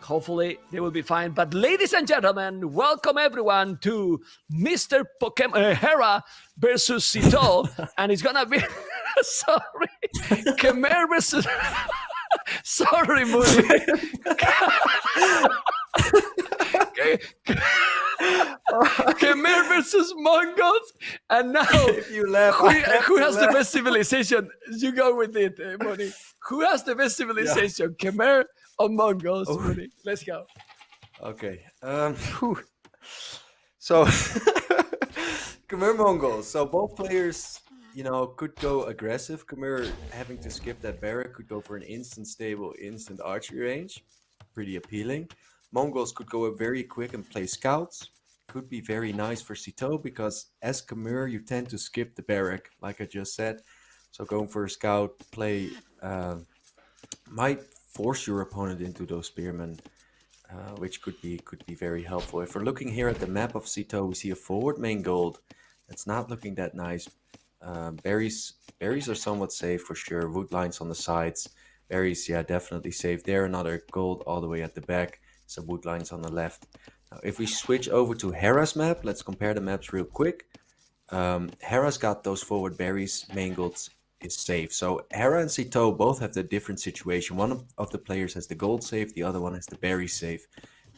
Hopefully they will be fine. But ladies and gentlemen, welcome everyone to Mr. Hera versus Sitaux, and it's gonna be sorry, Khmer versus sorry, Moody. Khmer versus Mongols, and now If you laugh, who has the best civilization? You go with it, Moody. Who has the best civilization, Khmer or Mongols? Moody? Let's go. Okay. So, Khmer Mongols. So both players, could go aggressive. Khmer having to skip that barrack could go for an instant stable, instant archery range. Pretty appealing. Mongols could go very quick and play scouts. Could be very nice for Sitaux because as Khmer you tend to skip the barrack, like I just said. So going for a scout play might force your opponent into those spearmen, which could be very helpful. If we're looking here at the map of Sitaux, we see a forward main gold. It's not looking that nice. Berries are somewhat safe for sure. Wood lines on the sides. Berries, yeah, definitely safe. There, another gold all the way at the back. Some wood lines on the left. Now, if we switch over to Hera's map, let's compare the maps real quick. Hera's got those forward berries. Main gold is safe. So Hera and Sitaux both have the different situation. One of the players has the gold safe. The other one has the berry safe.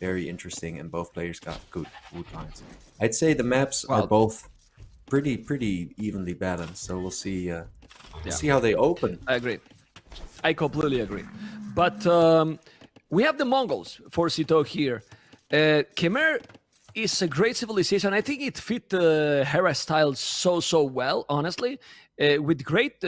Very interesting. And both players got good wood lines. I'd say the maps are both pretty evenly balanced. So we'll see. See how they open. I agree. I completely agree. But we have the Mongols for Sitaux here. Khmer is a great civilization. I think it fit Hera style so well, honestly. With great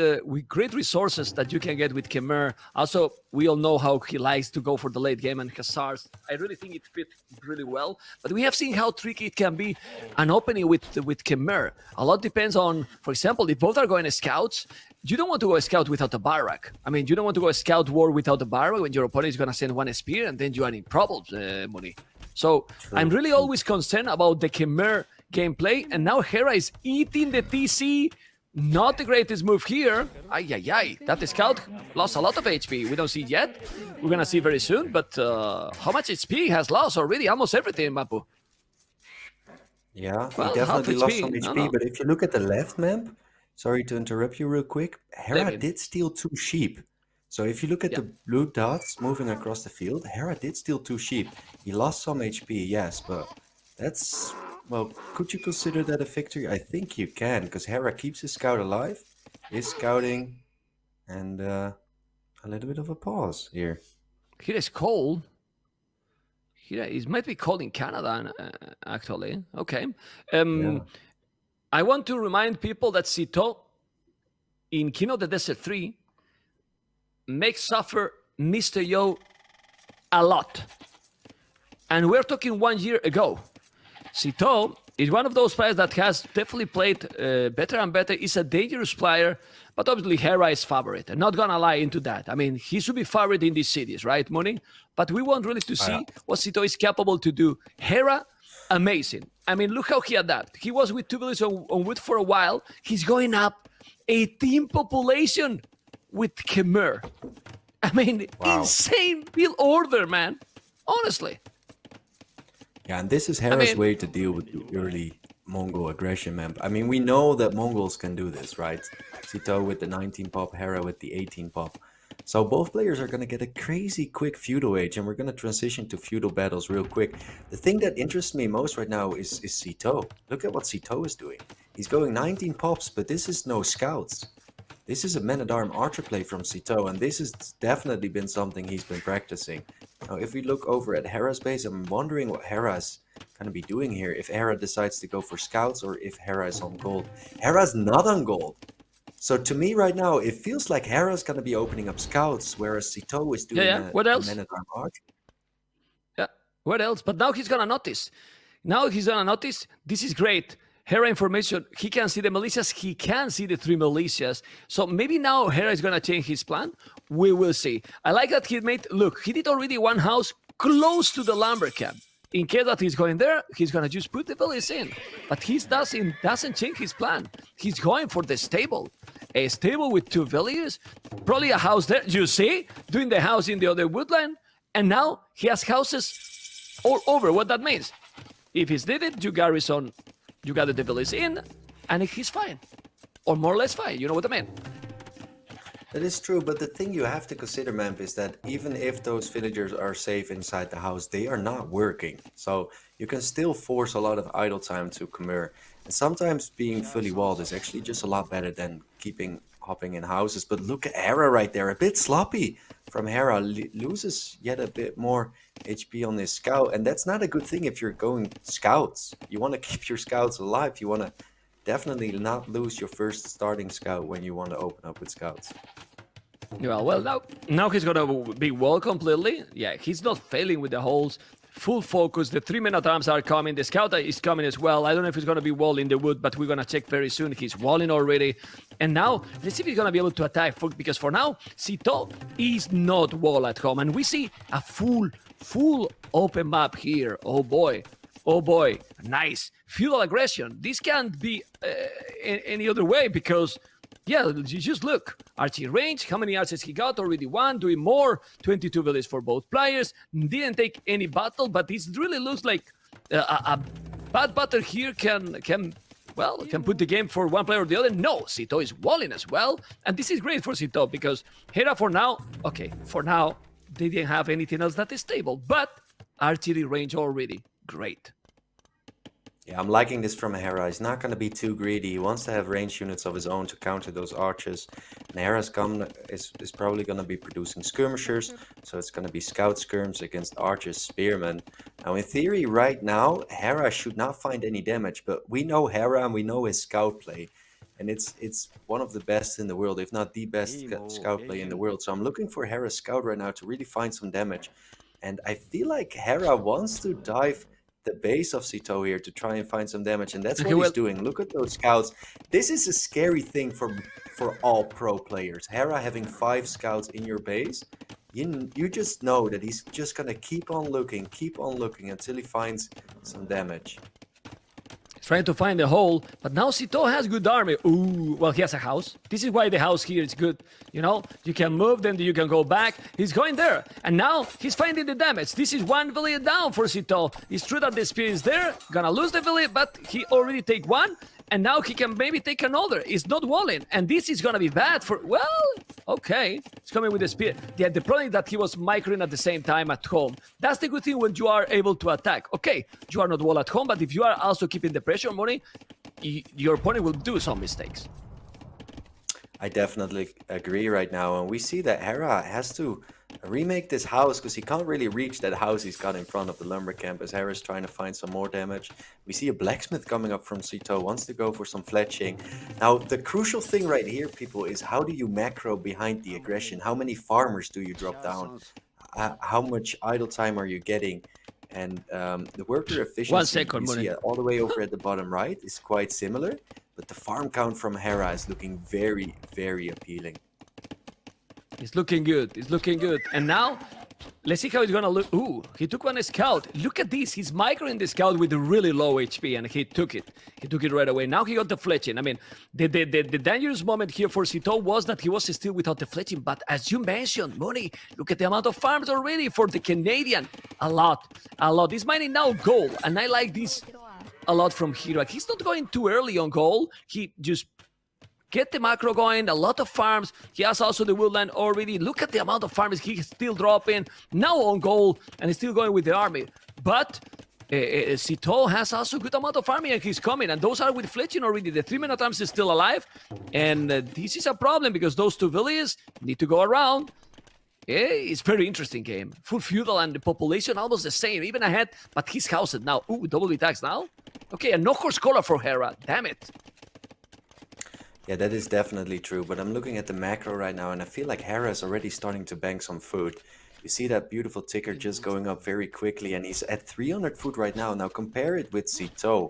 resources that you can get with Khmer. Also, we all know how he likes to go for the late game and Hussars. I really think it fit really well. But we have seen how tricky it can be an opening with Khmer. A lot depends on, for example, if both are going as scouts, you don't want to go a scout without a barrack. I mean, you don't want to go a scout war without a barrack when your opponent is going to send one spear and then you are in problems, Moni. So I'm really always concerned about the Khmer gameplay. And now Hera is eating the TC. Not the greatest move here. That scout lost a lot of HP. We don't see it yet. We're going to see very soon. But how much HP has lost already? Almost everything, Mapu. Yeah, he definitely lost some HP. But if you look at the left map, sorry to interrupt you real quick, Hera did steal 2 sheep. So if you look at the blue dots moving across the field, Hera did steal 2 sheep. He lost some HP, yes, but that's... Well, could you consider that a victory? I think you can, because Hera keeps his scout alive, is scouting, and a little bit of a pause here. Here is cold. Here it might be cold in Canada, actually. Okay. I want to remind people that Sitaux in King of the Desert 3 makes suffer Mr. Yo a lot. And we're talking 1 year ago. Sitaux is one of those players that has definitely played better and better. He's a dangerous player, but obviously Hera is favorite. I'm not gonna lie into that. I mean, he should be favorite in these cities, right, Moni? But we want really to see what Sitaux is capable to do. Hera, amazing. I mean, look how he adapted. He was with 2 villages on wood for a while. He's going up 18 population with Khmer. I mean, insane build order, man. Honestly. Yeah, and this is Hera's way to deal with the early Mongol aggression, man. I mean, we know that Mongols can do this, right? Sitaux with the 19 pop, Hera with the 18 pop. So both players are going to get a crazy quick feudal age, and we're going to transition to feudal battles real quick. The thing that interests me most right now is Sitaux. Look at what Sitaux is doing. He's going 19 pops, but this is no scouts. This is a man-at-arm archer play from Sitaux, and this has definitely been something he's been practicing. Now, if we look over at Hera's base, I'm wondering what Hera's going to be doing here. If Hera decides to go for scouts or if Hera is on gold. Hera's not on gold. So to me right now, it feels like Hera's going to be opening up scouts, whereas Sitaux is doing a man-at-arm archer. Yeah, what else? But now he's going to notice. This is great. Hera information, he can see the militias, he can see the 3 militias. So maybe now Hera is going to change his plan. We will see. I like that he did already 1 house close to the lumber camp. In case that he's going there, he's going to just put the village in. But he doesn't change his plan. He's going for the stable. A stable with 2 villages, probably a house there. You see? Doing the house in the other woodland. And now he has houses all over. What that means? If he's needed, you garrison, you got the devils in, and he's fine. Or more or less fine, you know what I mean? That is true, but the thing you have to consider, Memp, is that even if those villagers are safe inside the house, they are not working. So you can still force a lot of idle time to Khmer. And sometimes being fully walled is actually just a lot better than keeping hopping in houses. But look at Hera right there, a bit sloppy from Hera, loses yet a bit more HP on his scout. And that's not a good thing if you're going scouts. You want to keep your scouts alive. You want to definitely not lose your first starting scout when you want to open up with scouts. Yeah, well, now he's gonna be wall completely. Yeah, he's not failing with the holes. Full focus. The 3 men-at-arms are coming. The scout is coming as well. I don't know if he's gonna be wall in the wood, but we're gonna check very soon. He's walling already. And now, let's see if he's gonna be able to attack. Because for now, Sitaux is not wall at home. And we see a full open map here. Oh boy. Oh boy. Nice. Feudal aggression. This can't be any other way because... yeah, you just look. Archie range, how many archers he got? Already one, doing more. 22 villages for both players. Didn't take any battle, but this really looks like a bad battle here can put the game for one player or the other. No, Sitaux is walling as well. And this is great for Sitaux because Hera for now, they didn't have anything else that is stable. But archery range already, great. Yeah, I'm liking this from Hera. He's not going to be too greedy. He wants to have range units of his own to counter those archers. And Hera's is probably going to be producing skirmishers. So it's going to be scout skirms against archers, spearmen. Now, in theory, right now, Hera should not find any damage. But we know Hera and we know his scout play. And it's one of the best in the world, if not the best scout play in the world. So I'm looking for Hera's scout right now to really find some damage. And I feel like Hera wants to dive the base of Sitaux here to try and find some damage, and that's what he's doing. Look at those scouts. This is a scary thing for all pro players. Hera having 5 scouts in your base, you just know that he's just gonna keep on looking until he finds some damage. Trying to find a hole, but now Sitaux has good army. Ooh, well, he has a house. This is why the house here is good. You know, you can move, then you can go back. He's going there, and now he's finding the damage. This is one village down for Sitaux. It's true that the spear is there, gonna lose the village, but he already take one, and now he can maybe take another. It's not walling, and this is gonna be bad for, well, okay. It's coming with the spear. Yeah, the problem is that he was microing at the same time at home. That's the good thing when you are able to attack. Okay, you are not wall at home, but if you are also keeping the pressure on money, your opponent will do some mistakes. I definitely agree right now, and we see that Hera has to remake this house because he can't really reach that house he's got in front of the lumber camp as Hera's trying to find some more damage. We see a blacksmith coming up from Sitaux, wants to go for some fletching. Now, the crucial thing right here, people, is how do you macro behind the aggression? How many farmers do you drop down? How much idle time are you getting? And the worker efficiency 1 second, you see all the way over at the bottom right is quite similar, but the farm count from Hera is looking very, very appealing. It's looking good. It's looking good. And now, let's see how he's gonna look. Ooh, he took one scout. Look at this. He's microing the scout with a really low HP, and he took it. He took it right away. Now he got the fletching. I mean, the dangerous moment here for Sitaux was that he was still without the fletching. But as you mentioned, Money, look at the amount of farms already for the Canadian. A lot. He's mining now gold, and I like this a lot from Hera. He's not going too early on gold. He just get the macro going, a lot of farms. He has also the woodland already. Look at the amount of farms he's still dropping. Now on goal, and he's still going with the army. But Sitaux has also a good amount of army, and he's coming. And those are with fletching already. The 3 men-at-arms is still alive. And this is a problem because those 2 villages need to go around. It's very interesting game. Full feudal and the population almost the same, even ahead. But he's housed now. Ooh, double attacks now. Okay, and no horse collar for Hera. Damn it. Yeah, that is definitely true, but I'm looking at the macro right now and I feel like Hera is already starting to bank some food. You see that beautiful ticker just going up very quickly and he's at 300 food right now. Now compare it with Sitaux.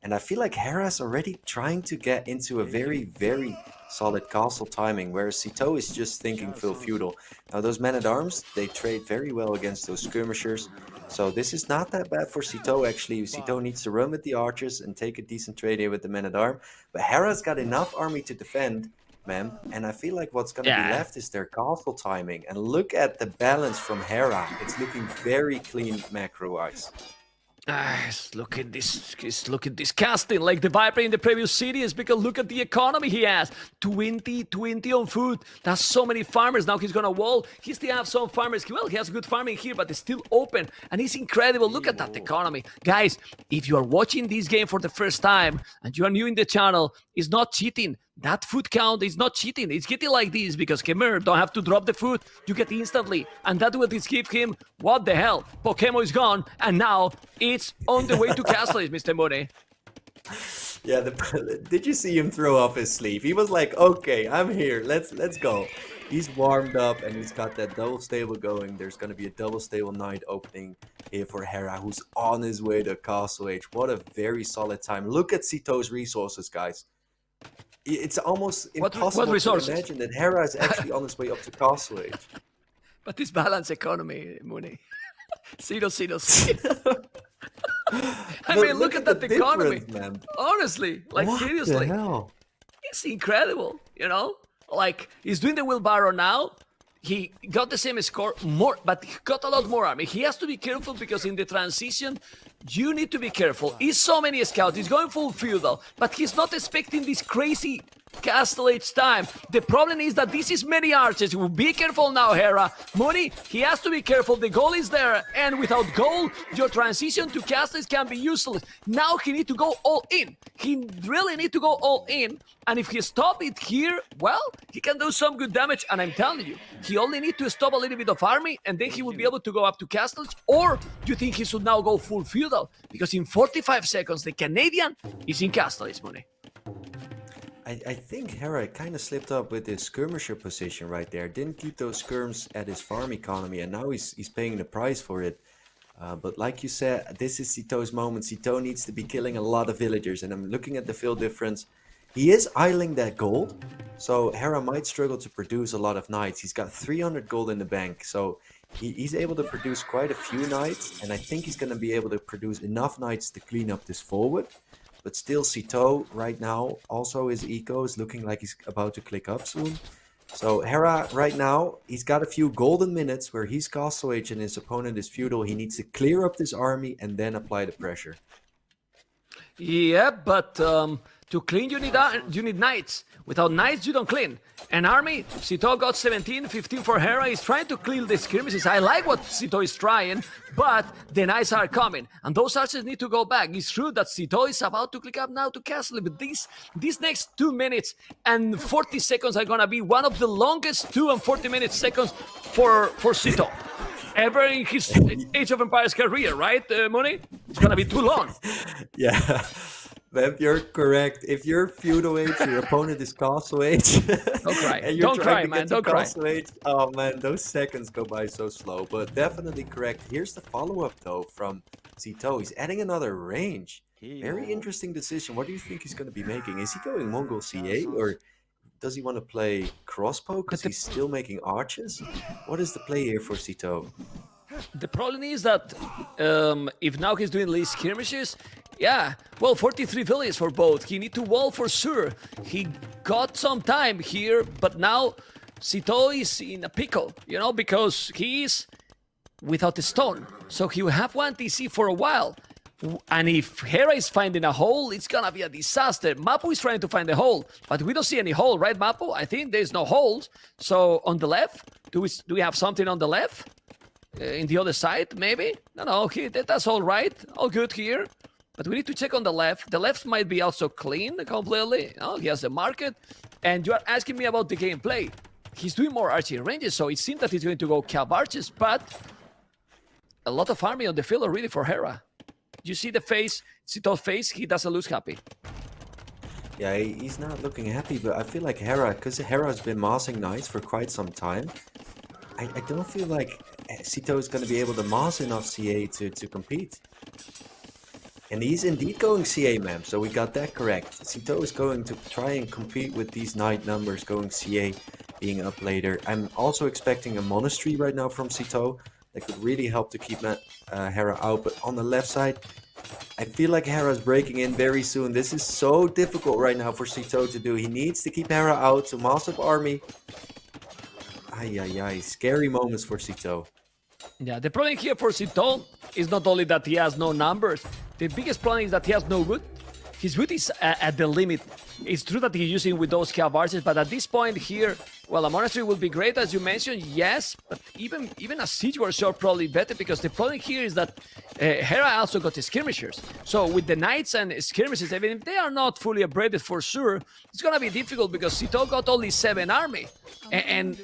And I feel like Hera is already trying to get into a very, very solid castle timing, whereas Sitaux is just thinking full feudal. Now those men-at-arms, they trade very well against those skirmishers. So this is not that bad for Sitaux actually. Sitaux needs to run with the archers and take a decent trade here with the men-at-arm. But Hera's got enough army to defend. ma'am. And I feel like what's going to be Yeah. left is their castle timing. And look at the balance from Hera. It's looking very clean macro-wise. Look at this casting like the Viper in the previous series, because look at the economy he has. 20 on food. That's so many farmers. Now he's gonna wall. He still have some farmers. Well, he has good farming here, but it's still open. And it's incredible. Look at that economy. Guys, if you are watching this game for the first time and you are new in the channel, it's not cheating. That food count is not cheating. It's getting like this because Khmer don't have to drop the food. You get instantly. And that's what it gives him. What the hell? Pokemon is gone. And now it's on the way to Castle, Mr. Money. Yeah, did you see him throw off his sleeve? He was like, okay, I'm here. Let's go. He's warmed up and he's got that double stable going. There's going to be a double stable night opening here for Hera, who's on his way to Castle Age. What a very solid time. Look at Sitau's resources, guys. It's almost impossible to imagine that Hera is actually on his way up to Castle Age. But this balanced economy, Mooney. Sitaux. I mean, look at that economy. Man. Honestly, like what seriously. The hell? It's incredible, you know? Like, he's doing the wheelbarrow now. He got the same score, more, but he got a lot more army. He has to be careful because in the transition, you need to be careful. He's so many scouts. He's going full feudal, but he's not expecting this crazy Castle Age time. The problem is that this is many archers. Be careful now, Hera. Money, he has to be careful. The goal is there, and without goal, your transition to castles can be useless. Now he need to go all in. He really need to go all in, and if he stop it here, well, he can do some good damage, and I'm telling you, he only need to stop a little bit of army, and then he will be able to go up to castles, or do you think he should now go full feudal? Because in 45 seconds, the Canadian is in castles, Money. I think Hera kind of slipped up with his skirmisher position right there. Didn't keep those skirms at his farm economy, and now he's paying the price for it. But like you said, this is Sitau's moment. Sitaux needs to be killing a lot of villagers, and I'm looking at the field difference. He is idling that gold, so Hera might struggle to produce a lot of knights. He's got 300 gold in the bank, so he's able to produce quite a few knights, and I think he's going to be able to produce enough knights to clean up this forward. But still, Sitaux right now, also his eco is looking like he's about to click up soon. So Hera right now, he's got a few golden minutes where he's Castle Age and his opponent is feudal. He needs to clear up this army and then apply the pressure. Yeah, but to clean you need knights. Without knights, you don't clean. An army, Sitaux got 17, 15 for Hera. He's trying to clear the skirmishes. I like what Sitaux is trying, but the knights are coming. And those archers need to go back. It's true that Sitaux is about to click up now to castle, but these next 2 minutes and 40 seconds are going to be one of the longest 2 and 40 minutes seconds for Sitaux ever in his Age of Empires career, right, Money? It's going to be too long. Yeah. If you're correct, if you're feudal age, your opponent is Castle Age. Don't cry. And you're don't cry, man. Don't cry. Age, oh man, those seconds go by so slow. But definitely correct. Here's the follow-up though from Sitaux. He's adding another range. Very interesting decision. What do you think he's going to be making? Is he going Mongol CA or does he want to play crossbow because he's still making arches? What is the play here for Sitaux? The problem is that if now he's doing these skirmishes, yeah, well, 43 villages for both. He need to wall for sure. He got some time here, but now Sitaux is in a pickle, you know, because he is without a stone. So he will have one TC for a while. And if Hera is finding a hole, it's gonna be a disaster. Mapu is trying to find a hole, but we don't see any hole, right, Mapu? I think there's no holes. So on the left, do we have something on the left? In the other side, maybe? No, that's all right. All good here. But we need to check on the left. The left might be also clean completely. Oh, he has a market. And you are asking me about the gameplay. He's doing more archery ranges, so it seems that he's going to go cap archers, but a lot of army on the field already for Hera. You see the face, Sitau's face, he doesn't look happy. Yeah, he's not looking happy, but I feel like Hera, because Hera's been mossing knights for quite some time, I don't feel like Sitaux is going to be able to moss enough CA to compete. And he's indeed going CA, ma'am, so we got that correct. Sitaux is going to try and compete with these knight numbers going CA, being up later. I'm also expecting a monastery right now from Sitaux that could really help to keep Hera out. But on the left side, I feel like Hera's breaking in very soon. This is so difficult right now for Sitaux to do. He needs to keep Hera out to mass up army. Ay, ay, ay. Scary moments for Sitaux. Yeah, the problem here for Sitaux is not only that he has no numbers. The biggest problem is that he has no wood. His wood is at the limit. It's true that he's using with those Cavarces, but at this point here, well, a monastery will be great, as you mentioned, yes, but even a siege workshop probably better, because the problem here is that Hera also got the skirmishers. So with the knights and skirmishers, even if they are not fully upgraded for sure, it's gonna be difficult because Sitaux got only 7 army, and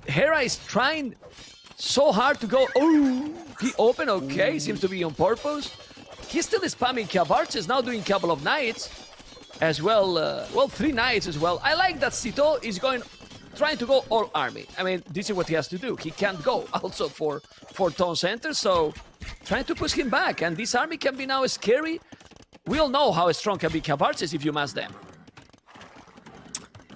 Hera is trying so hard to go. Oh, he opened, okay, seems to be on purpose. He's still spamming Cavarches, now doing couple of knights as well. Well, 3 knights as well. I like that Sitaux is trying to go all army. I mean, this is what he has to do. He can't go also for town center, so trying to push him back. And this army can be now scary. We all know how strong can be Cavarches if you mass them.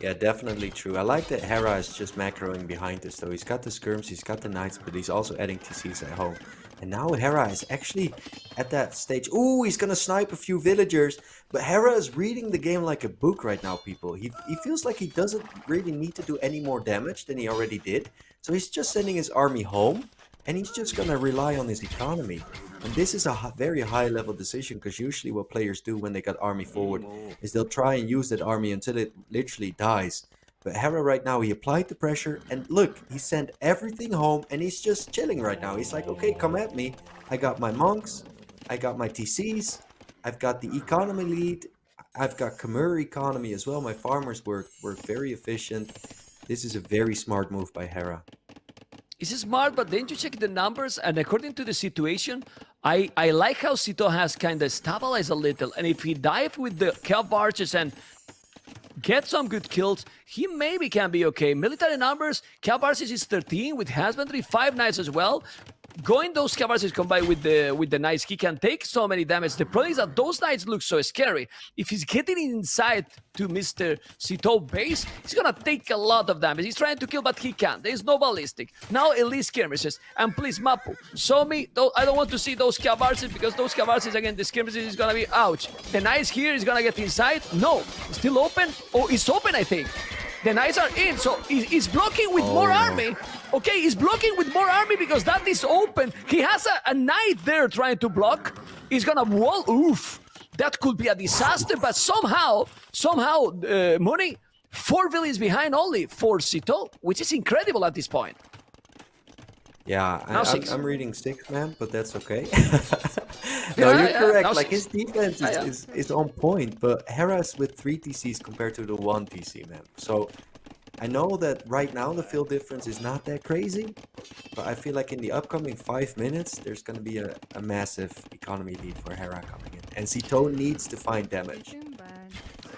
Yeah, definitely true. I like that Hera is just macroing behind this, though. He's got the skirms, he's got the knights, but he's also adding TCs at home. And now Hera is actually at that stage. Ooh, he's gonna snipe a few villagers. But Hera is reading the game like a book right now, people. He feels like he doesn't really need to do any more damage than he already did. So he's just sending his army home, and he's just gonna rely on his economy. And this is a very high level decision, because usually what players do when they got army forward is they'll try and use that army until it literally dies. But Hera right now, he applied the pressure, and look, he sent everything home, and he's just chilling right now. He's like, okay, come at me. I got my monks, I got my TCs, I've got the economy lead, I've got Khmer economy as well. My farmers were very efficient. This is a very smart move by Hera. It's smart, but then you check the numbers, and according to the situation, I like how Sitaux has kind of stabilized a little, and if he dive with the Cavarches and get some good kills, he maybe can be okay. Military numbers, Cavarches is 13 with husbandry, 5 knights as well. Going those Cavarches combined with the knights, he can take so many damage. The problem is that those knights look so scary. If he's getting inside to Mr. Sitaux base, he's gonna take a lot of damage. He's trying to kill, but he can't. There's no ballistic. Now elite skirmishes. And please, Mapu, show me. I don't want to see those Cavarches, because those Cavarches, again, the skirmishes is gonna be ouch. The knights here is gonna get inside. No, still open. Oh, it's open, I think. The knights are in, so he's blocking with more army. Okay, he's blocking with more army because that is open. He has a knight there trying to block. He's gonna wall. Oof, that could be a disaster. But somehow, Money, 4 villains behind only for Sitaux, which is incredible at this point. Yeah, Now 6. I'm reading 6, man, but that's okay. Yeah, No, you're correct. now Like, 6. his defense is on point, but Hera's with 3 TCs compared to the 1 TC, man. So I know that right now the field difference is not that crazy, but I feel like in the upcoming 5 minutes, there's going to be a massive economy lead for Hera coming in. And Sitaux needs to find damage.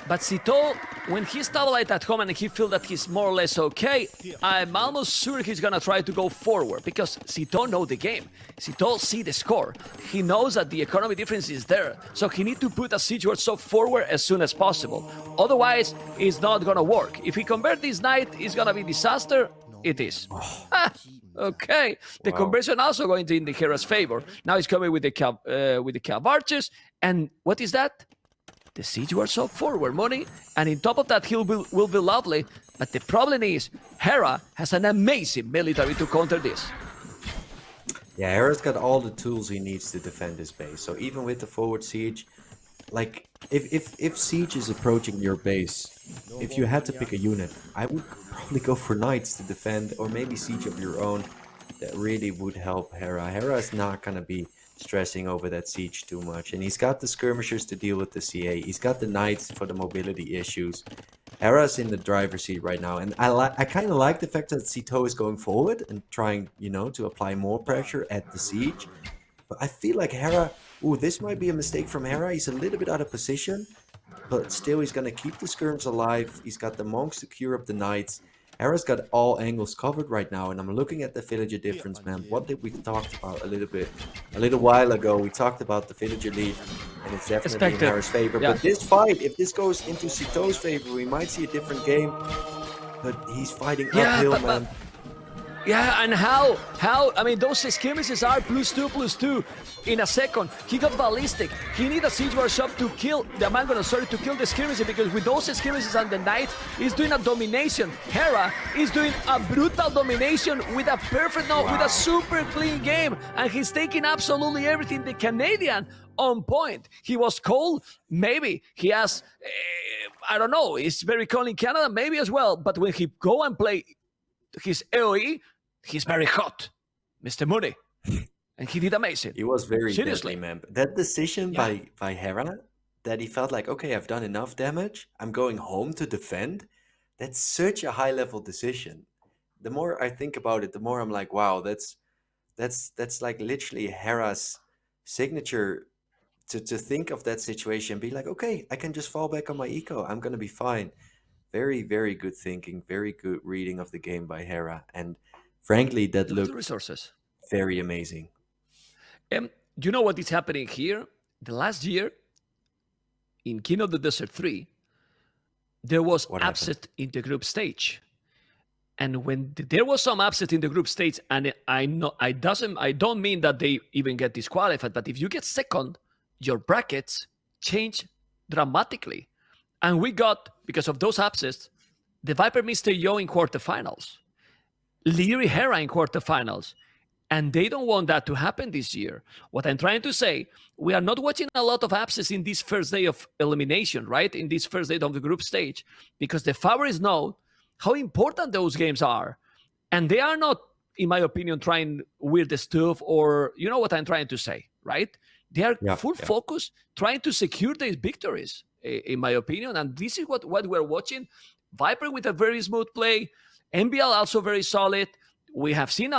But Sitaux, when he stabilized at home and he feels that he's more or less okay, I'm almost sure he's gonna try to go forward, because Sitaux knows the game. Sitaux see the score. He knows that the economy difference is there, so he needs to put a siege workshop forward as soon as possible. Otherwise, it's not gonna work. If he convert this knight, it's gonna be disaster. It is. Okay, the conversion also going to in the Hera's favor. Now he's coming with the Cavarches, and what is that? The siege workshop forward, Money, and in top of that, will be lovely. But the problem is, Hera has an amazing military to counter this. Yeah, Hera's got all the tools he needs to defend his base. So even with the forward siege, like, if siege is approaching your base, if you had to pick a unit, I would probably go for knights to defend, or maybe siege of your own. That really would help Hera. Hera is not gonna be stressing over that siege too much, and he's got the skirmishers to deal with the CA. He's got the knights for the mobility issues. Hera's in the driver's seat right now, and I kind of like the fact that Sitaux is going forward and trying, you know, to apply more pressure at the siege. But I feel like Hera, this might be a mistake from Hera. He's a little bit out of position, but still he's gonna keep the skirms alive. He's got the monks to cure up the knights. Hera's got all angles covered right now, and I'm looking at the villager difference, man. What did we talked about a little while ago? We talked about the villager lead, and it's definitely in Hera's favor. Yeah. But this fight, if this goes into Sitau's favor, we might see a different game. But he's fighting uphill, man. Yeah, and how I mean those skirmishes are +2 in a second. He got ballistic. He need a siege workshop to kill the man gonna sorry to kill the skirmishes, because with those skirmishes and the knight he's doing a domination. Hera is doing a brutal domination with a perfect with a super clean game, and he's taking absolutely everything. The Canadian on point. He was cold, maybe. He has I don't know, it's very cold in Canada, maybe as well. But when he go and play his AoE, he's very hot, Mr. Mooney, and he did amazing. He was very Seriously, deadly, man. That decision yeah, by Hera, that he felt like, okay, I've done enough damage. I'm going home to defend. That's such a high level decision. The more I think about it, the more I'm like, wow, that's like literally Hera's signature to think of that situation, be like, okay, I can just fall back on my eco. I'm gonna be fine. Very, very good thinking, very good reading of the game by Hera. And frankly, that look at the looked resources. very amazing. Do you know what is happening here? The last year in King of the Desert 3, there was What happened? upset in the group stage. And when there was some upset in the group stage, and I know I don't mean that they even get disqualified, but if you get second, your brackets change dramatically. And we got, because of those upsets, the Viper Mr. Yo in quarterfinals, Leary Hera in quarterfinals. And they don't want that to happen this year. What I'm trying to say, we are not watching a lot of upsets in this first day of elimination, right? In this first day of the group stage, because the favorites know how important those games are. And they are not, in my opinion, trying weird stuff, or you know what I'm trying to say, right? They are Yeah, full yeah. focus trying to secure these victories, in my opinion. And this is what we're watching. Viper with a very smooth play, MBL also very solid. We have seen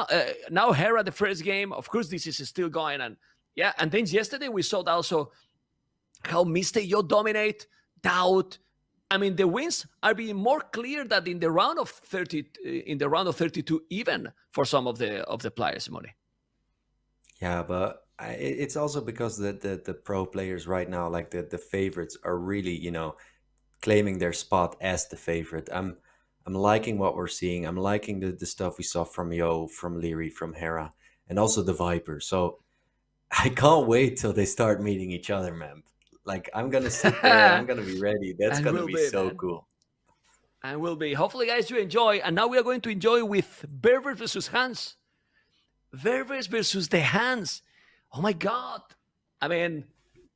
now Hera the first game. Of course, this is still going, and yeah. And then yesterday we saw also how Mr. Yo dominate, doubt. I mean, the wins are being more clear than in the round of 30, in the round of 32, even for some of the players. Money. Yeah, but it's also because the pro players right now, like the favorites, are really, claiming their spot as the favorite. I'm liking what we're seeing. I'm liking the stuff we saw from Yo, from Leary, from Hera, and also the Viper. So I can't wait till they start meeting each other, man. Like, I'm gonna sit there. I'm gonna be ready. That's And gonna will be be, so man. cool. And will be. Hopefully, guys, you enjoy. And now we are going to enjoy with Berbers versus Hans. Berbers versus the Hans. Oh my God. I mean,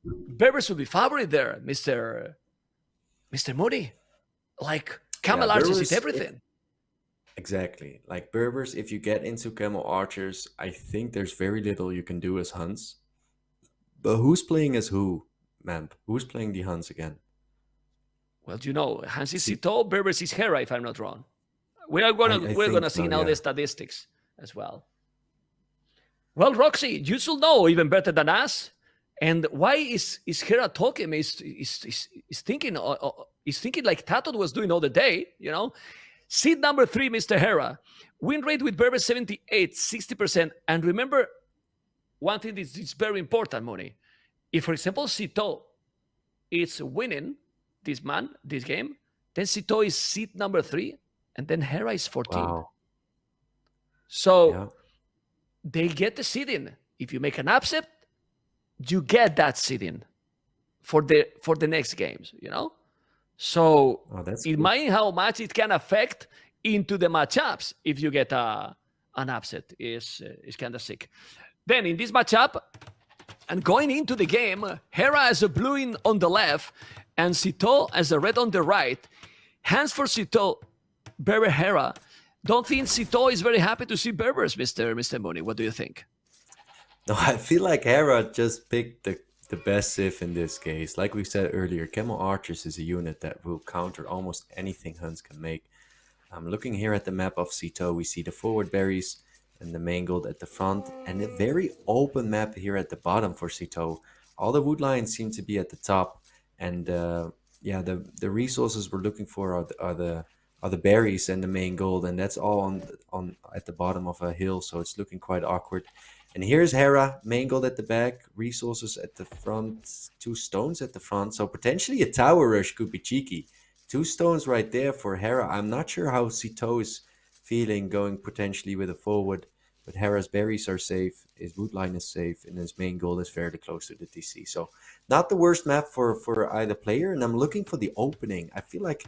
Berbers would be favorite there, Mr. Moody. Like, Yeah, Camel Archers is Berbers. everything. Exactly. Like Berbers, if you get into Camel Archers, I think there's very little you can do as Huns. But who's playing as who, man? Who's playing the Huns again? Well, you know, Hans is See, Sitaux, Berbers is Hera, if I'm not wrong. I We're think gonna see so, now the yeah. statistics as well. Well, Roxy, you should know even better than us. And why is Hera talking? Is thinking is thinking like Tato was doing all the day, you know? Seed number 3, Mr. Hera. Win rate with Berber 78, 60%. And remember, one thing is very important, Money. If, for example, Sitaux is winning this game, then Sitaux is seed number 3, and then Hera is 14. Wow. So Yeah. they get the seeding. If you make an upset, you get that seeding for the next games, you know? So Oh, that's good. imagine how much it can affect into the matchups if you get an upset. Is kind of sick. Then in this matchup, and going into the game, Hera as a blue on the left, and Sitaux as a red on the right. Hands for Sitaux, Berber Hera. Don't think Sitaux is very happy to see Berbers, Mr. Mooney. What do you think? No, I feel like Hera just picked the best Sif in this case. Like we said earlier, Camel Archers is a unit that will counter almost anything Huns can make. I'm looking here at the map of Sitaux. We see the forward berries and the mangled at the front, and a very open map here at the bottom for Sitaux. All the wood lines seem to be at the top, and yeah, the resources we're looking for are the berries and the main gold, and that's all on at the bottom of a hill, so it's looking quite awkward. And here's Hera, main gold at the back, resources at the front, 2 stones at the front, so potentially a tower rush could be cheeky. 2 stones right there for Hera. I'm not sure how Sitaux is feeling going potentially with a forward. But Hera's berries are safe, his wood line is safe, and his main goal is fairly close to the TC. So not the worst map for either player. And I'm looking for the opening. I feel like,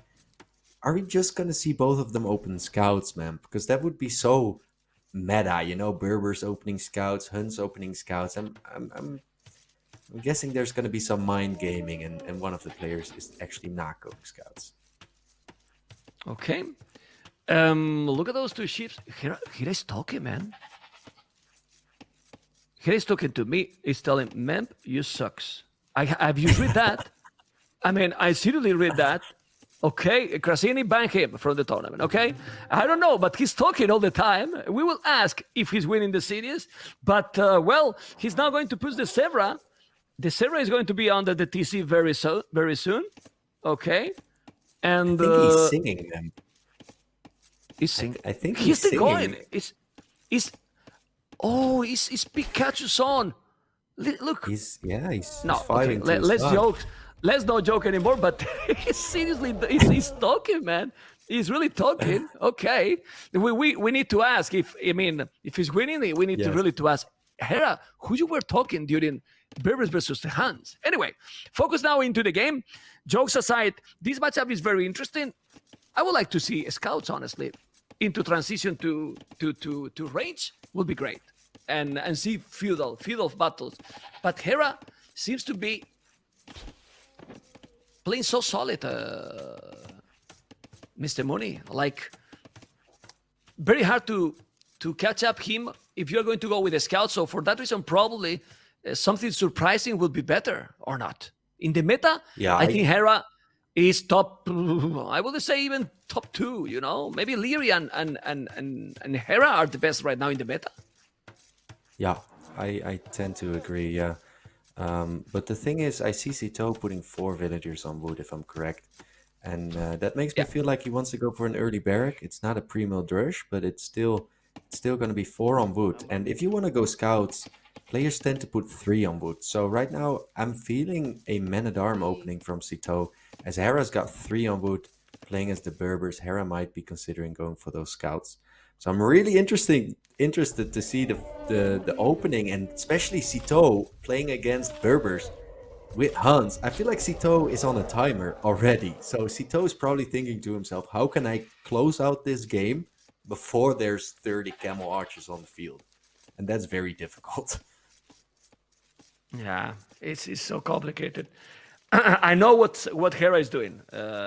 are we just gonna see both of them open scouts, man? Because that would be so meta, you know, Berbers opening scouts, Huns opening scouts. I'm guessing there's gonna be some mind gaming, and one of the players is actually not going scouts. Okay. Look at those two ships. Hera's talking, man. Hera's talking to me. He's telling, Memp, you sucks. Have you read that? I mean, I seriously read that. Okay, Krasini banned him from the tournament. Okay, I don't know, but he's talking all the time. We will ask if he's winning the series, but well, he's now going to push the Sevra. The Sevra is going to be under the TC very soon. Okay, and I think he's singing them. He's singing. I think he's the singing. coin. It's Pikachu's on. Look. He's No, fighting. okay, let's joke. Let's not joke anymore, but he's talking, man. He's really talking. Okay. We need to ask if he's winning, we need to really to ask Hera, who you were talking during Berbers versus the Huns. Anyway, focus now into the game. Jokes aside, this matchup is very interesting. I would like to see scouts, honestly, into transition to range would be great. And see feudal battles. But Hera seems to be playing so solid, Mr. Mooney. Like, very hard to catch up him if you're going to go with a scout. So for that reason, probably something surprising would be better or not. In the meta, I think Hera is top, I would say even top 2, you know. Maybe Leary and Hera are the best right now in the meta. Yeah, I tend to agree, yeah. But the thing is, I see Sitaux putting 4 villagers on wood, if I'm correct. And that makes me feel like he wants to go for an early barrack. It's not a pre-mill drush, but it's still going to be 4 on wood. And if you want to go scouts, players tend to put 3 on wood. So right now, I'm feeling a man-at-arm opening from Sitaux. As Hera's got 3 on wood, playing as the Berbers, Hera might be considering going for those scouts. So I'm really interested to see the opening, and especially Sitaux playing against Berbers with Huns. I feel like Sitaux is on a timer already. So Sitaux is probably thinking to himself, how can I close out this game before there's 30 camel archers on the field? And that's very difficult. Yeah, it's so complicated. I know what Hera is doing,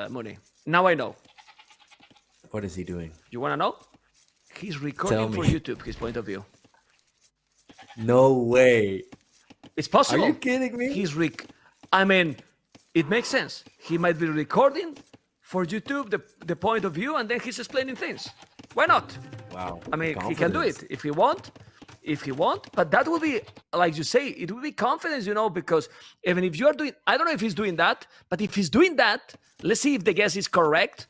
Mooney. Now I know. What is he doing? You want to know? He's recording for YouTube, his point of view. No way. It's possible. Are you kidding me? I mean, it makes sense. He might be recording for YouTube the point of view, and then he's explaining things. Why not? Wow. I mean, he can do it if he want. But that will be, like you say, it will be confidence, you know, because even if you are doing, I don't know if he's doing that, but if he's doing that, let's see if the guess is correct.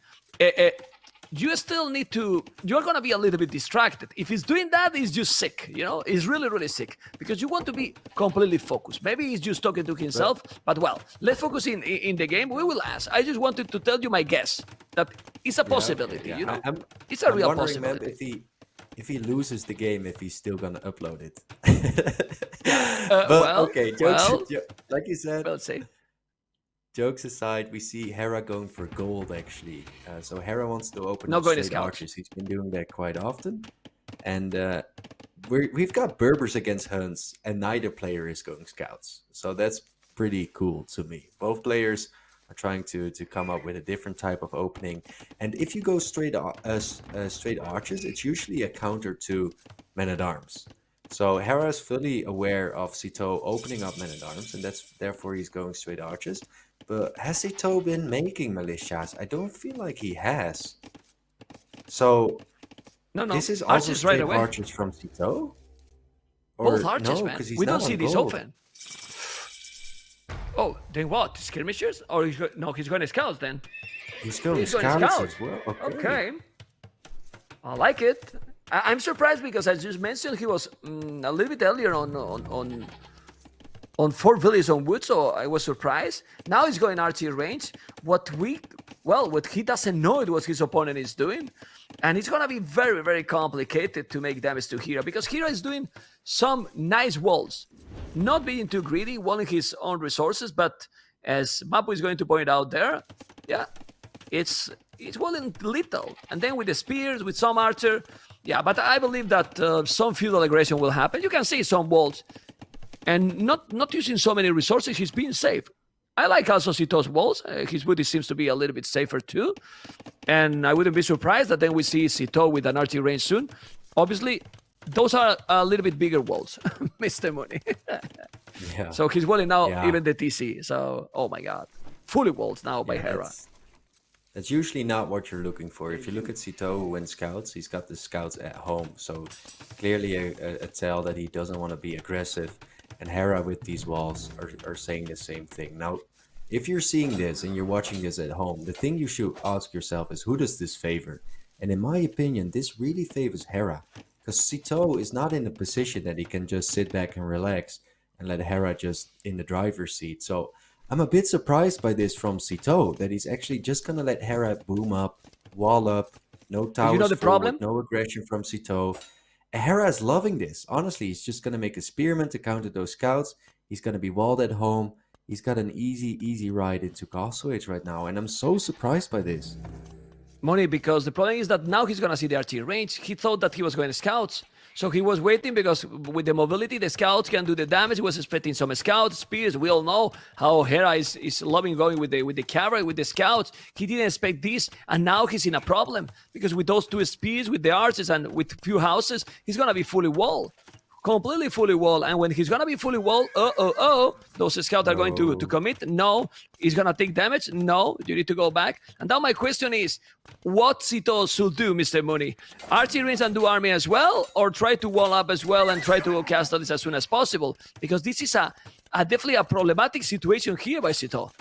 You still need to, you're going to be a little bit distracted. If he's doing that, he's just sick, you know, he's really, really sick because you want to be completely focused. Maybe he's just talking to himself, but well, let's focus in the game. We will ask. I just wanted to tell you my guess that it's a possibility, you know, it's a real possibility. Man, if he loses the game, if he's still going to upload it. Okay, jokes, like you said. Well, say. Jokes aside, we see Hera going for gold, actually. So Hera wants to open Not up going to straight scouts. archers. He's been doing that quite often. And we've got Berbers against Huns, and neither player is going scouts. So that's pretty cool to me. Both players are trying to come up with a different type of opening. And if you go straight archers, it's usually a counter to men-at-arms. So Hera is fully aware of Sitaux opening up men-at-arms, and therefore he's going straight archers. But has Sitaux been making militias? I don't feel like he has. So No. this is also Archers straight right away. archers from Sitaux? Both archers, man. He's We don't not see on this gold. often. Oh, then what? Skirmishers? Or he's going to scouts then. He's going He's going scouts scouts. as well. Okay. I like it. I'm surprised because I just mentioned he was a little bit earlier on 4 villages on wood, so I was surprised. Now he's going archery range. What we well, what he doesn't know is what his opponent is doing. And it's going to be very, very complicated to make damage to Hera, because Hera is doing some nice walls, not being too greedy, wanting his own resources. But as Mapu is going to point out there, yeah, it's walling little. And then with the spears, with some archer, yeah, but I believe that some feudal aggression will happen. You can see some walls, and not using so many resources, he's being safe. I like also Sitaux's walls. His booty seems to be a little bit safer too. And I wouldn't be surprised that then we see Sitaux with an archery range soon. Obviously, those are a little bit bigger walls, Mr. Mooney. Yeah. So he's walling now even the TC. So, oh my God. Fully walls now by Hera. That's usually not what you're looking for. If you look at Sitaux who wins scouts, he's got the scouts at home. So clearly a tell that he doesn't want to be aggressive. And Hera with these walls are saying the same thing. Now, if you're seeing this and you're watching this at home, the thing you should ask yourself is, who does this favor? And in my opinion, this really favors Hera. Because Sitaux is not in a position that he can just sit back and relax and let Hera just in the driver's seat. So I'm a bit surprised by this from Sitaux, that he's actually just going to let Hera boom up, wall up, no towers You know the problem? no aggression from Sitaux. Hera is loving this. Honestly, he's just going to make a spearman to counter those scouts. He's going to be walled at home. He's got an easy ride into Castle Age right now. And I'm so surprised by this. Money, because the problem is that now he's going to see the archery range. He thought that he was going to scouts. So he was waiting, because with the mobility, the scouts can do the damage. He was expecting some scouts, spears. We all know how Hera is loving going with the cavalry, with the scouts. He didn't expect this, and now he's in a problem, because with those two spears, with the archers, and with few houses, he's going to be fully walled. Completely fully walled. And when he's going to be fully walled, those scouts are going to commit. No. He's going to take damage. No. You need to go back. And now my question is, what Sitaux should do, Mr. Mooney? Archery range and do army as well, or try to wall up as well and try to cast this as soon as possible? Because this is a definitely a problematic situation here by Sitaux.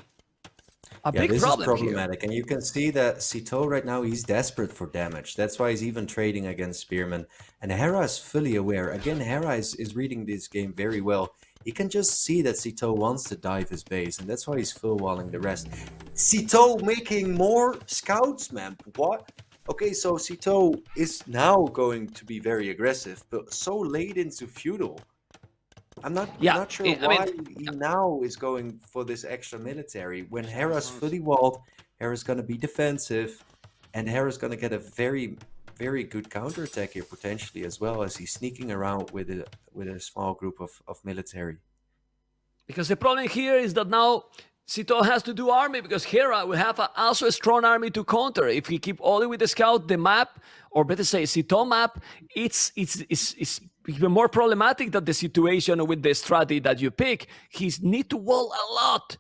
Big this problem is problematic. here. And you can see that Sitaux right now, he's desperate for damage. That's why he's even trading against Spearman. And Hera is fully aware. Again, Hera is reading this game very well. He can just see that Sitaux wants to dive his base, and that's why he's full walling the rest. Sitaux making more scouts, man. What? Okay, so Sitaux is now going to be very aggressive, but so late into feudal. I'm not sure why he now is going for this extra military. When Hera's fully walled, Hera's going to be defensive, and Hera's going to get a very, very good counterattack here potentially, as well, as he's sneaking around with a small group of military. Because the problem here is that now Sitaux has to do army, because Hera will have also a strong army to counter. If he keep only with the scout, the map, or better say Sitaux map, it's even more problematic than the situation with the strategy that you pick. He need to wall a lot.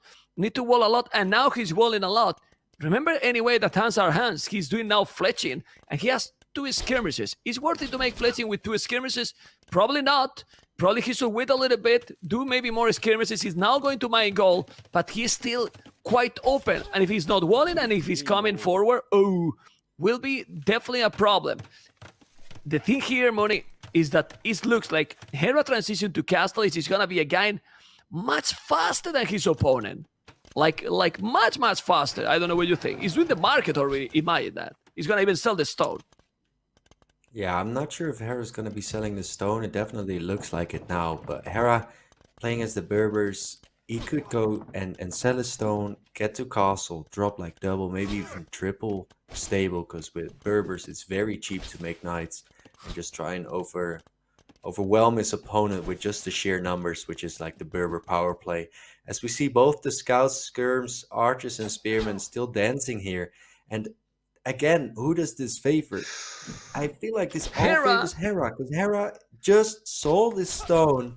And now he's walling a lot. Remember, anyway, that hands are hands. He's doing now fletching, and he has 2 skirmishes. Is worth it to make fletching with 2 skirmishes? Probably not. Probably he should wait a little bit, do maybe more skirmishes. He's now going to my goal, but he's still quite open. And if he's not walling, and if he's coming forward, will be definitely a problem. The thing here, Money, is that it looks like Hera transition to Castle is going to be a guy much faster than his opponent. Like much faster. I don't know what you think. He's doing the market already, imagine that. He's going to even sell the stone. Yeah, I'm not sure if Hera's going to be selling the stone. It definitely looks like it now. But Hera, playing as the Berbers, he could go and sell a stone, get to castle, drop like double, maybe even triple stable. Because with Berbers, it's very cheap to make knights. And just try and overwhelm his opponent with just the sheer numbers, which is like the Berber power play. As we see both the scouts, skirms, archers, and spearmen still dancing here. And again, who does this favor? I feel like this all favors Hera, because Hera just sold this stone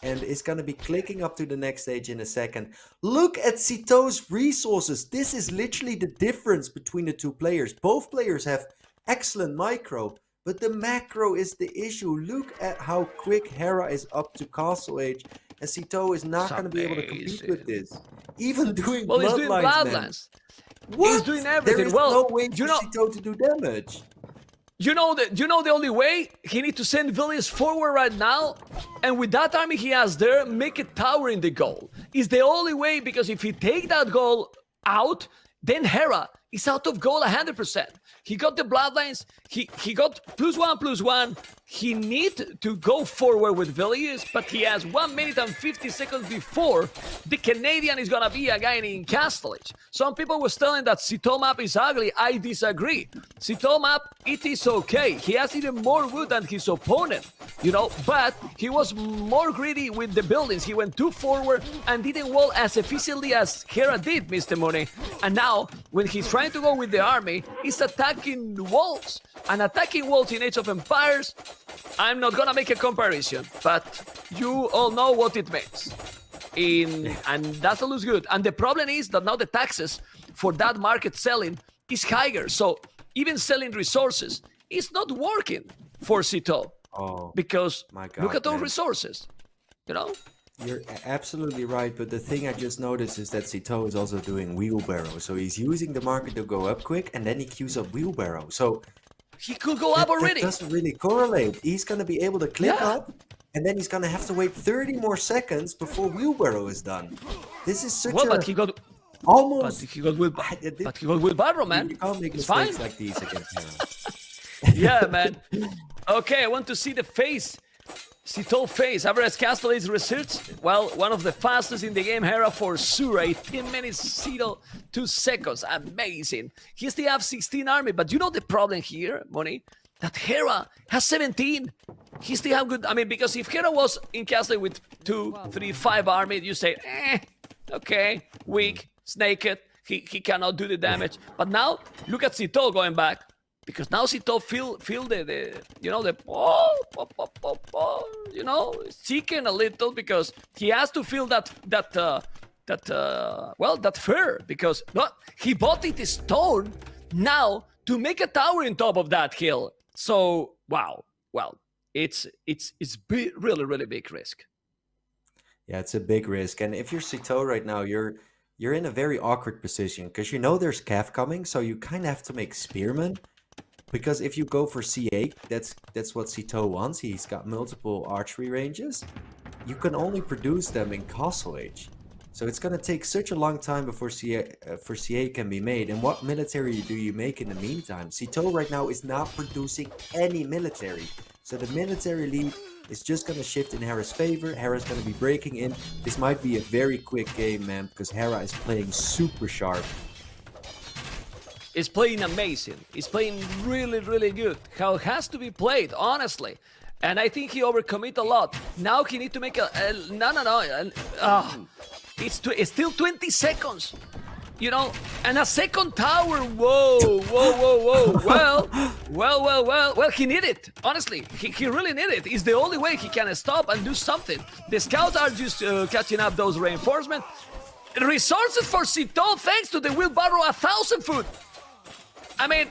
and is going to be clicking up to the next stage in a second. Look at Sitaux's resources. This is literally the difference between the two players. Both players have excellent micro, but the macro is the issue. Look at how quick Hera is up to Castle Age, and Sitaux is not going to be able to compete with this. Even doing he's doing Bloodlines. What? He's doing everything. There is no way for Sitaux to do damage. You know the only way? He needs to send villains forward right now, and with that army he has there, make a tower in the goal. Is the only way, because if he take that goal out, then Hera is out of goal 100%. He got the bloodlines. He got +1/+1. He need to go forward with Villiers, but he has 1 minute and 50 seconds before the Canadian is gonna be again in Castellage. Some people was telling that Sitaux map is ugly. I disagree. Sitaux map, it is okay. He has even more wood than his opponent, you know, but he was more greedy with the buildings. He went too forward and didn't wall as efficiently as Hera did, Mr. Mooney. And now, when he's trying to go with the army, he's attacking walls. And attacking walls in Age of Empires, I'm not gonna make a comparison, but you all know what it means. And that looks good. And the problem is that now the taxes for that market selling is higher. So even selling resources is not working for Sitaux. Oh, because my God, look at those man. resources, you know? You're absolutely right, but the thing I just noticed is that Sitaux is also doing wheelbarrow. So he's using the market to go up quick, and then he queues up wheelbarrow. So He could go up already. that doesn't really correlate. He's gonna be able to click Yeah. up, and then he's gonna have to wait 30 more seconds before wheelbarrow is done. This is such Well, a but he got almost. but he got with Barrow, man. You can't make It's mistakes fine. like these against him. Yeah, man. Okay, I want to see the face. Sitaux face. Average Castellage research. Well, one of the fastest in the game. Hera for sure. 18 minutes. Sitaux 2 seconds. Amazing. He still have 16 army, but you know the problem here, Money? That Hera has 17. He still have good. I mean, because if Hera was in Castle with 2, 3, 5 army, you say, okay, weak, it's naked. He cannot do the damage. But now look at Sitaux going back. Because now Sitaux feel the you know, the you know, chicken a little, because he has to feel that fear, because he bought it stone now to make a tower on top of that hill. So wow, well, it's really big risk. Yeah, it's a big risk. And if you're Sitaux right now, you're in a very awkward position because you know there's Cav coming, so you kind of have to make Spearman. Because if you go for C8, that's what Sitaux wants. He's got multiple archery ranges. You can only produce them in Castle Age. So it's going to take such a long time before C8 can be made. And what military do you make in the meantime? Sitaux right now is not producing any military. So the military lead is just going to shift in Hera's favor. Hera's going to be breaking in. This might be a very quick game, man, because Hera is playing super sharp. Is playing amazing. He's playing really good. How it has to be played, honestly. And I think he overcommit a lot. Now he need to make it's still 20 seconds. You know, and a second tower. Whoa. Well, he need it. Honestly, he really need it. It's the only way he can stop and do something. The scouts are just catching up those reinforcements. Resources for Sitaux thanks to the wheelbarrow 1,000 foot. I mean,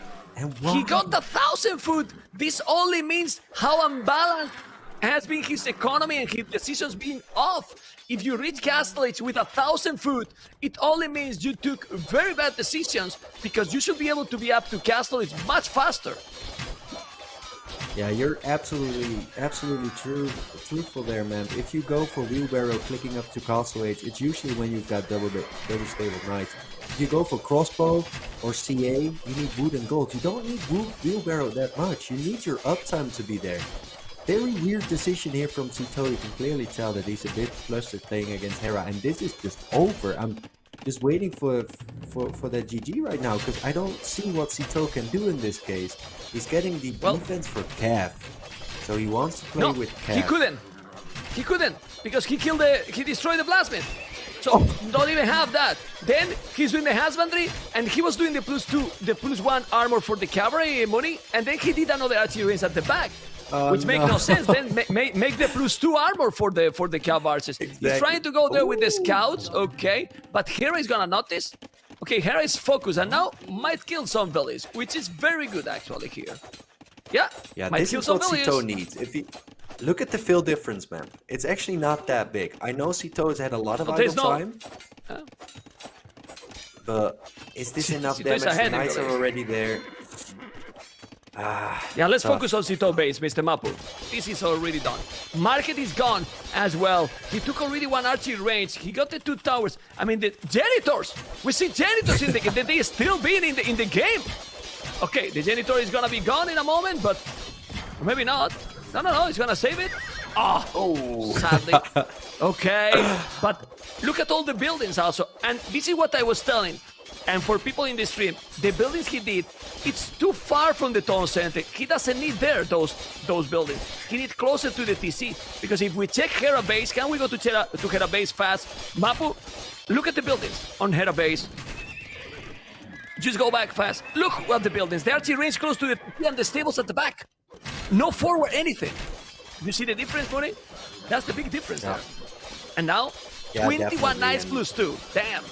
he got 1,000 foot. This only means how unbalanced has been his economy and his decisions being off. If you reach Castellage with 1,000 foot, it only means you took very bad decisions, because you should be able to be up to Castellage much faster. Yeah, you're absolutely truthful there, man. If you go for wheelbarrow clicking up to Castle Age, it's usually when you've got double stable knights. If you go for crossbow or CA, you need wood and gold. You don't need wheelbarrow that much. You need your uptime to be there. Very weird decision here from Sitaux. You can clearly tell that he's a bit flustered playing against Hera, and this is just over. I'm just waiting for that GG right now, because I don't see what Sitaux can do in this case. He's getting the defense for Cav, so he wants to play with Cav. He couldn't, because he destroyed the blacksmith. So don't even have that. Then he's doing the husbandry, and he was doing the +1 armor for the cavalry money, and then he did another archery range at the back. Which makes no sense. Then make the +2 armor for the cav archers. Exactly. He's trying to go there with the scouts, okay, but Hera is gonna notice. Okay, Hera is focused and now might kill some villies, which is very good actually here. Yeah, might this kill is some what villies. Sitaux needs. If he look at the fill difference, man, it's actually not that big. I know Sitaux has had a lot of idle time, but is this enough damage? The knights are already there. Yeah, let's tough. focus on Sitaux base, Mr. Mapu. This is already done. Market is gone as well. He took already one archery range. He got the 2 towers. I mean, the janitors. We see janitors in the game. They still being in the game. Okay, the janitor is gonna be gone in a moment, but maybe not. No, he's gonna save it. Oh, sadly. Okay, but look at all the buildings also. And this is what I was telling. And for people in the stream, the buildings he did, it's too far from the town center. He doesn't need those buildings. He needs closer to the TC. Because if we check Hera base, can we go to Hera base fast? Mapu, look at the buildings on Hera base. Just go back fast. Look at the buildings. The archery range close to the TC and the stables at the back. No forward anything. You see the difference, Mooney? That's the big difference there. And now, 21 knights plus 2. Damn.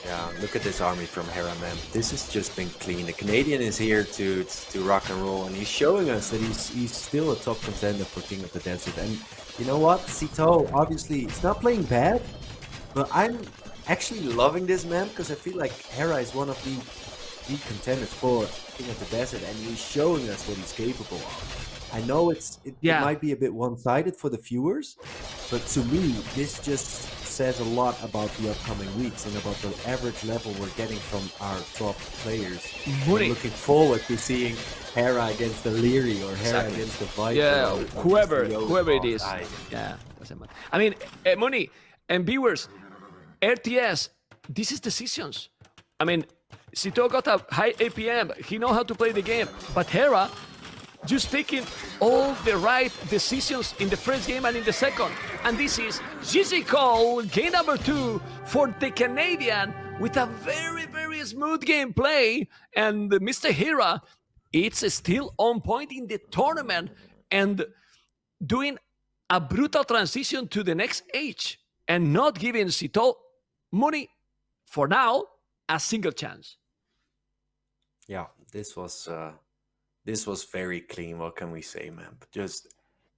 Yeah, look at this army from Hera, man. This has just been clean. The Canadian is here to rock and roll, and he's showing us that he's still a top contender for King of the Desert. And you know what? Sitaux, obviously, he's not playing bad, but I'm actually loving this, man, because I feel like Hera is one of the contenders for King of the Desert, and he's showing us what he's capable of. I know it might be a bit one-sided for the viewers, but to me, this just says a lot about the upcoming weeks and about the average level we're getting from our top players. I'm looking forward to seeing Hera against the Leary or Hera against the Viper. Yeah, whoever it is. Yeah, doesn't matter. I mean, Mooney and viewers, RTS, this is decisions. I mean, Sitaux got a high APM. He knows how to play the game, but Hera just taking all the right decisions in the first game and in the second. And this is GG Cole, game number 2 for the Canadian with a very, very smooth gameplay. And Mr. Hera, it's still on point in the tournament and doing a brutal transition to the next age and not giving Sitaux money for now a single chance. Yeah, this was very clean. What can we say, man? Just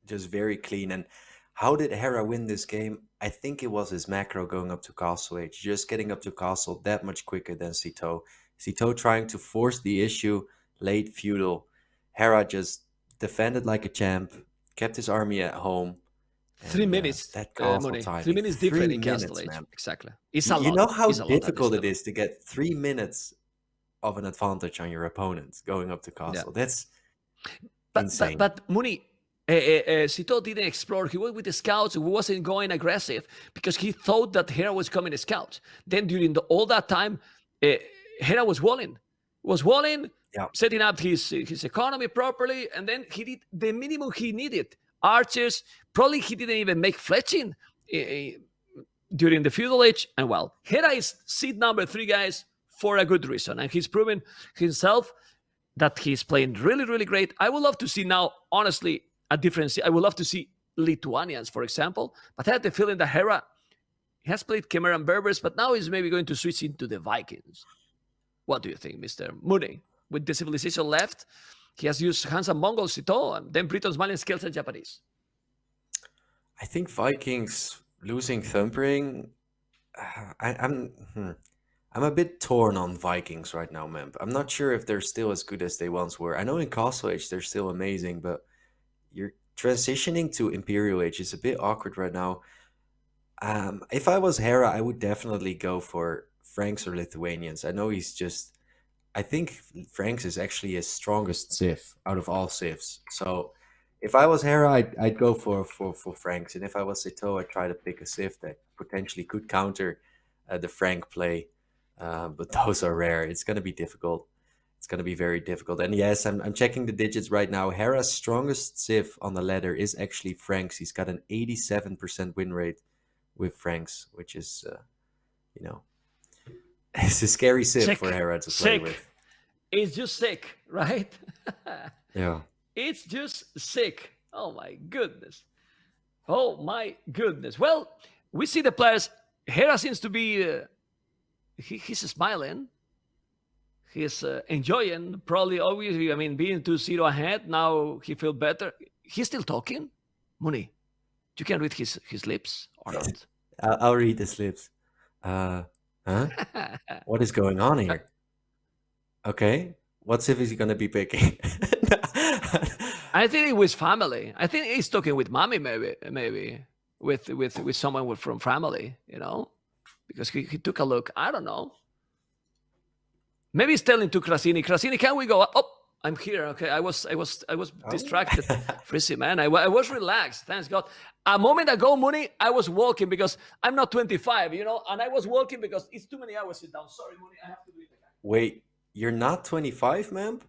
very clean. And how did Hera win this game? I think it was his macro going up to Castle Age, just getting up to Castle that much quicker than Sitaux. Sitaux trying to force the issue, late feudal. Hera just defended like a champ, kept his army at home. 3 minutes. That Castle time. 3 minutes different in Castle Age. Man. Exactly. It's a lot. You know how difficult it is to get 3 minutes of an advantage on your opponent going up to Castle. Yeah. That's insane. But Mooney, Sitaux didn't explore. He went with the scouts. He wasn't going aggressive because he thought that Hera was coming to scout. Then during all that time, Hera was walling. Setting up his economy properly, and then he did the minimum he needed. Archers, probably he didn't even make fletching during the feudal age. And well, Hera is seed number 3, guys, for a good reason. And he's proven himself that he's playing really, really great. I would love to see now, honestly, a difference. I would love to see Lithuanians, for example. But I had the feeling that Hera has played Khmer and Berbers, but now he's maybe going to switch into the Vikings. What do you think, Mr. Mooney? With the civilization left, he has used Hans and Mongol, Sitaux, and then Britons, Malians, Celts, and Japanese. I think Vikings losing Thumpering. I'm a bit torn on Vikings right now, man. I'm not sure if they're still as good as they once were. I know in Castle Age they're still amazing, but you're transitioning to Imperial Age is a bit awkward right now. If I was Hera, I would definitely go for Franks or Lithuanians. I know I think Franks is actually his strongest civ out of all civs. So if I was Hera, I'd go for Franks. And if I was Sitaux, I'd try to pick a civ that potentially could counter the Frank play. But those are rare. It's going to be difficult. It's going to be very difficult. And yes, I'm checking the digits right now. Hera's strongest civ on the ladder is actually Franks. He's got an 87% win rate with Franks, which is, it's a scary civ for Hera to play with. It's just sick, right? Yeah. It's just sick. Oh my goodness. Well, we see the players. Hera seems to be... he's smiling. He's enjoying. Probably, obviously, I mean, being 2-0 ahead, now he feels better. He's still talking. Mooney, you can read his lips or not? I'll read his lips. Huh? What is going on here? Okay. What civ is he gonna be picking? I think it was family. I think he's talking with mommy, maybe with someone from family, because he took a look. I don't know. Maybe he's telling to Krasini, can we go? Oh, I'm here. Okay, I was distracted. Frizzy, man. I was relaxed. Thanks God. A moment ago, Mooney, I was walking because I'm not 25, and I was walking because it's too many hours sit down. Sorry, Mooney, I have to do it again. Wait, you're not 25, man?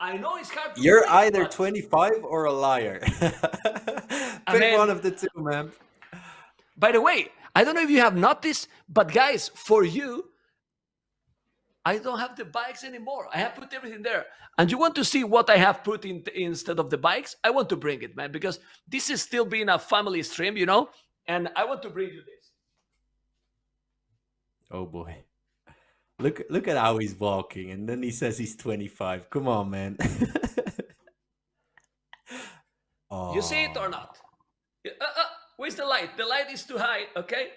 I know it's hard to You're believe, either but 25 or a liar. Pick mean- one of the two, man. By the way, I don't know if you have noticed, but guys, for you, I don't have the bikes anymore. I have put everything there. And you want to see what I have put in instead of the bikes? I want to bring it, man, because this is still being a family stream, and I want to bring you this. Oh boy. Look at how he's walking, and then he says he's 25. Come on, man. You see it or not? Where's the light? The light is too high, okay?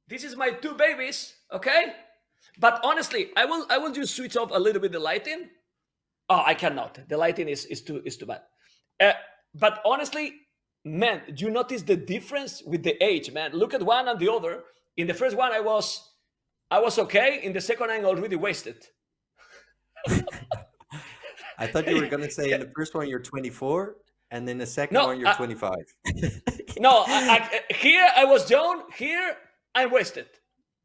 This is my two babies, okay? But honestly, I will just switch off a little bit the lighting. Oh, I cannot. The lighting is too bad. But honestly, man, do you notice the difference with the age, man? Look at one and the other. In the first one, I was okay. In the second, I'm already wasted. I thought you were gonna say in the first one you're 24, and in the second No, one you're 25. No, here I was young. Here I'm wasted.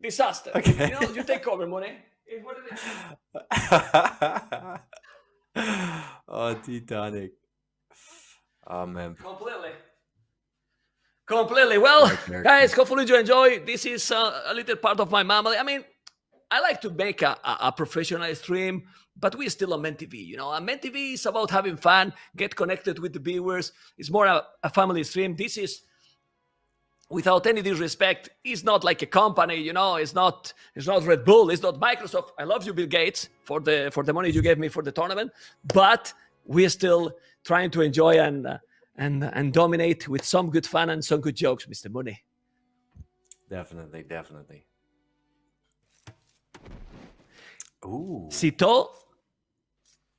Disaster. Okay. You take over, Monet. It's what it is. Oh, Titanic. Oh man. Completely. Well, Right there. guys, hopefully you enjoy. This is a little part of my family. I mean, I like to make a professional stream, but we're still on membTV. And membTV is about having fun, get connected with the viewers. It's more a family stream. This is, without any disrespect, it's not like a company. It's not Red Bull. It's not Microsoft. I love you, Bill Gates, for the money you gave me for the tournament. But we're still trying to enjoy and dominate with some good fun and some good jokes, Mr. Money. Definitely. Ooh. Sitaux,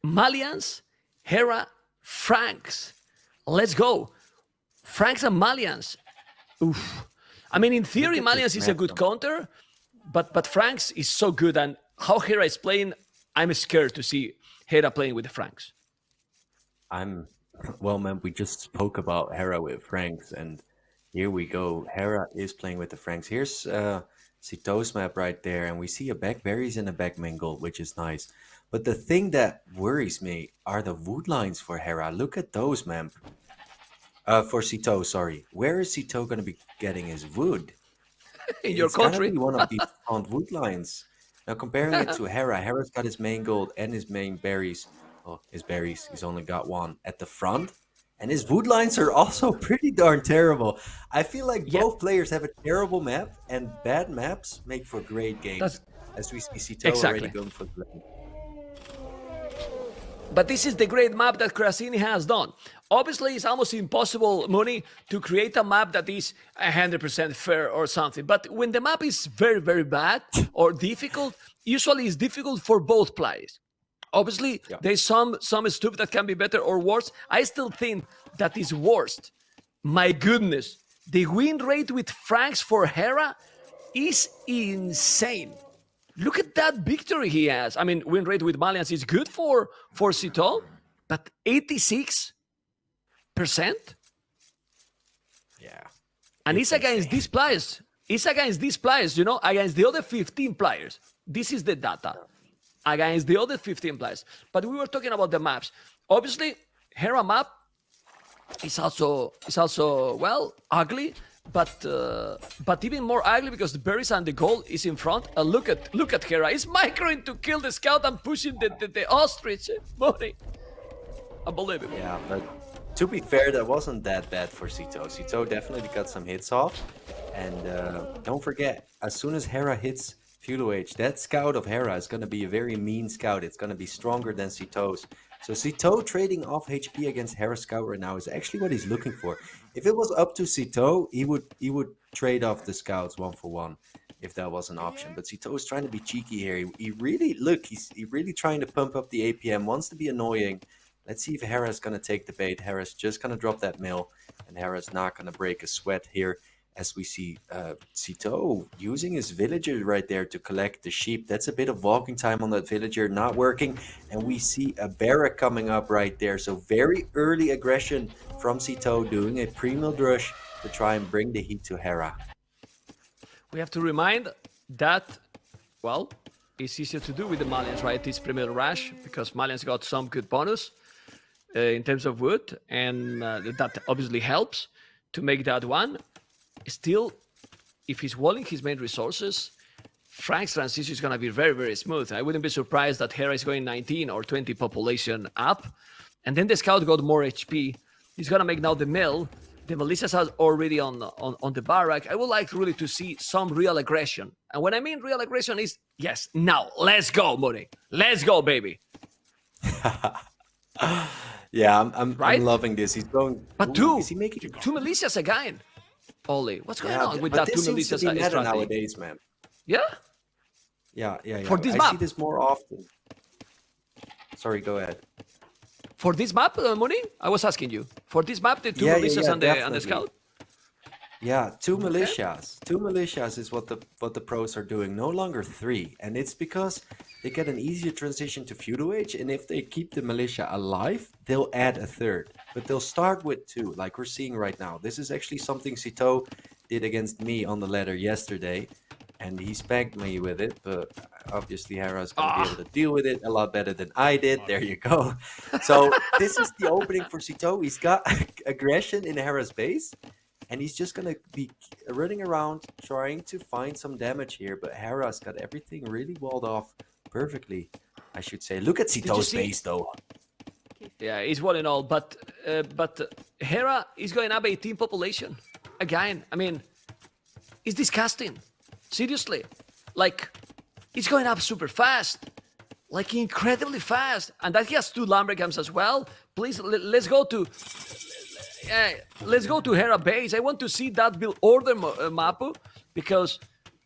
Malians, Hera, Franks. Let's go. Franks and Malians. Oof. I mean, in theory, Look at this Malians is a map, good though. counter, but Franks is so good. And how Hera is playing, I'm scared to see Hera playing with the Franks. Well, man, we just spoke about Hera with Franks, and here we go. Hera is playing with the Franks. Here's Sitau's map right there, and we see a back berries and a back mingle, which is nice. But the thing that worries me are the wood lines for Hera. Look at those, man. For Sitaux, sorry. Where is Sitaux going to be getting his wood? In your It's gonna country. be one of these front wood lines. Now comparing it to Hera, Hera's got his main gold and his main berries. Oh, his berries, he's only got one at the front. And his wood lines are also pretty darn terrible. I feel like Yeah. both players have a terrible map, and bad maps make for great games. That's- As we see Sitaux Exactly. already going for the lane. But this is the great map that Krasini has done. Obviously, it's almost impossible, Mooney, to create a map that is 100% fair or something. But when the map is very, very bad or difficult, usually it's difficult for both players. Obviously, Yeah. there's some stuff that can be better or worse. I still think that is worst. My goodness, the win rate with Franks for Hera is insane. Look at that victory he has. I mean, win rate with Malians is good for Sitaux, but 86%? Yeah. And It's it's against insane. these players. It's against these players, against the other 15 players. This is the data. Against the other 15 players. But we were talking about the maps. Obviously, Hera map is also well ugly, but even more ugly because the berries and the gold is in front. Look at Hera. He's microing to kill the scout and pushing the ostrich. Money. Unbelievable. Yeah, but to be fair, that wasn't that bad for Sitaux. Sitaux definitely got some hits off. And don't forget, as soon as Hera hits Fuel H, that scout of Hera is going to be a very mean scout. It's going to be stronger than Sitau's. So Sitaux trading off HP against Hera scout right now is actually what he's looking for. If it was up to Sitaux, he would trade off the scouts one for one. if that was an option. But Sitaux is trying to be cheeky here. He really he's really trying to pump up the APM, wants to be annoying. Let's see if Hera's gonna take the bait. Hera's just gonna drop that mill, and Hera's not gonna break a sweat here. As we see Sitaux using his villager right there to collect the sheep. That's a bit of walking time on that villager, not working. And we see a barrack coming up right there. So very early aggression from Sitaux, doing a pre-milled rush to try and bring the heat to Hera. We have to remind that, well, it's easier to do with the Malians, right? It's pre-milled rush because Malians got some good bonus in terms of wood, and that obviously helps to make that one. Still, if he's walling his main resources, Frank's transition is going to be very, very smooth. I wouldn't be surprised that Hera is going 19 or 20 population up. And then the scout got more HP. He's going to make now the mill. The militias are already on the barrack. I would like really to see some real aggression. And when I mean real aggression is, yes, now, let's go, Mooney. Let's go, baby. Yeah, I'm loving this. He's going... But Ooh, is he making... two militias again. Oli, what's going on with that two militias strategy nowadays, man? Yeah? Yeah. For this I map? see this more often. Sorry, go ahead. For this map, Mooney? I was asking you. For this map, the two militias and the scout? Yeah, two militias. Two militias is what the pros are doing. No longer three. And it's because they get an easier transition to feudal age. And if they keep the militia alive, they'll add a third. But they'll start with two, like we're seeing right now. This is actually something Sitaux did against me on the ladder yesterday. And he spanked me with it. But obviously Hera's going to be able to deal with it a lot better than I did. There you go. So this is the opening for Sitaux. He's got aggression in Hera's base. And he's just going to be running around trying to find some damage here. But Hera's got everything really walled off perfectly, I should say. Look at Sitau's base, though. Yeah, he's one and all. But Hera is going up 18 population. Again, I mean, it's disgusting. Seriously. Like, it's going up super fast. Like, incredibly fast. And that he has two lumberjacks as well. Please, let's go to... let's go to Hera base. I want to see that build order Mapu, because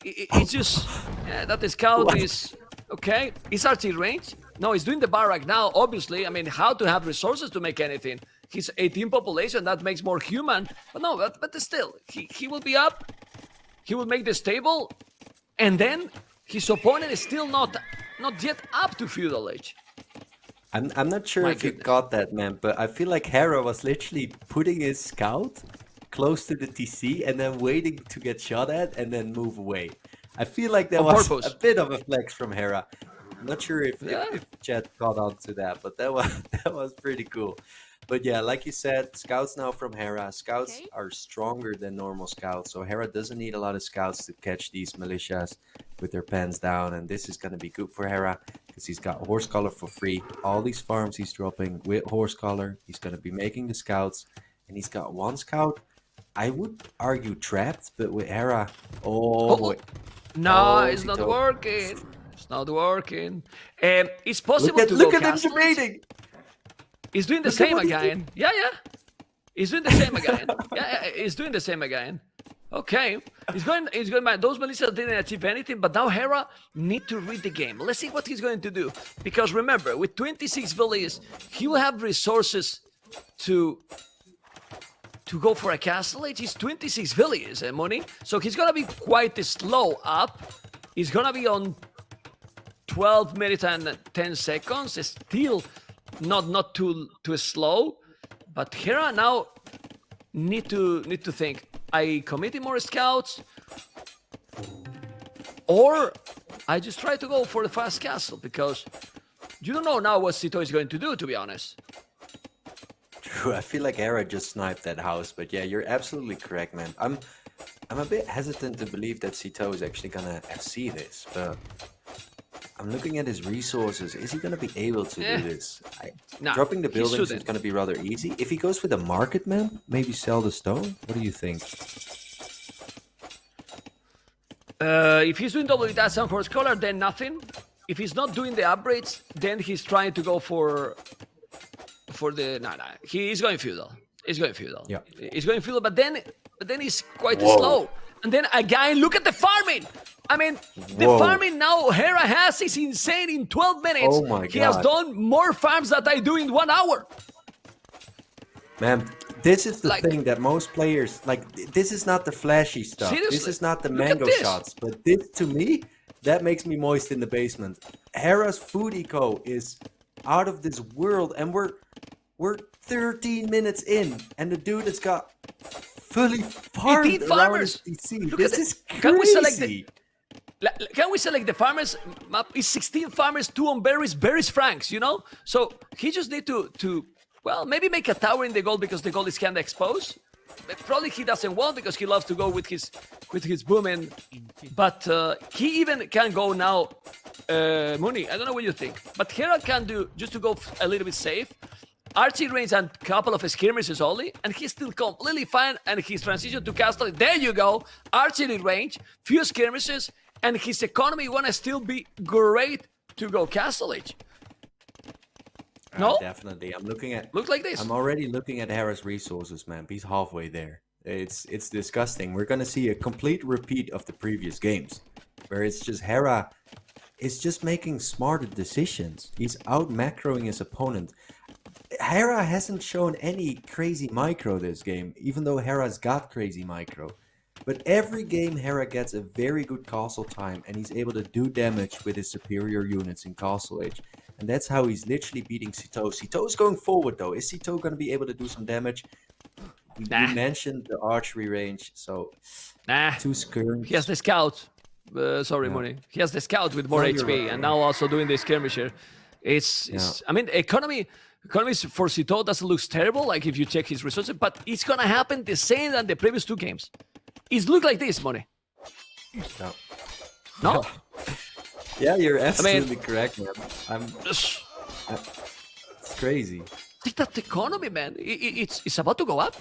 it's just that the scout is okay. Is archery range? No, he's doing the barrack now. Obviously, I mean, how to have resources to make anything? He's 18 population. That makes more human. But no, but still, he will be up. He will make the stable, and then his opponent is still not yet up to feudal age. I'm not sure if you got that, man, but I feel like Hera was literally putting his scout close to the TC and then waiting to get shot at and then move away. I feel like that was a bit of a flex from Hera. I'm not sure if Chat caught on to that, but that was pretty cool. But yeah, like you said, scouts now from Hera. Scouts are stronger than normal scouts, so Hera doesn't need a lot of scouts to catch these militias with their pens down, and this is going to be good for Hera because he's got horse collar for free. All these farms he's dropping with horse collar. He's going to be making the scouts, and he's got one scout. I would argue trapped, but with Hera, no, it's not working. It's not working. It's possible to look go at him debating. He's doing the same again. Yeah. He's doing the same again. He's doing the same again. Okay. He's going back. Those militias didn't achieve anything, but now Hera need to read the game. Let's see what he's going to do. Because remember, with 26 villages, he will have resources to go for a castle age. He's 26 villages, money. So he's gonna be quite slow up. He's gonna be on 12 minutes and 10 seconds. Still not too slow, but Hera now need to think. I committed more scouts, or I just try to go for the fast castle, because you don't know now what Sitaux is going to do, to be honest. True, I feel like Hera just sniped that house, but yeah, you're absolutely correct, man. I'm a bit hesitant to believe that Sitaux is actually gonna FC this, but I'm looking at his resources. Is he going to be able to do this? Dropping the buildings is going to be rather easy. If he goes with a market man, maybe sell the stone. What do you think? If he's doing double that on horse collar, then nothing. If he's not doing the upgrades, then he's trying to go for the he's going feudal. Yeah, he's going feudal, but then he's quite slow. And then again, look at the farming. I mean, the farming now Hera has is insane. In 12 minutes, Oh my he has God. done more farms that I do in 1 hour. Man, this is the Like- thing that most players like. This is not the flashy stuff. This Seriously? is not the Look at mango this. shots. But this, to me, that makes me moist in the basement. Hera's food eco is out of this world, and we're 13 minutes in, and the dude has got fully farmed 18 around farmers. his PC. Look This at it. is crazy. Can we select Can we select the farmers map? Is 16 farmers, 2 on berries franks, you know? So he just need to well, maybe make a tower in the gold because the gold is kind of exposed. But probably he doesn't want because he loves to go with his booming. But he even can go now. Mooney, I don't know what you think, but Hera can do just to go a little bit safe. Archie range and couple of skirmishes only, and he's still completely fine. And his transition to castle. There you go, archery range, few skirmishes, and his economy wanna still be great to go castle age. No, Definitely. I'm looking at. look like this. I'm already looking at Hera's resources, man. He's halfway there. It's disgusting. We're gonna see a complete repeat of the previous games, where it's just Hera is just making smarter decisions. He's out macroing his opponent. Hera hasn't shown any crazy micro this game, even though Hera's got crazy micro. But every game Hera gets a very good castle time, and he's able to do damage with his superior units in Castle Age. And that's how he's literally beating Sitaux. Sitaux's going forward though. Is Sitaux going to be able to do some damage? Nah. You mentioned the archery range, so Nah, 2 skirms. he has the scout. Sorry, Mooney. He has the scout with more No, you're HP, right. and now also doing the skirmisher. It's I mean, economies for Sitaux doesn't look terrible, like if you check his resources, but it's gonna happen the same than the previous 2 games. It's look like this, Mooney. No. No? Yeah, you're absolutely correct, man. Just It's crazy. take that economy, man. It's about to go up.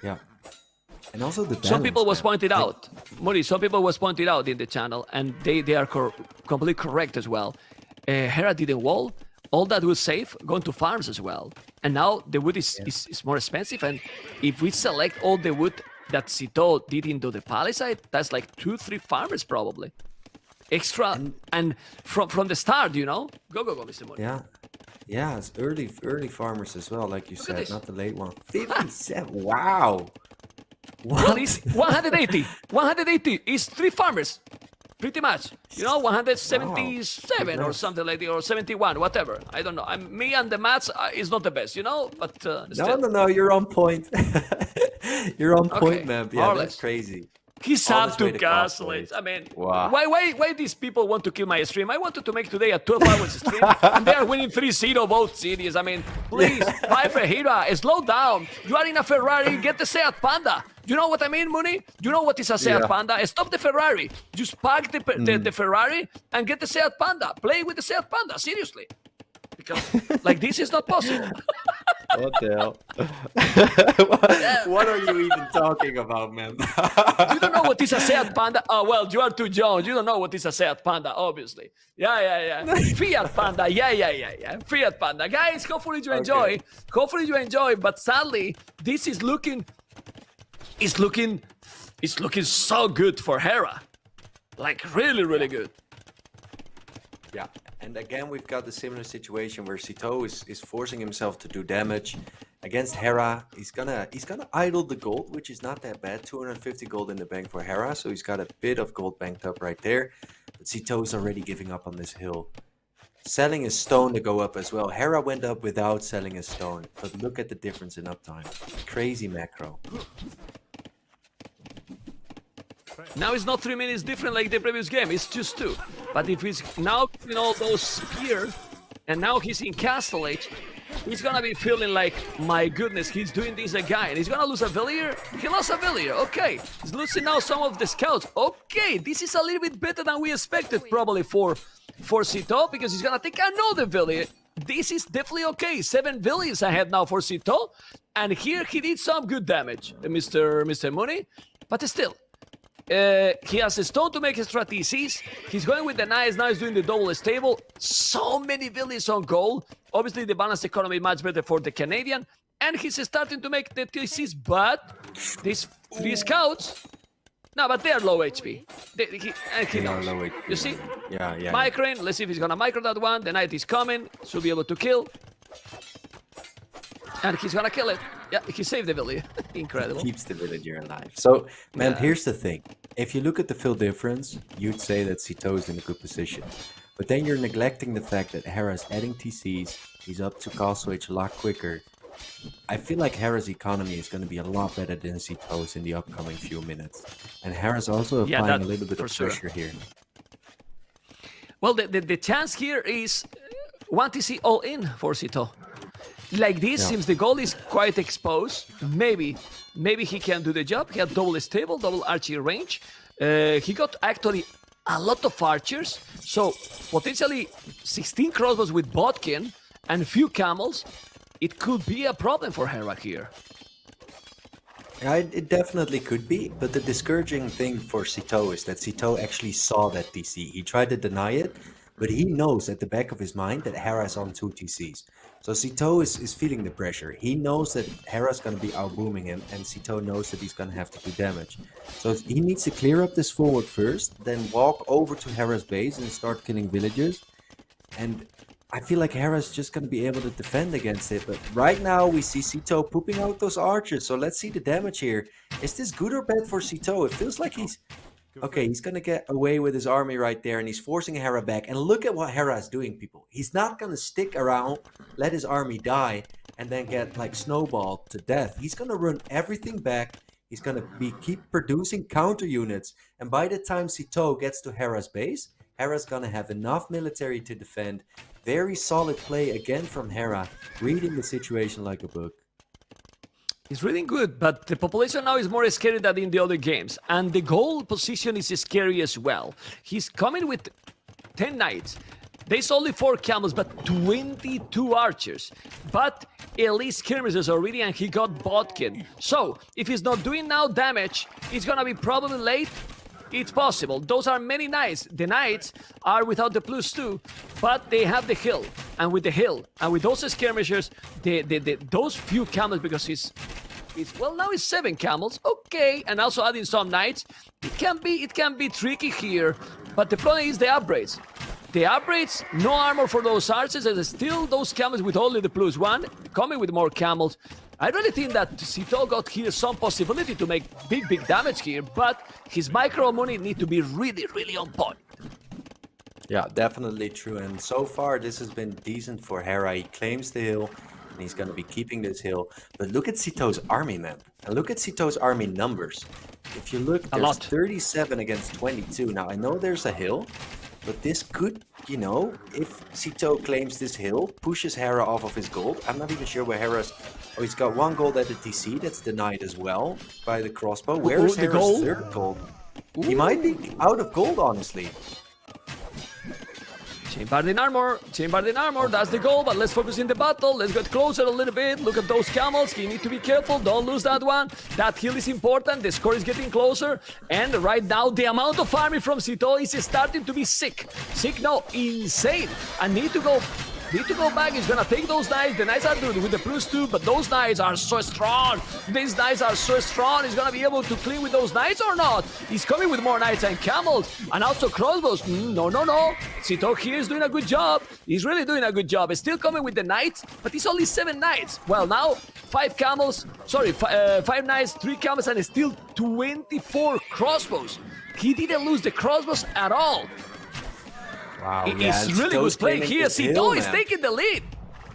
Yeah. And also the Some people balance, was man. pointed out, Mooney, some people was pointed out in the channel, and they are completely correct as well. Hera didn't wall. All that wood safe going to farms as well. And now the wood is more expensive, and if we select all the wood that Sitaux did into the palisade, that's like 2-3 farmers probably. Extra and from the start, you know? Go, Mr. Mooney. Yeah. Yeah, it's early farmers as well, like you at said, this. not the late one. 57. Wow. Well, What? it's 180. 180 is 3 farmers. Pretty much. You know, 177 or Nice. something like that, or 71, whatever. I don't know. Me and the maths is not the best, you know? But still. No, you're on point. You're on point, Okay, man. more Yeah, or that's less. crazy. He's All up this way to to castle Castle it. I mean, Wow. why these people want to kill my stream? I wanted to make today a 12 hours stream, and they are winning 3-0 both cities. I mean, please, Piper Hera, slow down. You are in a Ferrari, get the Seat Panda. You know what I mean, Mooney? You know what is a Seat Yeah. Panda? Stop the Ferrari. Just park the Ferrari and get the Seat Panda. Play with the Seat Panda, seriously. Because like this is not possible. What the hell? What are you even talking about, man? You don't know what is a Seat Panda? Oh, well, you are too young. You don't know what is a Seat Panda, obviously. Yeah. Fiat Panda. Yeah. Fiat Panda. Guys, hopefully you enjoy. Okay. Hopefully you enjoy. But sadly, this is looking so good for Hera. Like really good. Yeah, and again we've got the similar situation where Sitaux is forcing himself to do damage against Hera. He's gonna idle the gold, which is not that bad. 250 gold in the bank for Hera, so he's got a bit of gold banked up right there. But Sitaux is already giving up on this hill. Selling his stone to go up as well. Hera went up without selling his stone, but look at the difference in uptime. Crazy macro. Now it's not 3 minutes different like the previous game. It's just 2. But if he's now in all those spears, and now he's in Castle Age, he's gonna be feeling like, my goodness, he's doing this again. He's gonna lose a Villier. He lost a Villier. Okay. He's losing now some of the scouts. Okay, this is a little bit better than we expected probably for Sitaux, because he's gonna take another Villier. This is definitely okay. 7 Villiers ahead now for Sitaux. And here he did some good damage, Mr. Mooney. But still, he has a stone to make extra TCs. He's going with the nice. Now he's doing the double stable. So many villages on gold. Obviously, the balance economy much better for the Canadian. And he's starting to make the TCs. But these 3 scouts, No, but they are low HP. He They are knows. low HP. You see? Yeah. Microing. Let's see if he's gonna micro that one. The knight is coming. Should be able to kill. And he's gonna kill it. Yeah, he saved the villager. Incredible. Keeps the villager alive. So, man, Yeah. here's the thing. If you look at the fill difference, you'd say that Sitaux is in a good position. But then you're neglecting the fact that Hera's adding TCs. He's up to castle age a lot quicker. I feel like Hera's economy is going to be a lot better than Sitaux in the upcoming few minutes. And Hera's also applying a little bit of pressure here. Well, the chance here is 1 TC all in for Sitaux. Like this, since the goal is quite exposed, maybe he can do the job. He had double stable, double archery range. He got actually a lot of archers, so potentially 16 crossbows with Bodkin and few camels. It could be a problem for Hera here. Yeah, it definitely could be, but the discouraging thing for Sitaux is that Sitaux actually saw that TC. He tried to deny it, but he knows at the back of his mind that Hera is on 2 TCs. So Sitaux is feeling the pressure. He knows that Hera's going to be outbooming him, and Sitaux knows that he's going to have to do damage. So he needs to clear up this forward first, then walk over to Hera's base and start killing villagers. And I feel like Hera's just going to be able to defend against it. But right now we see Sitaux pooping out those archers. So let's see the damage here. Is this good or bad for Sitaux? It feels like he's... Okay, he's going to get away with his army right there, and he's forcing Hera back. And look at what Hera is doing, people. He's not going to stick around, let his army die, and then get, like, snowballed to death. He's going to run everything back. He's going to keep producing counter units. And by the time Sitaux gets to Hera's base, Hera's going to have enough military to defend. Very solid play again from Hera, reading the situation like a book. He's reading good, but the population now is more scary than in the other games. And the goal position is scary as well. He's coming with 10 knights. There's only 4 camels, but 22 archers. But elite skirmishers already, and he got Bodkin. So, if he's not doing now damage, it's gonna be probably late. It's possible. Those are many knights. The knights are without the +2, but they have the hill. And with the hill, and with those skirmishers, those few camels, because well, now it's 7 camels. Okay, and also adding some knights. It can be tricky here, but the problem is the upgrades. The upgrades, no armor for those archers, and still those camels with only the +1, coming with more camels. I really think that Sitaux got here some possibility to make big damage here, but his micro money need to be really on point. Yeah, definitely true. And so far, this has been decent for Hera. He claims the hill, and he's going to be keeping this hill. But look at Sitaux's army map, and look at Sitaux's army numbers. If you look, there's 37 against 22. Now, I know there's a hill, but this could, you know, if Sitaux claims this hill, pushes Hera off of his gold. I'm not even sure where Hera's... Oh, he's got 1 gold at the TC. That's denied as well by the crossbow. Where is Hera's gold? 3rd gold? He might be out of gold, honestly. Chain armor, that's the goal, but let's focus in the battle. Let's get closer a little bit. Look at those camels. You need to be careful. Don't lose that one. That hill is important. The score is getting closer. And right now, the amount of army from Sitaux is starting to be sick. No, insane. I need to go back. He's gonna take those knights. The knights are good with the +2, but those knights are so strong. These knights are so strong. He's gonna be able to clean with those knights or not? He's coming with more knights and camels, and also crossbows. No. Sitaux here is doing a good job. He's really doing a good job. He's still coming with the knights, but it's only 7 knights. Well, now 5 knights, 3 camels, and still 24 crossbows. He didn't lose the crossbows at all. Wow, It's really good play here. Sitaux is taking the lead.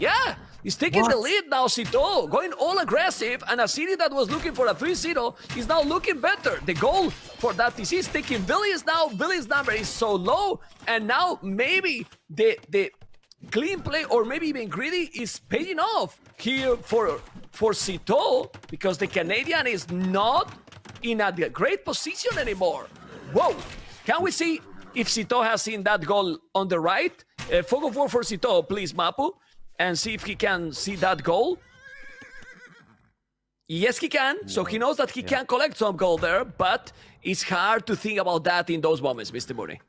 Yeah, he's taking the lead now. Sitaux going all aggressive, and a city that was looking for a 3-0 is now looking better. The goal for that TC is taking Billy's now. Billy's number is so low, and now maybe the clean play or maybe even greedy is paying off here for Sitaux, because the Canadian is not in a great position anymore. Whoa, can we see if Sitaux has seen that goal on the right? Fog of War for Sitaux, please, Mapu, and see if he can see that goal. Yes, he can. So he knows that he can collect some gold there, but it's hard to think about that in those moments, Mr. Mooney.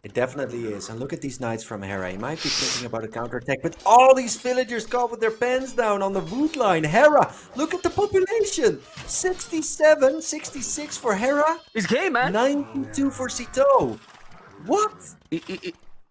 It definitely is. And look at these knights from Hera. He might be thinking about a counterattack, but all these villagers go with their pens down on the wood line. Hera, look at the population. 67, 66 for Hera. It's game, man. 92 for Sitaux. What?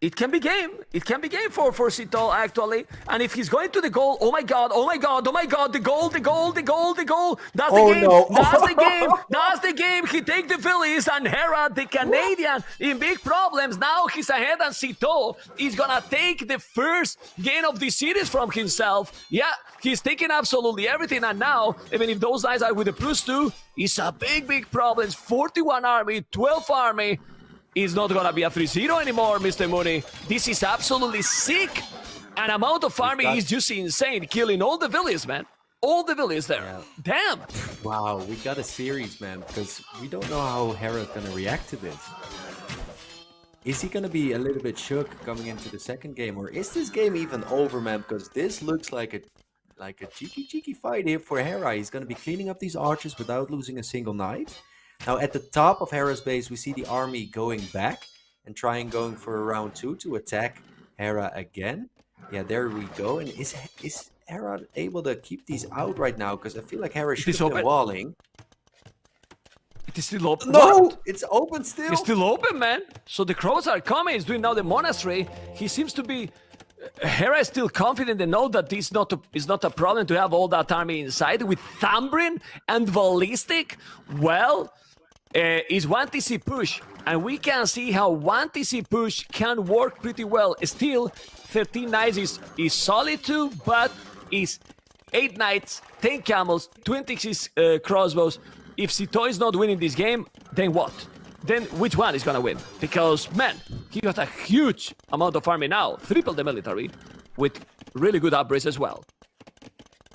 It can be game. It can be game for Sitaux, actually. And if he's going to the goal, oh my god, oh my god, oh my god, the goal, the goal, the goal, the goal. That's the game. No. That's the game. That's the game. He take the Phillies, and Hera, the Canadian, in big problems. Now he's ahead, and Sitaux is gonna take the first game of the series from himself. Yeah, he's taking absolutely everything, and now, even if those guys are with the +2, it's a big problem. 41 army, 12 army. It's not gonna be a 3-0 anymore, Mr. Mooney. This is absolutely sick. An amount of army is just insane, killing all the villages, man. All the villages there. Yeah. Damn. Wow, we got a series, man, because we don't know how Hera's gonna react to this. Is he gonna be a little bit shook coming into the second game, or is this game even over, man? Because this looks like a cheeky fight here for Hera. He's gonna be cleaning up these archers without losing a single knight. Now, at the top of Hera's base, we see the army going back and going for a round 2 to attack Hera again. Yeah, there we go. And is Hera able to keep these out right now? Because I feel like Hera should have been walling. It is still open. No, what? It's open still. It's still open, man. So the crows are coming. He's doing now the monastery. He seems to be... Hera is still confident and know that this is not a problem to have all that army inside. With Thambrin and Ballistic, well... is one TC push, and we can see how one TC push can work pretty well. Still, 13 knights is solid too, but is 8 knights, 10 camels, 26 crossbows. If Sitaux is not winning this game, then what? Then which one is gonna win? Because, man, he got a huge amount of army now, triple the military, with really good upgrades as well.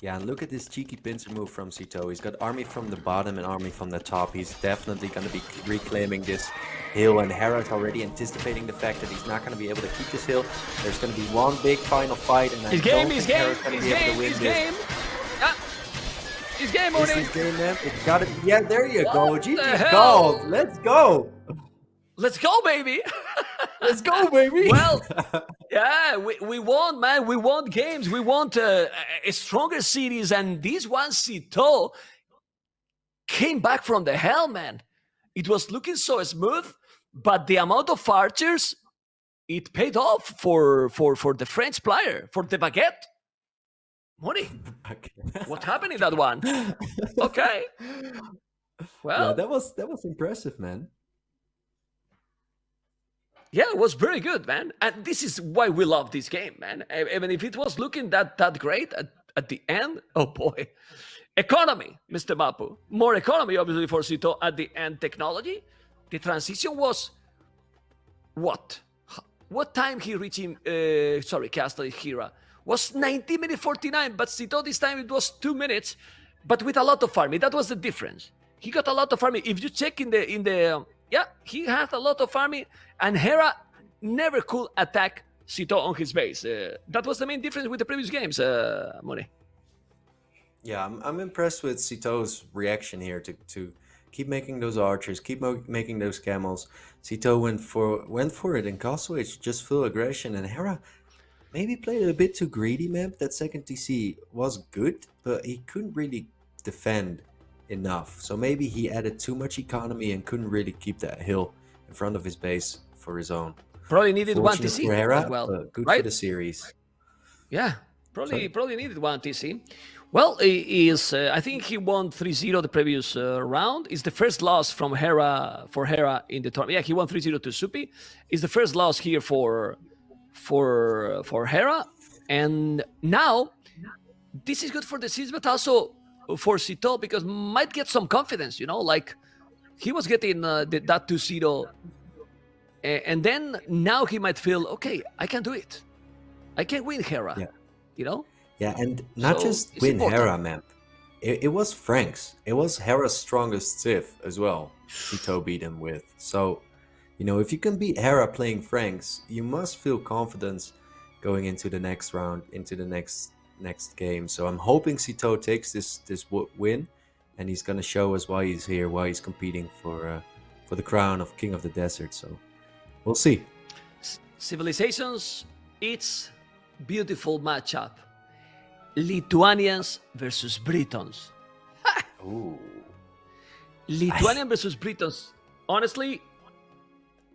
Yeah, and look at this cheeky pincer move from Sitaux. He's got army from the bottom and army from the top. He's definitely going to be reclaiming this hill, and Hera's already anticipating the fact that he's not going to be able to keep this hill. There's going to be one big final fight, and I don't think Hera's going to be able to win this. His game, Mooney. His game, man. It's got to be. Yeah, there you go. GG called. Let's go. Let's go, baby. Let's go, baby. Well, yeah, we won, man. We won games. We want a stronger series, and this one, Sitaux, came back from the hell, man. It was looking so smooth, but the amount of archers, it paid off for the French player, for the baguette. Money. What happened in that one? Okay. Well, yeah, that was impressive, man. Yeah, it was very good, man. And this is why we love this game, man. Even if it was looking that great at the end, oh boy. Economy, Mr. Mapu. More economy, obviously, for Sitaux at the end. Technology, the transition was what? What time he reached him? Castle Hera was 19 minutes 49, but Sitaux this time it was 2 minutes, but with a lot of farming. That was the difference. He got a lot of farming. If you check in the yeah, he had a lot of army, and Hera never could attack Sitaux on his base. That was the main difference with the previous games, Mone. Yeah, I'm impressed with Sitaux's reaction here to keep making those archers, keep making those camels. Sitaux went for it in Castle Age, just full aggression, and Hera maybe played a bit too greedy, man. That second TC was good, but he couldn't really defend enough. So maybe he added too much economy and couldn't really keep that hill in front of his base for his own. Probably needed one TC for Hera, as well. Good right? for the series. Yeah, probably needed one TC. Well, I think he won 3-0 the previous round. It's the first loss from Hera for Hera in the tournament. Yeah, he won 3-0 to Supi. It's the first loss here for Hera, and now this is good for the series, but also for Sitaux, because might get some confidence, like he was getting that 2-0, and then now he might feel, okay, I can do it. I can win Hera, Yeah, and not just win Hera, man. It was Frank's. It was Hera's strongest Sith as well. Sitaux beat him with. So, if you can beat Hera playing Frank's, you must feel confidence going into the next round, into the next game. So I'm hoping Sitaux takes this win, and he's gonna show us why he's here, why he's competing for the crown of King of the Desert. So we'll see. Civilizations, it's beautiful matchup. Lithuanians versus Britons. Ooh. Lithuanian versus Britons. Honestly,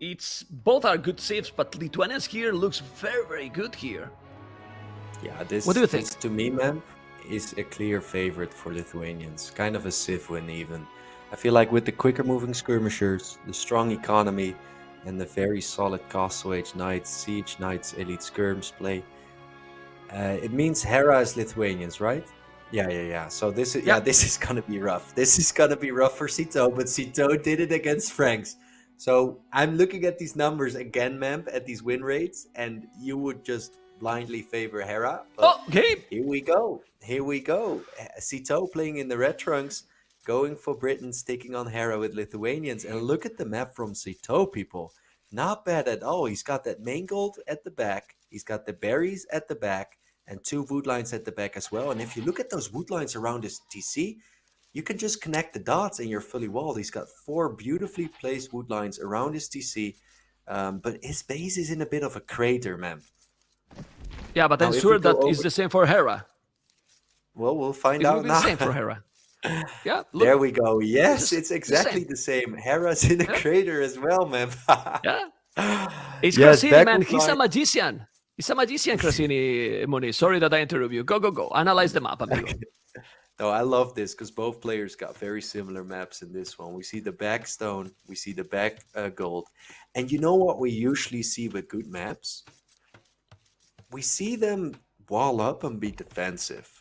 it's both are good saves, but Lithuanians here looks very, very good here. Yeah, this, What do you think? this to me, man, is a clear favorite for Lithuanians. Kind of a civ win, even. I feel like with the quicker moving skirmishers, the strong economy, and the very solid Castle Age Knights, Siege Knights, Elite Skirms play, it means Hera is Lithuanians, right? Yeah. So this is Yeah. this is gonna be rough. This is gonna be rough for Sitaux, but Sitaux did it against Franks. So I'm looking at these numbers again, Memp, at these win rates, and you would just blindly favor Hera. But Okay. here we go. Here we go. Sitaux playing in the red trunks, going for Britons, taking on Hera with Lithuanians. And look at the map from Sitaux, people. Not bad at all. He's got that main gold at the back. He's got the berries at the back and 2 wood lines at the back as well. And if you look at those wood lines around his TC, you can just connect the dots and you're fully walled. He's got 4 beautifully placed wood lines around his TC. But his base is in a bit of a crater, man. Yeah, but Now, I'm if sure we go that is over- the same for Hera. Well, we'll find It will out be now. the same for Hera. Yeah, look. There we go. Yes, It's it's the exactly same. the same. Hera's in a Yeah. crater as well, man. Yeah. It's Yes, Krasini, back man. with He's a my- magician. He's a magician, Krasini Muni. Sorry that I interrupt you. Go. Analyze the map, amigo. No, I love this because both players got very similar maps in this one. We see the back stone, we see the back gold. And you know what we usually see with good maps? We see them wall up and be defensive.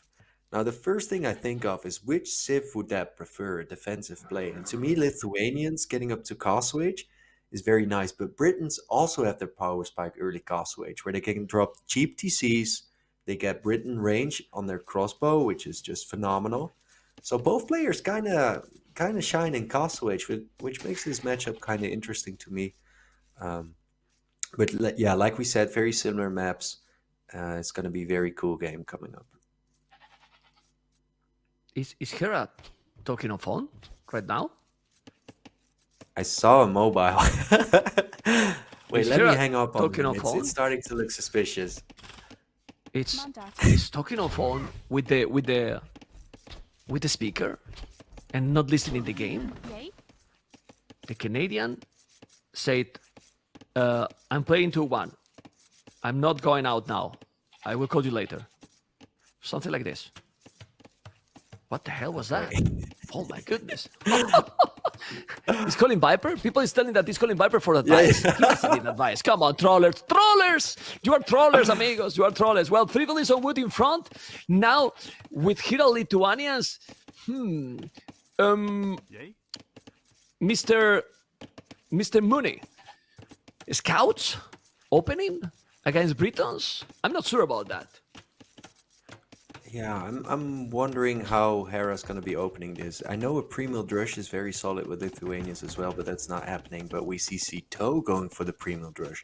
Now, the first thing I think of is which civ would that prefer, a defensive play? And to me, Lithuanians getting up to Castle Age is very nice, but Britons also have their power spike early Castle Age, where they can drop cheap TCs, they get Britain range on their crossbow, which is just phenomenal. So both players kind of shine in Castle Age, which makes this matchup kind of interesting to me. Yeah, like we said, very similar maps. It's going to be a very cool game coming up. Is Hera talking on phone right now? I saw a mobile. Wait, Is let me Hera hang up on talking him. on phone? It's starting to look suspicious. He's talking on phone with the speaker and not listening the game. The Canadian said, "I'm playing 2-1. I'm not going out now. I will call you later." Something like this. What the hell was that? Oh my goodness. He's calling Viper? People is telling that he's calling Viper for advice. He doesn't need advice. Come on, trollers. Trollers! You are trollers, amigos. You are trollers. Well, 3 villains on wood in front. Now, with Hero Lithuanians, Mr. Mooney. Scouts opening against Britons? I'm not sure about that. Yeah, I'm wondering how Hera's going to be opening this. I know a pre-mill drush is very solid with Lithuanians as well, but that's not happening. But we see Sitaux going for the pre-mill drush.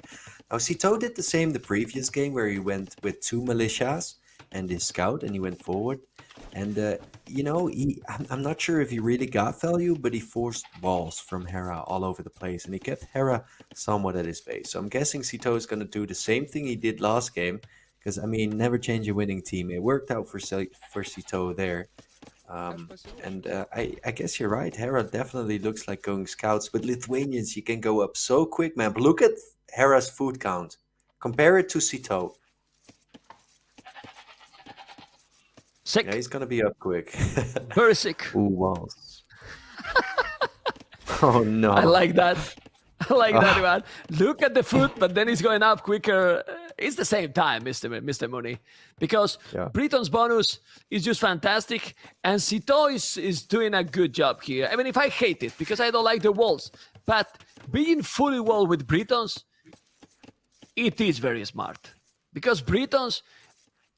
Now, Sitaux did the same the previous game where he went with 2 militias and his scout and he went forward. And, I'm not sure if he really got value, but he forced walls from Hera all over the place. And he kept Hera somewhat at his base. So I'm guessing Sitaux is going to do the same thing he did last game. Because, never change a winning team. It worked out for Sitaux there. I guess you're right. Hera definitely looks like going scouts. With Lithuanians, you can go up so quick, man. But look at Hera's food count. Compare it to Sitaux. Sick. Yeah, he's going to be up quick. Very sick. Ooh, walls. Oh, no. I like that. I like that, man. Look at the foot, but then he's going up quicker. It's the same time, Mr. Mooney, because Britton's bonus is just fantastic, and Sitaux is doing a good job here. I mean, if I hate it because I don't like the walls, but being fully walled with Britons, it is very smart because Britons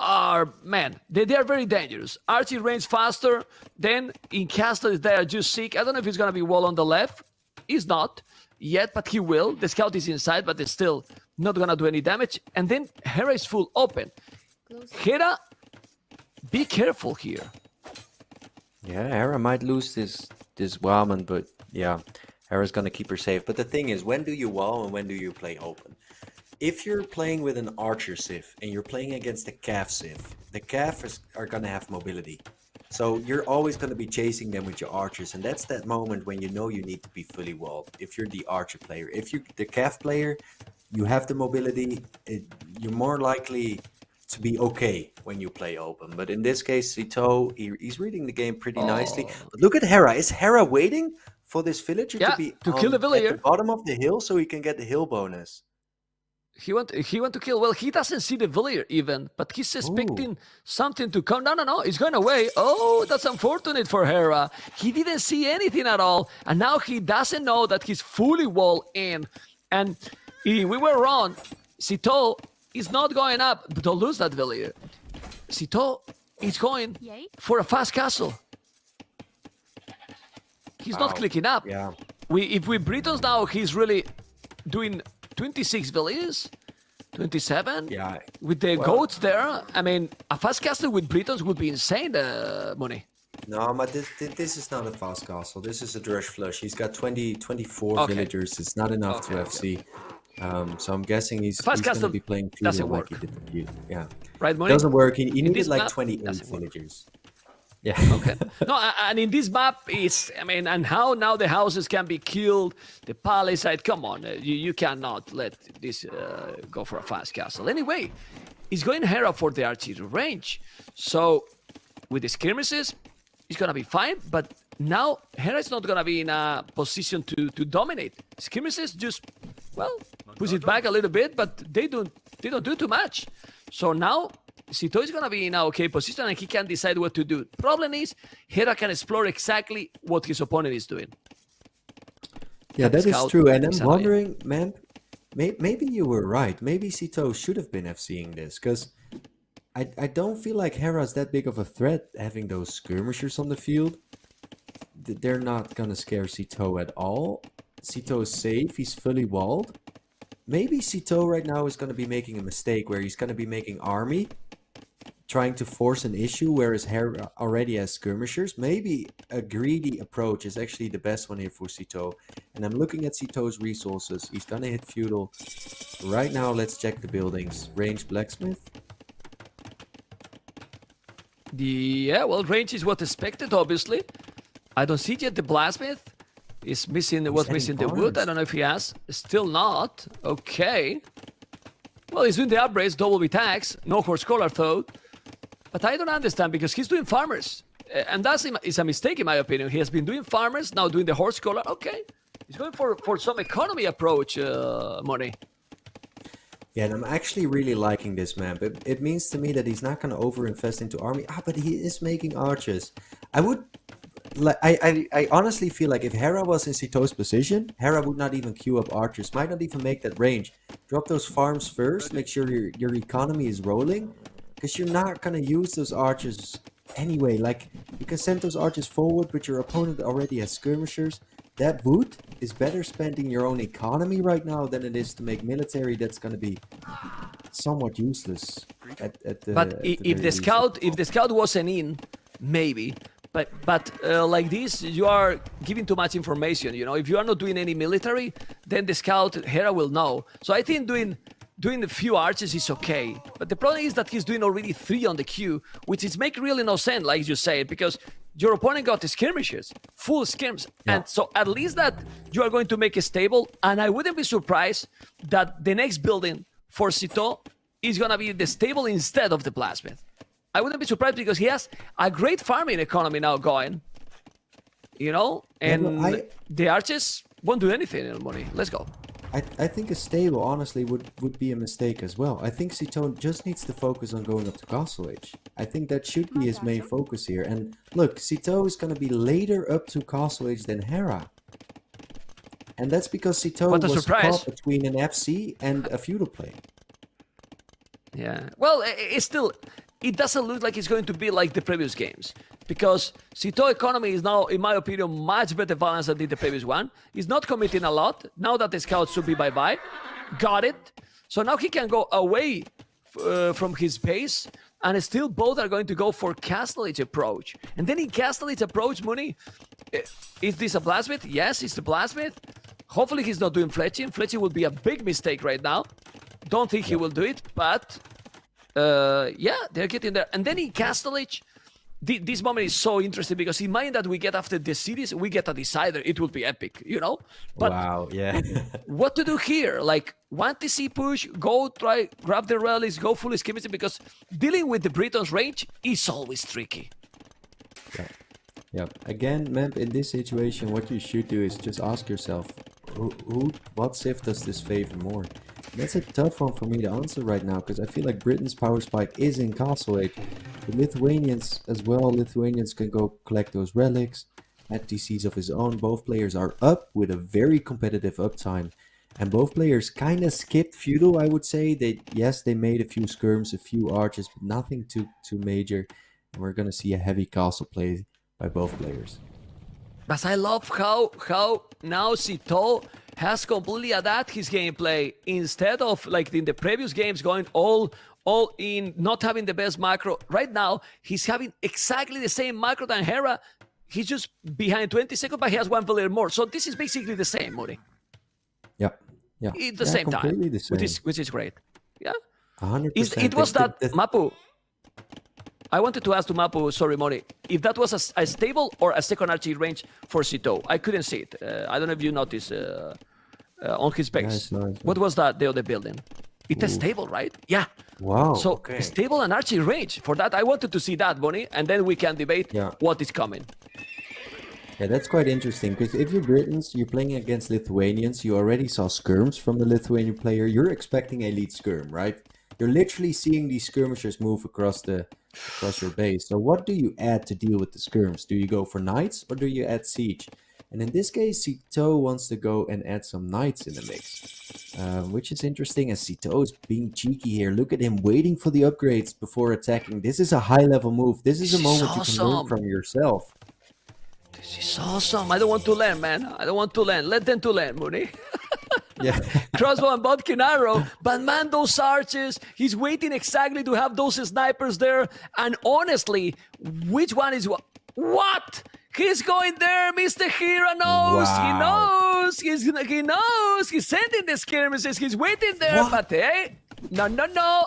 are, man, they are very dangerous. Archie range faster, then in castles they are just sick. I don't know if he's going to be wall on the left. He's not yet, but he will. The scout is inside, but it's still not going to do any damage. And then Hera is full open. Hera, be careful here. Yeah, Hera might lose this Wallman, but yeah, Hera's going to keep her safe. But the thing is, when do you wall and when do you play open? if you're playing with an archer civ and you're playing against a calf civ, the calf are gonna have mobility. So you're always gonna be chasing them with your archers, and that's that moment when you know you need to be fully walled. If you're the archer player, if you're the calf player, you have the mobility. You're more likely to be okay when you play open. But in this case, Sitaux, he's reading the game pretty nicely. But look at Hera. Is Hera waiting for this villager to be to kill the at the villager. bottom of the hill so he can get the hill bonus? He want to kill. Well, he doesn't see the villager even, but he's expecting something to come. No. He's going away. Oh, that's unfortunate for Hera. He didn't see anything at all, and now he doesn't know that he's fully walled in. And we were wrong. Sitaux is not going up to lose that villager. Sitaux is going for a fast castle. He's not clicking up. Yeah. If we Britons now, he's really doing 26 villages, 27. Yeah. With the goats there, I mean, a fast castle with Britons would be insane, money. No, but this is not a fast castle. This is a Drush Flush. He's got 24 villagers. It's not enough to FC. So I'm guessing he's going to be playing feudal like he did the feud. Yeah. Right, money? Doesn't work. He needed like 28 villagers. Yeah. Okay. No, and in this map, and how now the houses can be killed, the palisade, come on, you cannot let this go for a fast castle. Anyway, he's going Hera for the archery range. So, with the skirmishes, he's going to be fine, but now Hera is not going to be in a position to dominate. Skirmishes just, push it back a little bit, but they don't do too much. So now, Sitaux is going to be in an okay position and he can decide what to do. Problem is, Hera can explore exactly what his opponent is doing. Yeah, that is true. And I'm wondering, man, maybe you were right. Maybe Sitaux should have been FCing this, because I don't feel like Hera's that big of a threat having those skirmishers on the field. They're not going to scare Sitaux at all. Sitaux is safe. He's fully walled. Maybe Sitaux right now is going to be making a mistake where he's going to be making army, trying to force an issue, whereas Hera already has skirmishers. Maybe a greedy approach is actually the best one here for Sitaux. And I'm looking at Sitaux's resources. He's going to hit feudal. Right now, let's check the buildings. Range blacksmith. Yeah, well, range is what expected, obviously. I don't see yet the blacksmith. Is missing the wood. I don't know if he has. Still not. Okay. Well, he's doing the upgrades, double attacks, no horse collar though. But I don't understand because he's doing farmers. And that is a mistake in my opinion. He has been doing farmers, now doing the horse collar. Okay. He's going for some economy approach, money. Yeah, and I'm actually really liking this map. It means to me that he's not going to overinvest into army. But he is making archers. I honestly feel like if Hera was in Sitaux's position, Hera would not even queue up archers, might not even make that range. Drop those farms first, make sure your economy is rolling, because you're not going to use those archers anyway. Like, you can send those archers forward, but your opponent already has skirmishers. That wood is better spent in your own economy right now than it is to make military that's going to be somewhat useless. But if the scout wasn't in, maybe. But like this, you are giving too much information. You know, if you are not doing any military, then the scout Hera will know. So I think doing a few archers is okay. But the problem is that he's doing already 3 on the queue, which is making really no sense, like you said, because your opponent got the skirmishes, full skirms, and so at least that you are going to make a stable. And I wouldn't be surprised that the next building for Sitaux is gonna be the stable instead of the blacksmith. I wouldn't be surprised because he has a great farming economy now going, you know, and the archers won't do anything in money. Let's go. I think a stable, honestly, would be a mistake as well. I think Sitaux just needs to focus on going up to Castle Age. I think that should be his main focus here. And look, Sitaux is going to be later up to Castle Age than Hera. And that's because Sitaux was caught between an FC and a feudal play. Yeah. Well, it doesn't look like it's going to be like the previous games. Because Sitaux economy is now, in my opinion, much better balanced than the previous one. He's not committing a lot. Now that the scouts should be bye-bye. Got it. So now he can go away from his base. And still both are going to go for Castle Age approach. And then in Castle Age approach, Mooney, is this a blacksmith? Yes, it's the blacksmith. Hopefully he's not doing fletching. Fletching would be a big mistake right now. don't think he will do it, but yeah, they're getting there. And then in Castle Age, this moment is so interesting because imagine that we get after the cities, we get a decider. It will be epic, you know? But Wow, yeah. what to do here? Like, 1 TC push, go try, grab the relics, go full schematic, because dealing with the Britons' range is always tricky. Yeah. Again, Memp, in this situation, what you should do is just ask yourself, what civ does this favor more? That's a tough one for me to answer right now, because I feel like Britain's power spike is in Castle Age. The Lithuanians as well, Lithuanians can go collect those relics, add TCs of his own. Both players are up with a very competitive uptime. And both players kind of skipped feudal, I would say. They made a few skirms, a few arches, but nothing too major. And we're going to see a heavy castle play by both players. But I love how now Sitaux has completely adapted his gameplay. Instead of like in the previous games going all in, not having the best macro. Right now, he's having exactly the same macro than Hera. He's just behind 20 seconds, but he has 1 player more. So this is basically the same, Mori. Yeah. It's the same time, the same. which is great. Yeah. 100%. It was that Mapu. I wanted to ask to Mapu, sorry, Mori, if that was a stable or a second archery range for Sitaux. I couldn't see it. I don't know if you noticed on his base. Nice. What was that, the other building? It's a stable, right? Yeah. Wow. So Okay. stable and archery range. For that, I wanted to see that, Bonnie, and then we can debate what is coming. Yeah, that's quite interesting, because if you're Britons, you're playing against Lithuanians, you already saw skirms from the Lithuanian player, you're expecting a lead skirm, right? You're literally seeing these skirmishers move across your base. So what do you add to deal with the skirms? Do you go for knights or do you add siege? And in this case, Sitaux wants to go and add some knights in the mix, which is interesting, as Sitaux is being cheeky here. Look at him waiting for the upgrades before attacking. This is a high-level move. This is a moment you can learn from yourself. This is awesome. I don't want to learn, man. I don't want to learn. Let them to learn, Mooney. Yeah. Crossbow and Bodkin arrow. But man, those archers, he's waiting exactly to have those snipers there. And honestly, which one is what? He's going there. Mr. Hera knows. Wow. He knows. He knows. He's sending the skirmishes. He's waiting there. But hey, no,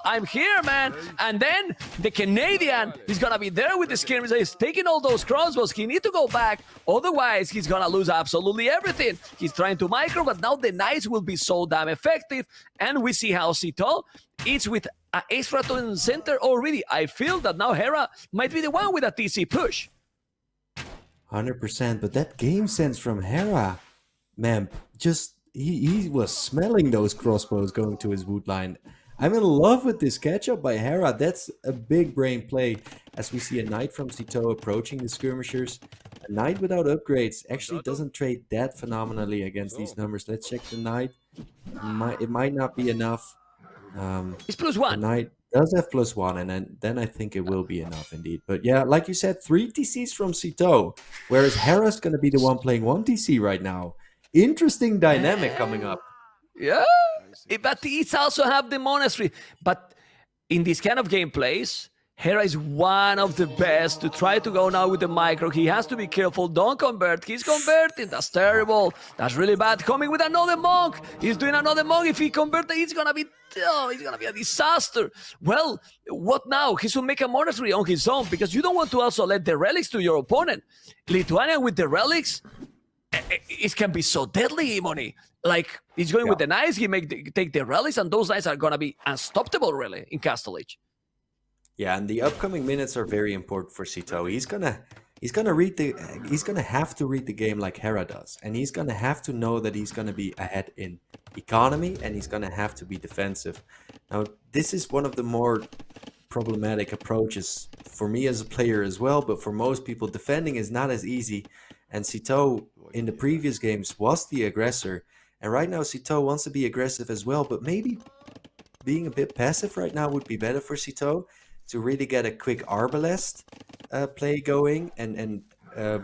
I'm here, man. And then the Canadian, he's gonna be there with the skirmishes. He's taking all those crossbows. He need to go back. Otherwise, he's gonna lose absolutely everything. He's trying to micro, but now the knights will be so damn effective. And we see how Sitaux is with an Ace Raton center already. I feel that now Hera might be the one with a TC push. 100%, but that game sense from Hera, man, just he was smelling those crossbows going to his wood line. I'm in love with this catch-up by Hera. That's a big brain play, as we see a knight from Sitaux approaching the skirmishers. A knight without upgrades actually doesn't trade that phenomenally against these numbers. Let's check the knight. It might not be enough. It's +1. The knight does have +1, and then I think it will be enough indeed. But yeah, like you said, 3 TCs from Sitaux, whereas Hera's going to be the one playing 1 TC right now. Interesting dynamic coming up. Yeah, but it's also have the monastery. But in this kind of gameplays, Hera is one of the best to try to go now with the micro. He has to be careful. Don't convert. He's converting. That's terrible. That's really bad. Coming with another monk. He's doing another monk. If he converts, it's gonna be a disaster. Well, what now? He should make a monastery on his own, because you don't want to also let the relics to your opponent. Lithuania with the relics, it can be so deadly, Imoni. Like, he's going with the knights, he take the relics, and those knights are gonna be unstoppable, really, in Castle Age. Yeah, and the upcoming minutes are very important for Sitaux. He's gonna have to read the game like Hera does, and he's gonna have to know that he's gonna be ahead in economy, and he's gonna have to be defensive. Now, this is one of the more problematic approaches for me as a player as well, but for most people, defending is not as easy. And Sitaux in the previous games was the aggressor, and right now Sitaux wants to be aggressive as well, but maybe being a bit passive right now would be better for Sitaux, to really get a quick Arbalest play going, and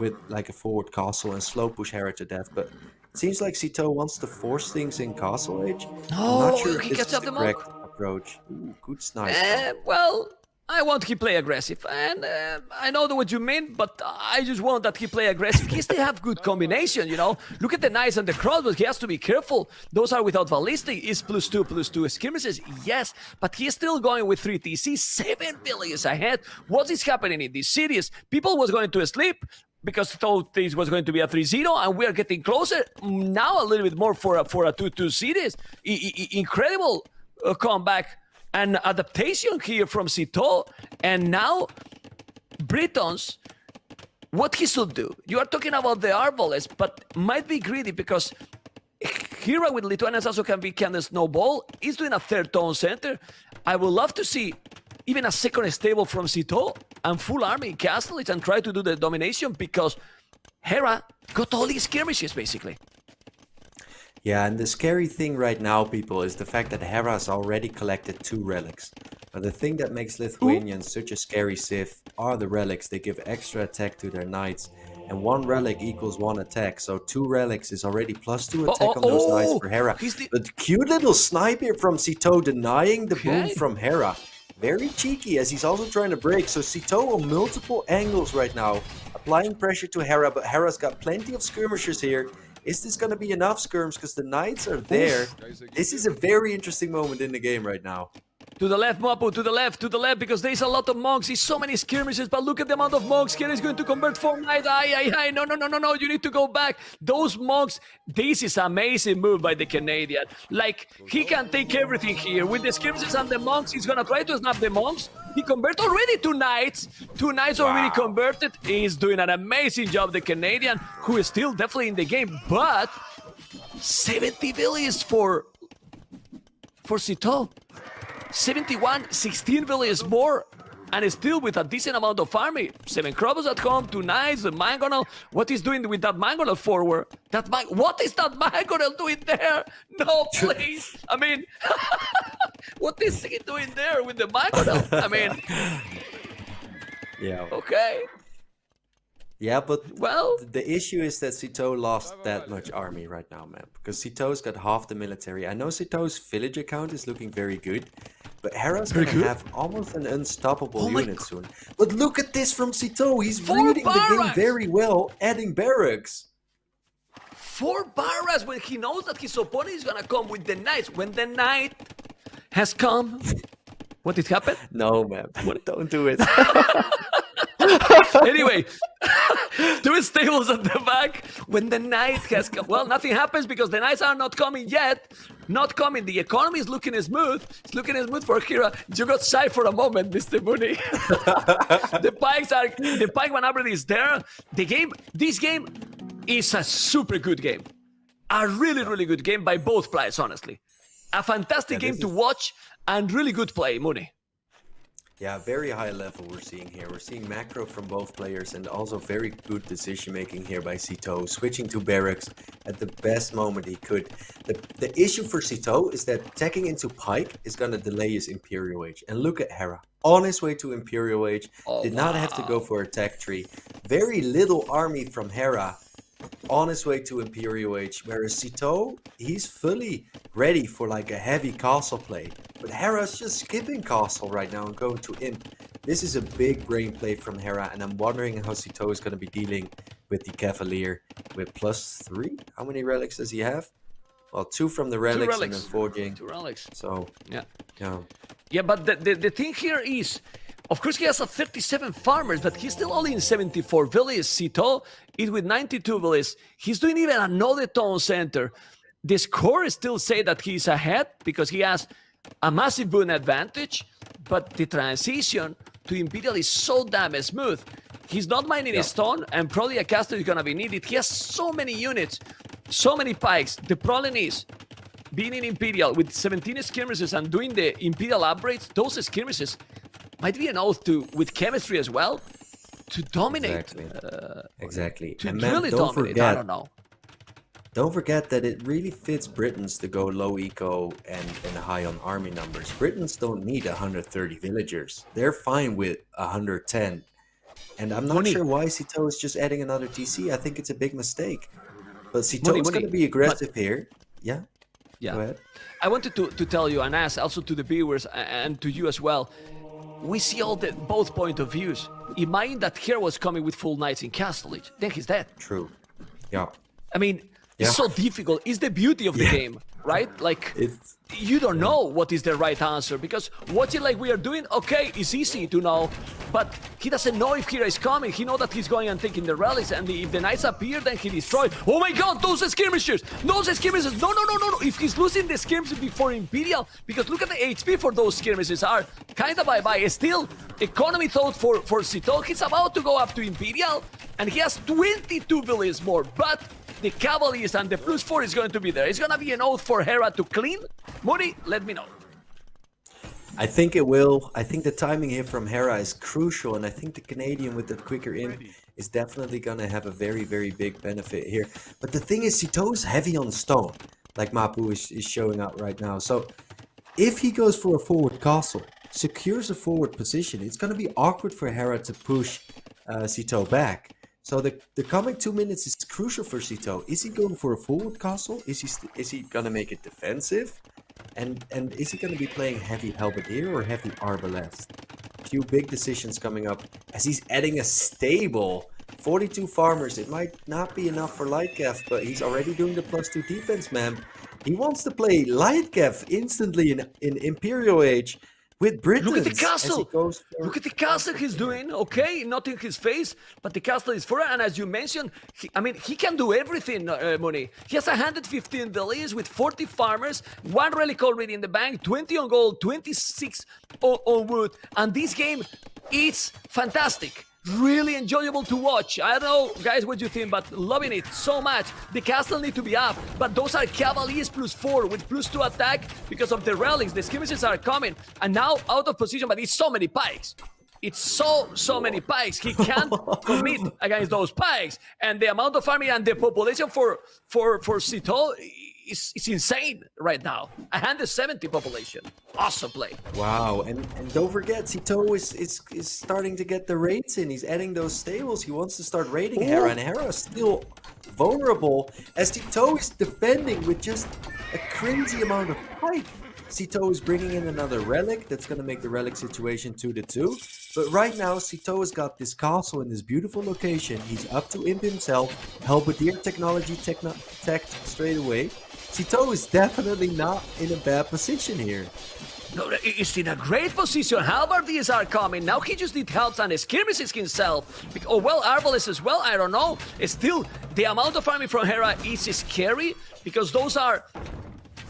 with like a forward castle and slow push Hera to death. But it seems like Sitaux wants to force things in Castle Age. I'm not sure if he this gets is up the the correct approach. Ooh, good snipe. Well, I want he play aggressive, and I know what you mean, but I just want that he play aggressive. He still have good combination, you know. Look at the knights and the crossbows. He has to be careful. Those are without ballistic. Is +2/+2 skirmishes, yes, but he's still going with 3 TC, 7 villages ahead. What is happening in this series? People was going to sleep because thought this was going to be a 3-0, and we are getting closer now a little bit more for a 2-2 series. Incredible comeback and adaptation here from Sitaux. And now Britons, what he should do? You are talking about the Arbalest, but might be greedy because Hera with Lithuanians also can the snowball. He's doing a third tone center. I would love to see even a second stable from Sitaux and full army in Castellage and try to do the domination, because Hera got all these skirmishes basically. Yeah, and the scary thing right now, people, is the fact that Hera's already collected 2 relics. But the thing that makes Lithuanians such a scary civ are the relics. They give extra attack to their knights, and 1 relic equals 1 attack. So 2 relics is already +2 attack on those knights for Hera. But cute little snipe here from Sitaux denying the boom from Hera. Very cheeky, as he's also trying to break. So Sitaux on multiple angles right now, applying pressure to Hera, but Hera's got plenty of skirmishers here. Is this going to be enough skirms? Because the knights are there. This is a very interesting moment in the game right now. To the left, Mapu, to the left, because there's a lot of monks. There's so many skirmishes, but look at the amount of monks. Here is going to convert 4 knights. No, you need to go back. Those monks, this is amazing move by the Canadian. Like, he can take everything here. With the skirmishes and the monks, he's going to try to snap the monks. He converted already 2 knights. 2 knights already converted. He's doing an amazing job, the Canadian, who is still definitely in the game. But 70 villages for Sitaux. 71, 16 villages more, and still with a decent amount of army. 7 crossbows at home, 2 knights, the mangonel. What is doing with that mangonel forward? What is that mangonel doing there? No, please. I mean, what is he doing there with the mangonel? I mean, yeah. Okay. Yeah, but well, the issue is that Sitaux lost that much army right now, man. Because Sitaux's got half the military. I know Sitaux's village account is looking very good, but Hera's going to have almost an unstoppable unit soon. But look at this from Sitaux. He's reading the game very well, adding barracks. 4 barracks when he knows that his opponent is going to come with the knights. When the knight has come, what did happen? No, man. Don't do it. Anyway, 2 stables at the back. When the knight has come, well, nothing happens because the knights are not coming yet. Not coming. The economy is looking smooth. It's looking smooth for Hera. You got shy for a moment, Mr. Mooney. The pike maneuver is there. This game is a super good game. A really, really good game by both players, honestly. A fantastic game to watch and really good play, Mooney. Yeah, very high level we're seeing here. We're seeing macro from both players and also very good decision making here by Sitaux, switching to barracks at the best moment he could. The issue for Sitaux is that attacking into pike is going to delay his Imperial Age. And look at Hera, on his way to Imperial Age, did not have to go for a tech tree. Very little army from Hera on his way to Imperial Age, whereas Sitaux, he's fully ready for like a heavy castle play. But Hera's just skipping castle right now and going to imp. This is a big brain play from Hera, and I'm wondering how Sitaux is going to be dealing with the Cavalier with +3. How many relics does he have? Well, 2 from the relics and then forging. 2 relics. So, yeah, but the thing here is, of course, he has a 37 farmers, but he's still only in 74 villages. Sitaux is with 92 villages. He's doing even another town center. The score still say that he's ahead because he has a massive boon advantage, but the transition to Imperial is so damn smooth. He's not mining his stone, and probably a caster is going to be needed. He has so many units, so many pikes. The problem is, being in Imperial with 17 skirmishes and doing the Imperial upgrades, those skirmishes might be an oath with chemistry as well to dominate. Exactly. To and really dominate. I don't know. Don't forget that it really fits Britons to go low eco and high on army numbers. Britons don't need 130 villagers. They're fine with 110. And I'm not sure why Sitaux is just adding another TC. I think it's a big mistake. But Sitaux is going to be aggressive here. Yeah? Yeah. Go ahead. I wanted to tell you and ask also to the viewers and to you as well. we see all the both point of views. Imagine that Hera was coming with full knights in Castle Age. Then he's dead. True. Yeah. I mean, it's so difficult. It's the beauty of the game, right? Like, It's you don't know what is the right answer because watching like we are doing, okay, it's easy to know, but he doesn't know if Hera is coming. He knows that he's going and taking the relics, and if the knights appear, then he destroys. Oh my god, those skirmishers! Those skirmishers! No, no, no, no, no! If he's losing the skirmishes before Imperial, because look at the HP for those skirmishes are kind of bye-bye. Still, economy thought for Sitaux. He's about to go up to Imperial, and he has 22 villages more, but the Cavaliers and the +4 is going to be there. It's going to be an oath for Hera to clean. Moody, let me know. I think it will. I think the timing here from Hera is crucial, and I think the Canadian with the quicker imp is definitely going to have a very, very big benefit here. But the thing is, Sitaux is heavy on stone, like Mapu is showing out right now. So if he goes for a forward castle, secures a forward position, it's going to be awkward for Hera to push Sitaux back. So the coming 2 minutes is crucial for Sitaux. Is he going for a forward castle? Is he gonna make it defensive? And is he gonna be playing heavy halberdier or heavy arbalest? Few big decisions coming up as he's adding a stable. 42 farmers. It might not be enough for Lightgaff, but he's already doing the +2 defense, man. He wants to play Lightgaff instantly in Imperial Age. With Britons, look at the castle! For... Look at the castle he's doing, okay? Not in his face, but the castle is for it. And as you mentioned, he can do everything, Mooney. He has 115 villages with 40 farmers, 1 relic already in the bank, 20 on gold, 26 on wood. And this game is fantastic. Really enjoyable to watch. I don't know, guys, what you think, but loving it so much. The castle need to be up, but those are Cavaliers +4 with +2 attack because of the relics. The skirmishes are coming, and now out of position, but it's so many pikes. It's so many pikes. He can't commit against those pikes, and the amount of army and the population for Sitaux is insane right now. 170 population. Awesome play. Wow, and don't forget, Sitaux is starting to get the raids in. He's adding those stables. He wants to start raiding Hera, and Hera is still vulnerable as Sitaux is defending with just a crazy amount of pike. Sitaux is bringing in another relic. That's going to make the relic situation 2-2. But right now, Sitaux has got this castle in this beautiful location. He's up to imp himself. Halberdier technology tech straight away. Sitaux is definitely not in a bad position here. No, he's in a great position. Halberdiers are coming. Now he just need help and skirmishes himself. Oh, well, Arbalest as well, I don't know. Still, the amount of army from Hera is scary because those are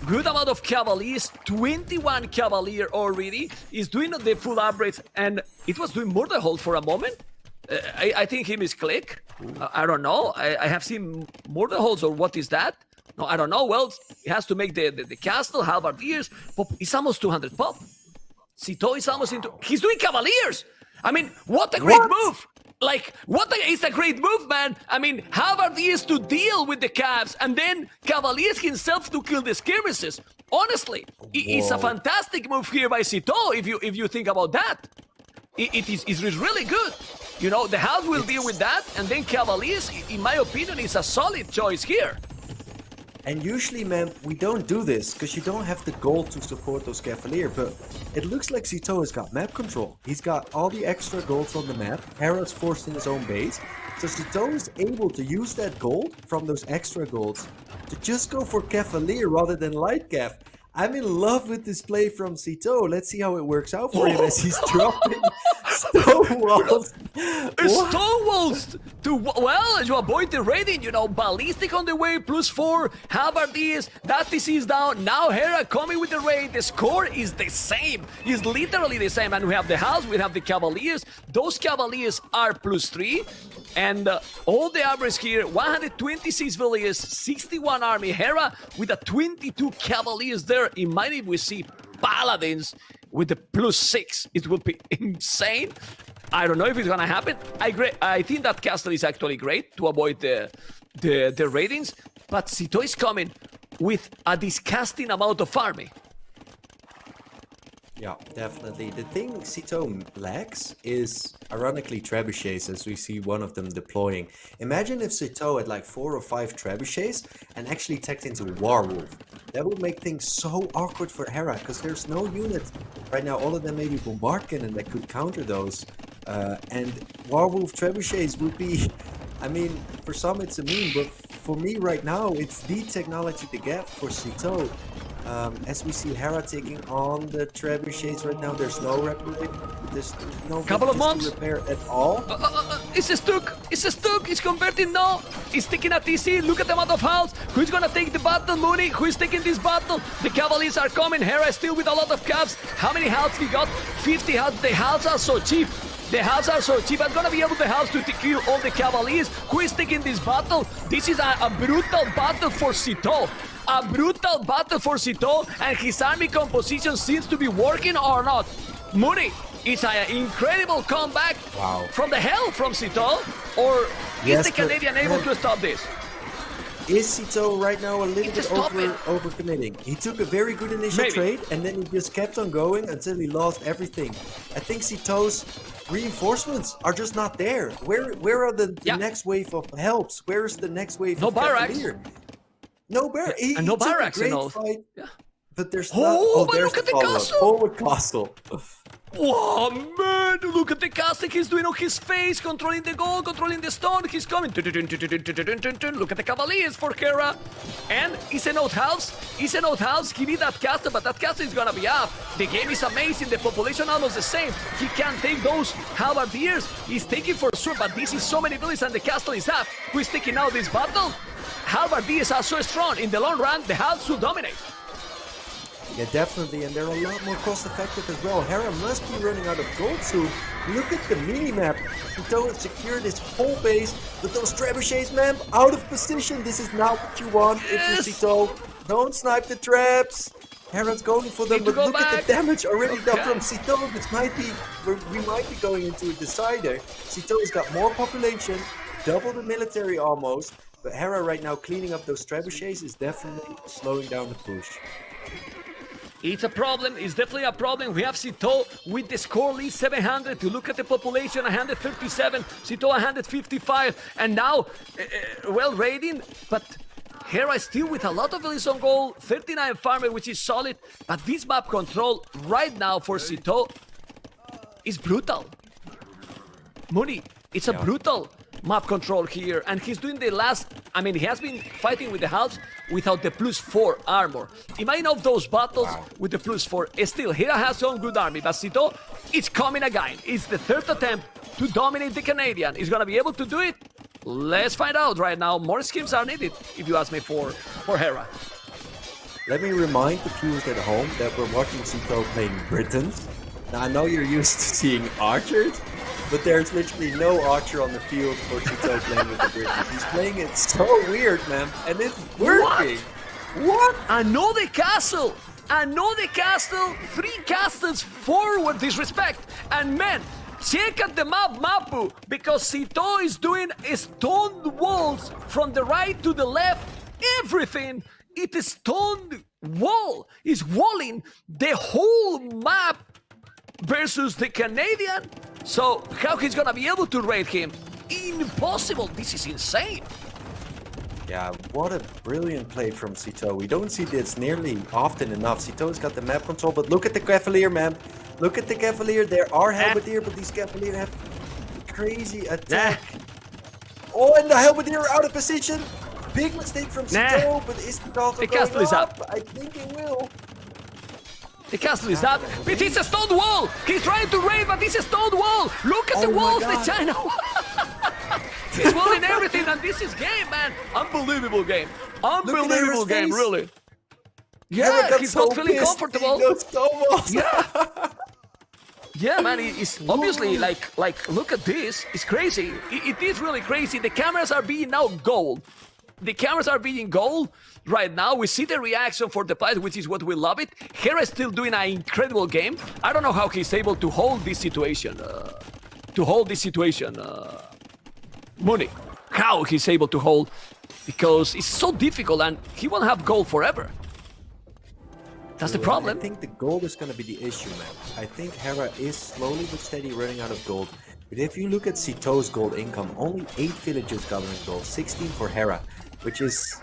good amount of Cavaliers. 21 Cavalier already. He's doing the full upgrades, and it was doing murder hold for a moment. I think he misclicked. I don't know. I have seen murder holds, or what is that? No, I don't know. Well, he has to make the castle, halberdiers. Pop, it's almost 200 pop. Sitaux is almost into... He's doing Cavaliers! I mean, what a great move! Like, it's a great move, man! I mean, halberdiers to deal with the Cavs, and then Cavaliers himself to kill the skirmishes. Honestly, it's a fantastic move here by Sitaux, if you think about that. It's really good. You know, the house will deal with that, and then Cavaliers, in my opinion, is a solid choice here. And usually, man, we don't do this because you don't have the gold to support those Cavalier, but it looks like Sitaux has got map control. He's got all the extra golds on the map. Hera's forced in his own base. So Sitaux is able to use that gold from those extra golds to just go for Cavalier rather than Lightgaff. I'm in love with this play from Sitaux. Let's see how it works out for him as he's dropping stone walls. Stone walls to, well, you avoid the raiding, you know, ballistic on the way, +4, halberdiers, that disease down. Now Hera coming with the raid. The score is the same. It's literally the same. And we have the house, we have the Cavaliers. Those Cavaliers are +3. And all the average here, 126 villages, 61 army. Hera with a 22 Cavaliers there. Imagine if we see Paladins with the +6. It will be insane. I don't know if it's gonna happen. I think that castle is actually great to avoid the ratings. But Sitaux is coming with a disgusting amount of army. Yeah, definitely. The thing Sitaux lacks is, ironically, trebuchets, as we see one of them deploying. Imagine if Sitaux had like 4 or 5 trebuchets and actually teched into Warwolf. That would make things so awkward for Hera, because there's no unit right now. All of them maybe bombard cannon that could counter those. And Warwolf trebuchets would be, I mean, for some it's a meme, but for me right now, it's the technology to get for Sitaux. As we see Hera taking on the trebuchets right now, there's no there's no Couple of months. repair at all. It's stuck. It's stuck. It's converting now. It's taking a TC. Look at the amount of health. Who's gonna take the battle? Mooney. Who is taking this battle? The Cavaliers are coming. Hera is still with a lot of caps. How many health he got? 50 health. The healths are so cheap. The healths are so cheap. I'm gonna be able to kill all the Cavaliers. Who is taking this battle? This is a brutal battle for Sitaux. A brutal battle for Sitaux, and his army composition seems to be working or not. Mooney, it's an incredible comeback from the hell from Sitaux, or is the Canadian able to stop this? Is Sitaux right now a little bit overcommitting? He took a very good initial trade, and then he just kept on going until he lost everything. I think Sitaux's reinforcements are just not there. Where are the next wave of helps? Where is the next wave of Cavalier? No barracks. And no barracks and all. Yeah. But there's look at the castle. Forward castle. Oh man, look at the casting he's doing on his face, controlling the goal, controlling the stone, he's coming. Look at the Cavaliers for Hera. And it's an outhouse. He need that caster, but that caster is gonna be up. The game is amazing, the population almost the same. He can't take those halberdiers. He's taking for sure, but this is so many buildings and the castle is up. Who is taking out this battle? Halberdiers are so strong. In the long run, the halves will dominate. Yeah, definitely, and they're a lot more cost-effective as well. Hera must be running out of gold soon. Look at the mini-map. Sitaux has secured his whole base with those trebuchets, man, out of position. This is not what you want if you're Sitaux. Don't snipe the traps. Hera's going for them, but look at the damage already done from Sitaux. We might be going into a decider. Sitaux has got more population, double the military almost, but Hera right now cleaning up those trebuchets is definitely slowing down the push. It's a problem. It's definitely a problem. We have Sitaux with the score lead 700. To look at the population, 137. Sitaux 155. And now, well raiding, but Hera is still with a lot of villas on goal. 39 farmer, which is solid. But this map control right now for Sitaux is brutal. Mooney, it's a brutal map control here, and he's doing the last. I mean, he has been fighting with the halves without the +4 armor. Imagine of those battles with the +4. Still, Hera has some good army, but Sitaux, it's coming again. It's the third attempt to dominate the Canadian. Is gonna be able to do it? Let's find out right now. More schemes are needed, if you ask me, for Hera. Let me remind the viewers at home that we're watching Sitaux playing Britons. Now, I know you're used to seeing archers, but there's literally no archer on the field for Sitaux playing with the Britons. He's playing it so weird, man, and it's working. What? Another castle! 3 castles forward, disrespect. And man, check out the map, Mapu, because Sitaux is doing stone walls from the right to the left. Everything, it is stone wall. Is walling the whole map versus the Canadian. So how he's gonna be able to raid him? Impossible. This is insane. Yeah, what a brilliant play from Sitaux. We don't see this nearly often enough. Sitaux's got the map control, but look at the Cavalier, man. Look at the Cavalier. There are Halberdier, but these Cavalier have crazy attack. Oh, and the Halberdier out of position. Big mistake from Sitaux, but is the castle is up? I think it will. The castle is up, but it's a stone wall. He's trying to raid, but it's a stone wall. Look at the walls, the China wall. He's walling everything, and this is game, man. Unbelievable game. Unbelievable game, really. Yeah, he's not feeling comfortable. Yeah. Yeah, man, it's obviously like look at this. It's crazy. It is really crazy. The cameras are being now gold. The cameras are being gold right now. We see the reaction for the players, which is what we love it. Hera is still doing an incredible game. I don't know how he's able to hold this situation. Mooney, how he's able to hold, because it's so difficult and he won't have gold forever. That's the problem. I think the gold is going to be the issue, man. I think Hera is slowly but steady running out of gold. But if you look at Sitaux's gold income, only 8 villagers gathering gold, 16 for Hera. which is,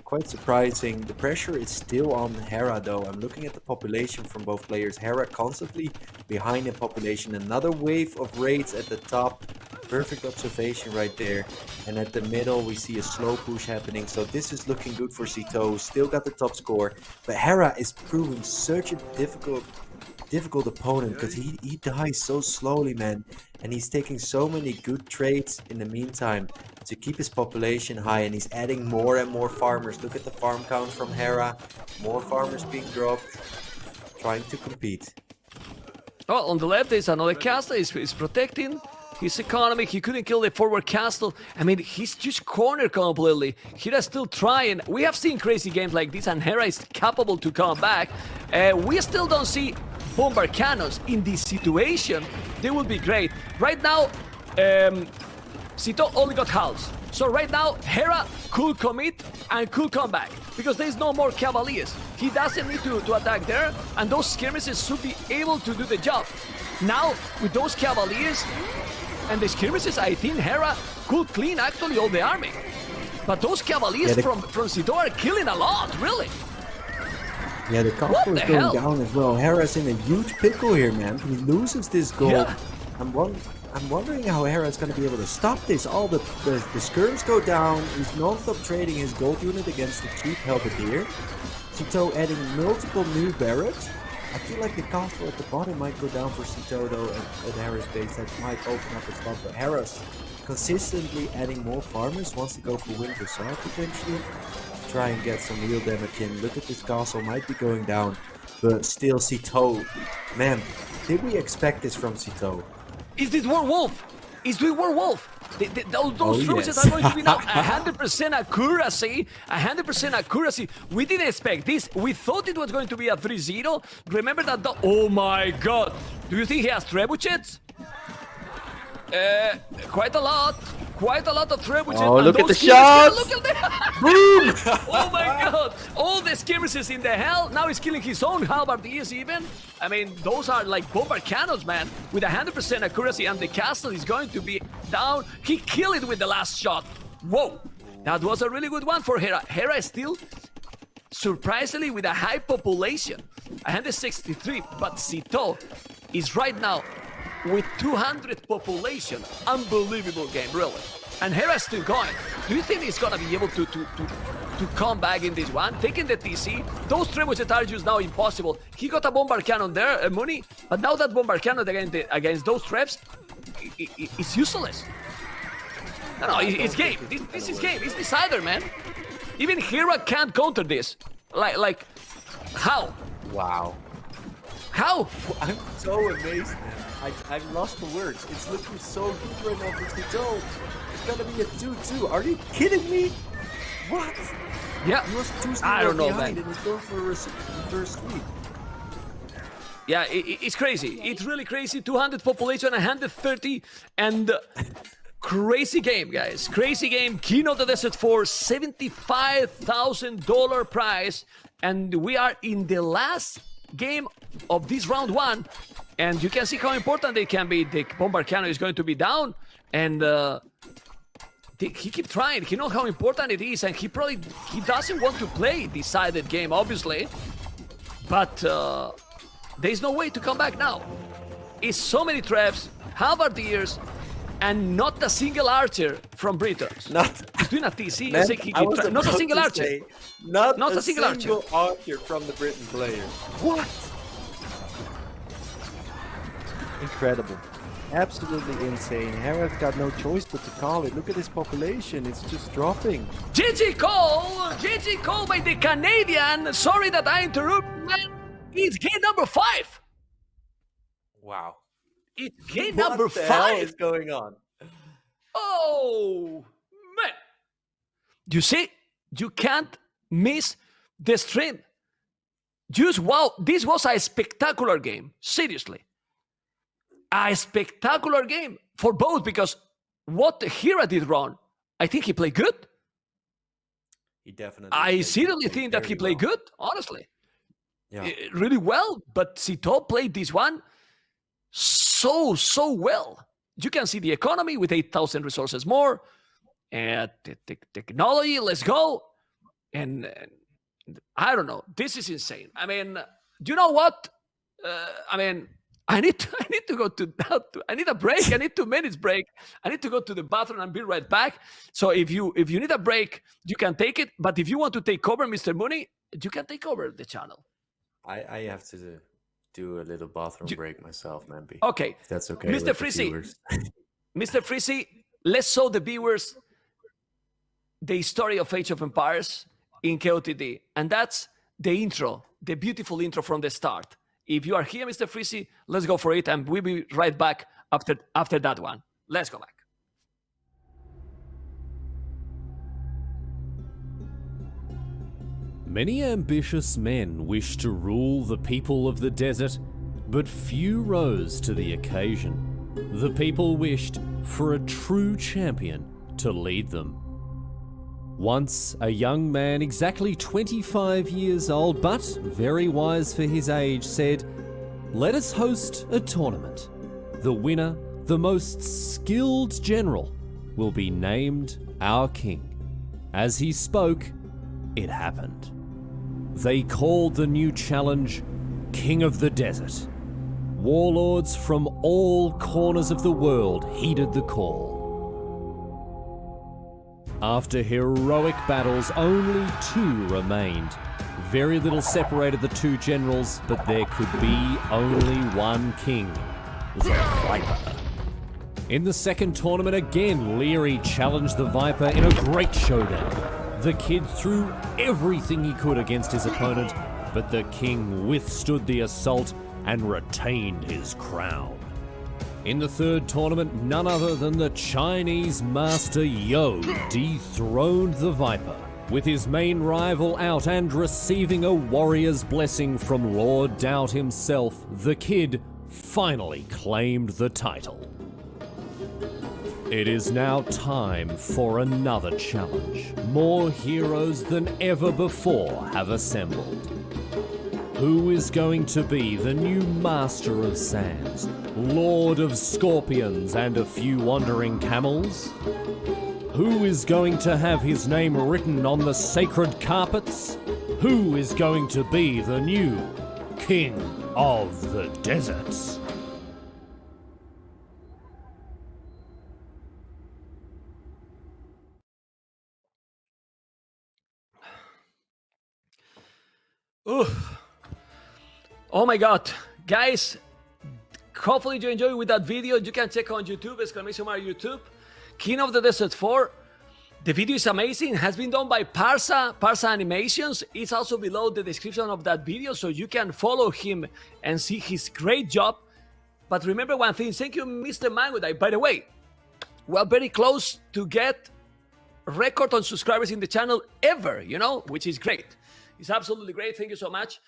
quite surprising. The pressure is still on Hera, though. I'm looking at the population from both players. Hera constantly behind in population. Another wave of raids at the top. Perfect observation right there. And at the middle, we see a slow push happening. So this is looking good for Sitaux. Still got the top score. But Hera is proving such a difficult opponent because he dies so slowly, man, and he's taking so many good trades in the meantime to keep his population high, and he's adding more and more farmers. Look at the farm count from Hera. More farmers being dropped, trying to compete. Well, on the left there's another caster. He's protecting his economy. He couldn't kill the forward castle. I mean, he's just cornered completely. Hera's still trying. We have seen crazy games like this, and Hera is capable to come back. We still don't see bombard cannons in this situation. They will be great. Right now, Sitaux only got halves. So right now, Hera could commit and could come back because there's no more cavaliers. He doesn't need to attack there, and those skirmishes should be able to do the job. Now, with those cavaliers and the skirmishes, I think Hera could clean actually all the army. But those cavaliers from Sitaux are killing a lot, really. Yeah, the castle is going down as well. Hera's in a huge pickle here, man. He loses this gold. Yeah. I'm wondering how Hera's going to be able to stop this. All the skirms go down. He's non-stop trading his gold unit against the cheap halberdier. Sitaux adding multiple new barracks. I feel like the castle at the bottom might go down for Sitaux though at Hera's base. That might open up a spot, but Hera's consistently adding more farmers. Wants to go for Winter South potentially. Try and get some real damage in. Look at this castle, might be going down, but still Sitaux. Man, did we expect this from Sitaux? Is this Werewolf? Is this Werewolf? Those troops are going to be now 100% accuracy. 100% accuracy. We didn't expect this. We thought it was going to be a 3-0. Remember that oh my god. Do you think he has trebuchets? Quite a lot. Quite a lot of trebuchets. Oh, look at the shots! Look at that! Boom! Oh my god! All the skirmishes in the hell. Now he's killing his own halberdiers even. I mean, those are like bombard cannons, man. With 100% accuracy, and the castle is going to be down. He killed it with the last shot. Whoa! That was a really good one for Hera. Hera is still surprisingly with a high population. 163, but Sitaux is right now with 200 population. Unbelievable game, really. And Hera's still going. Do you think he's gonna be able to come back in this one? Taking the TC, those trebuchets are just now impossible. He got a bombard cannon there, Mooney, but now that bombard cannon against those traps, it's useless. No, it's game. This is game. It's decider, man. Even Hera can't counter this. Like, how? Wow. How? I'm so amazed, man. I've lost the words. It's looking so good right now for Sitaux. It's gonna be a 2-2. Are you kidding me? What? Yeah. He was 2-0 I don't know, behind man. and he's going for a reverse sweep. Yeah, it's crazy. It's really crazy. 200 population, 130, and crazy game, guys. Crazy game. King of the Desert for $75,000 prize, and we are in the last game of this round one, and you can see how important they can be. The bombard cannon is going to be down, and he keep trying. He knows how important it is, and he doesn't want to play decided game, obviously, but there's no way to come back now. It's so many traps, halberdiers, and not a single archer from Britons. He's doing a TC. Man, Not a single archer. Not a a single single archer from the Britain player. What? Incredible. Absolutely insane. Hera's got no choice but to call it. Look at his population. It's just dropping. GG call by the Canadian. Sorry that I interrupt, man. It's game number 5. Wow. It's game number 5. What the hell is going on? Oh, man. You see, you can't miss the stream. Just wow, this was a spectacular game. Seriously. A spectacular game for both, because what Hera did wrong, I think he played good. He definitely. I seriously think that he played good, honestly. Yeah. Really well, but Sitaux played this one so well. You can see the economy with 8,000 resources more. Technology, let's go. And I don't know. This is insane. I mean, do you know what? I mean, I need to go to. I need a break. I need 2 minutes break. I need to go to the bathroom and be right back. So if you need a break, you can take it. But if you want to take over, Mr. Mooney, you can take over the channel. I have to do a little bathroom break myself, Memby. Okay, If that's okay, Mr. with the Freezy. viewers. Mr. Freezy, let's show the viewers the story of Age of Empires in KOTD, and that's the intro, the beautiful intro from the start. If you are here, Mr. Freezy, let's go for it, and we'll be right back after that one. Let's go back. Many ambitious men wish to rule the people of the desert, but few rose to the occasion. The people wished for a true champion to lead them. Once a young man, exactly 25 years old, but very wise for his age, said, "Let us host a tournament. The winner, the most skilled general, will be named our king." As he spoke, it happened. They called the new challenge King of the Desert. Warlords from all corners of the world heeded the call. After heroic battles, only 2 remained. Very little separated the 2 generals, but there could be only one king, the Viper. In the second tournament again, Leary challenged the Viper in a great showdown. The kid threw everything he could against his opponent, but the king withstood the assault and retained his crown. In the third tournament, none other than the Chinese master Yo dethroned the Viper, with his main rival out and receiving a warrior's blessing from Lord Doubt himself. The kid finally claimed the title. It is now time for another challenge. More heroes than ever before have assembled. Who is going to be the new Master of Sands, Lord of Scorpions and a few wandering camels? Who is going to have his name written on the sacred carpets? Who is going to be the new King of the Deserts? Oof. Oh my God, guys, hopefully you enjoyed with that video. You can check on YouTube, !YouTube, King of the Desert 4. The video is amazing. It has been done by Parsa Animations. It's also below the description of that video, so you can follow him and see his great job. But remember one thing, thank you, Mr. Mangodai. By the way, we are very close to get record on subscribers in the channel ever, which is great. It's absolutely great. Thank you so much.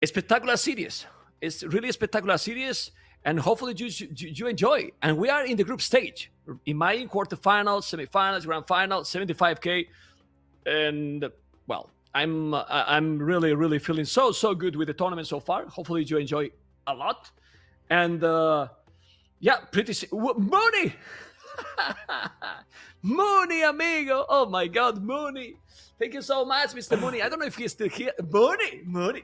A spectacular series. It's really a spectacular series, and hopefully you enjoy. And we are in the group stage. In my quarterfinals, semifinals, grand final, 75K, and well, I'm really feeling so good with the tournament so far. Hopefully you enjoy a lot, and yeah, Mooney, Mooney amigo. Oh my God, Mooney. Thank you so much, Mr. Mooney. I don't know if he's still here. Mooney.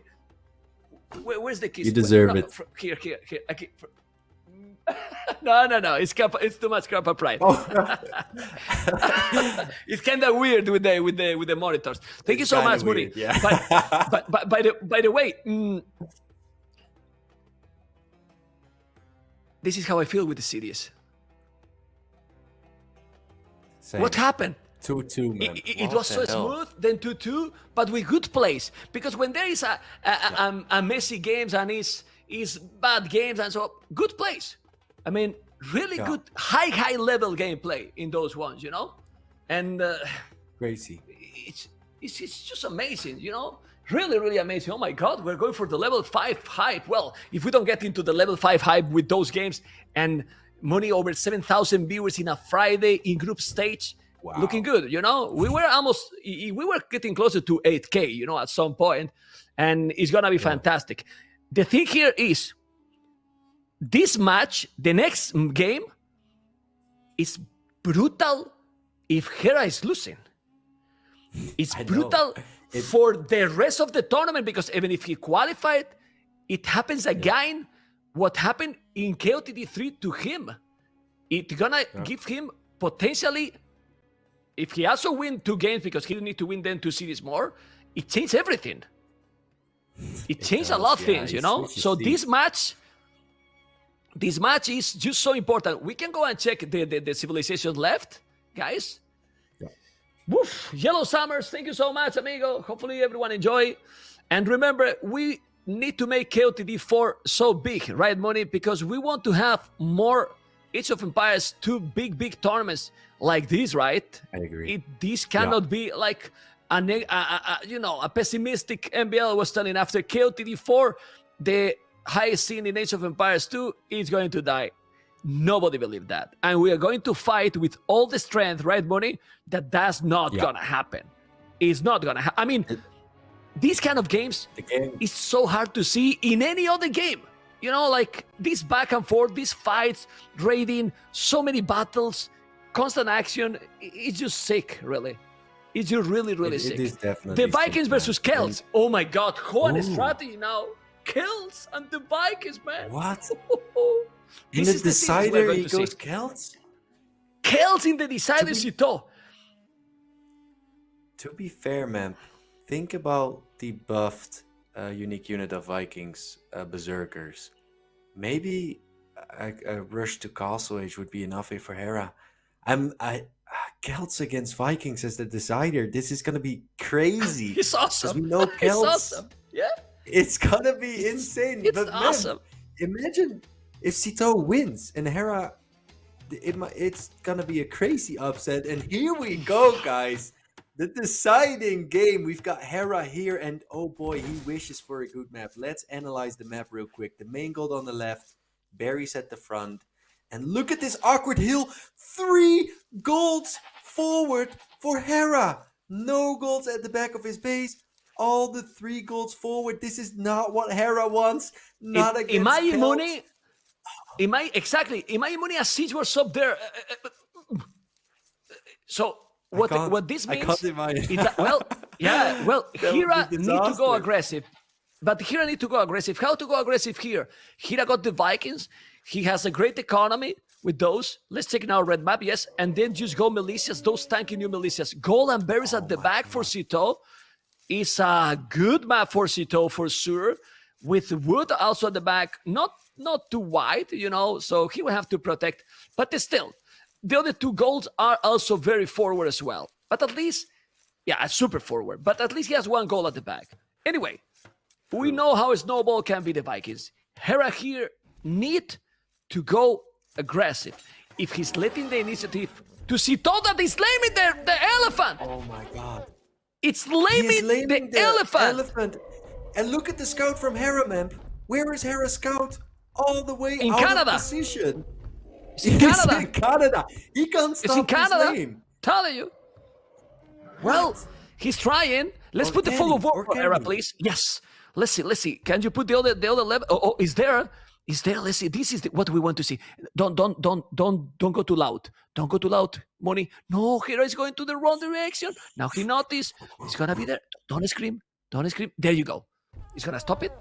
Where's the kiss? You deserve it. Here. No. It's too much Kappa pride. Oh. It's kind of weird with the monitors. Thank you so much, Mooney. Yeah. But by the way, this is how I feel with the series. Same. What happened? 2-2, man. It was so smooth, then 2-2, but with good plays. Because when there is a messy games and is bad games and so good plays. I mean, really good high level gameplay in those ones, and Crazy. It's just amazing, really amazing. Oh my God, we're going for the level 5 hype. Well, if we don't get into the level 5 hype with those games and money over 7,000 viewers in a Friday in group stage. Wow. Looking good, we were getting closer to 8K, at some point, and it's gonna be fantastic. The thing here is, this match, the next game, is brutal if Hera is losing. It's I know. brutal for the rest of the tournament because even if he qualified, it happens again. What happened in KOTD 3 to him, it's gonna give him potentially, if he also win 2 games because he didn't need to win then 2 series more, it changed everything. It changed a lot of things, you know? So this match is just so important. We can go and check the civilization left, guys. Woof! Yellow Summers, thank you so much, amigo. Hopefully everyone enjoy. And remember, we need to make KOTD 4 so big, right, Money? Because we want to have more Age of Empires 2 big tournaments like this, right? I agree. This cannot be like a pessimistic NBL was telling after KOTD 4, the highest scene in Age of Empires 2 is going to die. Nobody believed that. And we are going to fight with all the strength, right, Money? That's not gonna happen. It's not gonna happen. I mean, these kind of games is so hard to see in any other game. You know, like this back and forth, these fights, raiding, so many battles, constant action. It's just sick, really. It's just really sick. It is definitely the Vikings sick, versus man. Celts. Oh my God, Juan strategy now. Celts and the Vikings, man. What? This In is the the series we're decider, going he to see. goes Celts? Celts in the decider, Sitaux. To be fair, man, think about the buffed unique unit of Vikings, Berserkers. Maybe a rush to Castle Age would be enough for Hera. Celts against Vikings as the decider. This is gonna be crazy. It's awesome. We know It's Celts. awesome. Yeah. It's gonna be insane. It's But man, awesome. imagine if Sitaux wins and Hera. It's gonna be a crazy upset. And here we go, guys. The deciding game. We've got Hera here, and oh boy, he wishes for a good map. Let's analyze the map real quick. The main gold on the left, Barry's at the front. And look at this awkward hill. 3 golds forward for Hera. No golds at the back of his base. All the 3 golds forward. This is not what Hera wants. Not against Imagine Celts. Money. Exactly. Imagine Money, a siege was up there. So what this means? I can't imagine. Hera That would be need to go disaster. aggressive. But Hera need to go aggressive. How to go aggressive here? Hera got the Vikings. He has a great economy with those. Let's check now red map, yes. And then just go militias, those tanky new militias. Gold and berries at the back for Sitaux. Is a good map for Sitaux for sure. With wood also at the back. Not too wide, you know, so he will have to protect. But still, the other 2 golds are also very forward as well. But at least, super forward. But at least he has 1 goal at the back. Anyway, we know how a snowball can be the Vikings. Hera here need to go aggressive. If he's letting the initiative to Sitaux that is laming the elephant. Oh my God. It's He is laming laming the elephant. And look at the scout from Hera, man. Where is Hera's scout? All the way In out Canada. of position. It's in Canada. in Canada. He can't It's in stop his Canada. lane. Telling you. Well, he's trying. Let's put the full of war for Hera, Kenny. please. Yes. Let's see. Can you put the other level? Oh, is there? Let's see. This is what we want to see. Don't go too loud. Don't go too loud, Money. No, Hera is going to the wrong direction. Now he noticed. He's gonna be there. Don't scream. There you go. He's gonna stop it.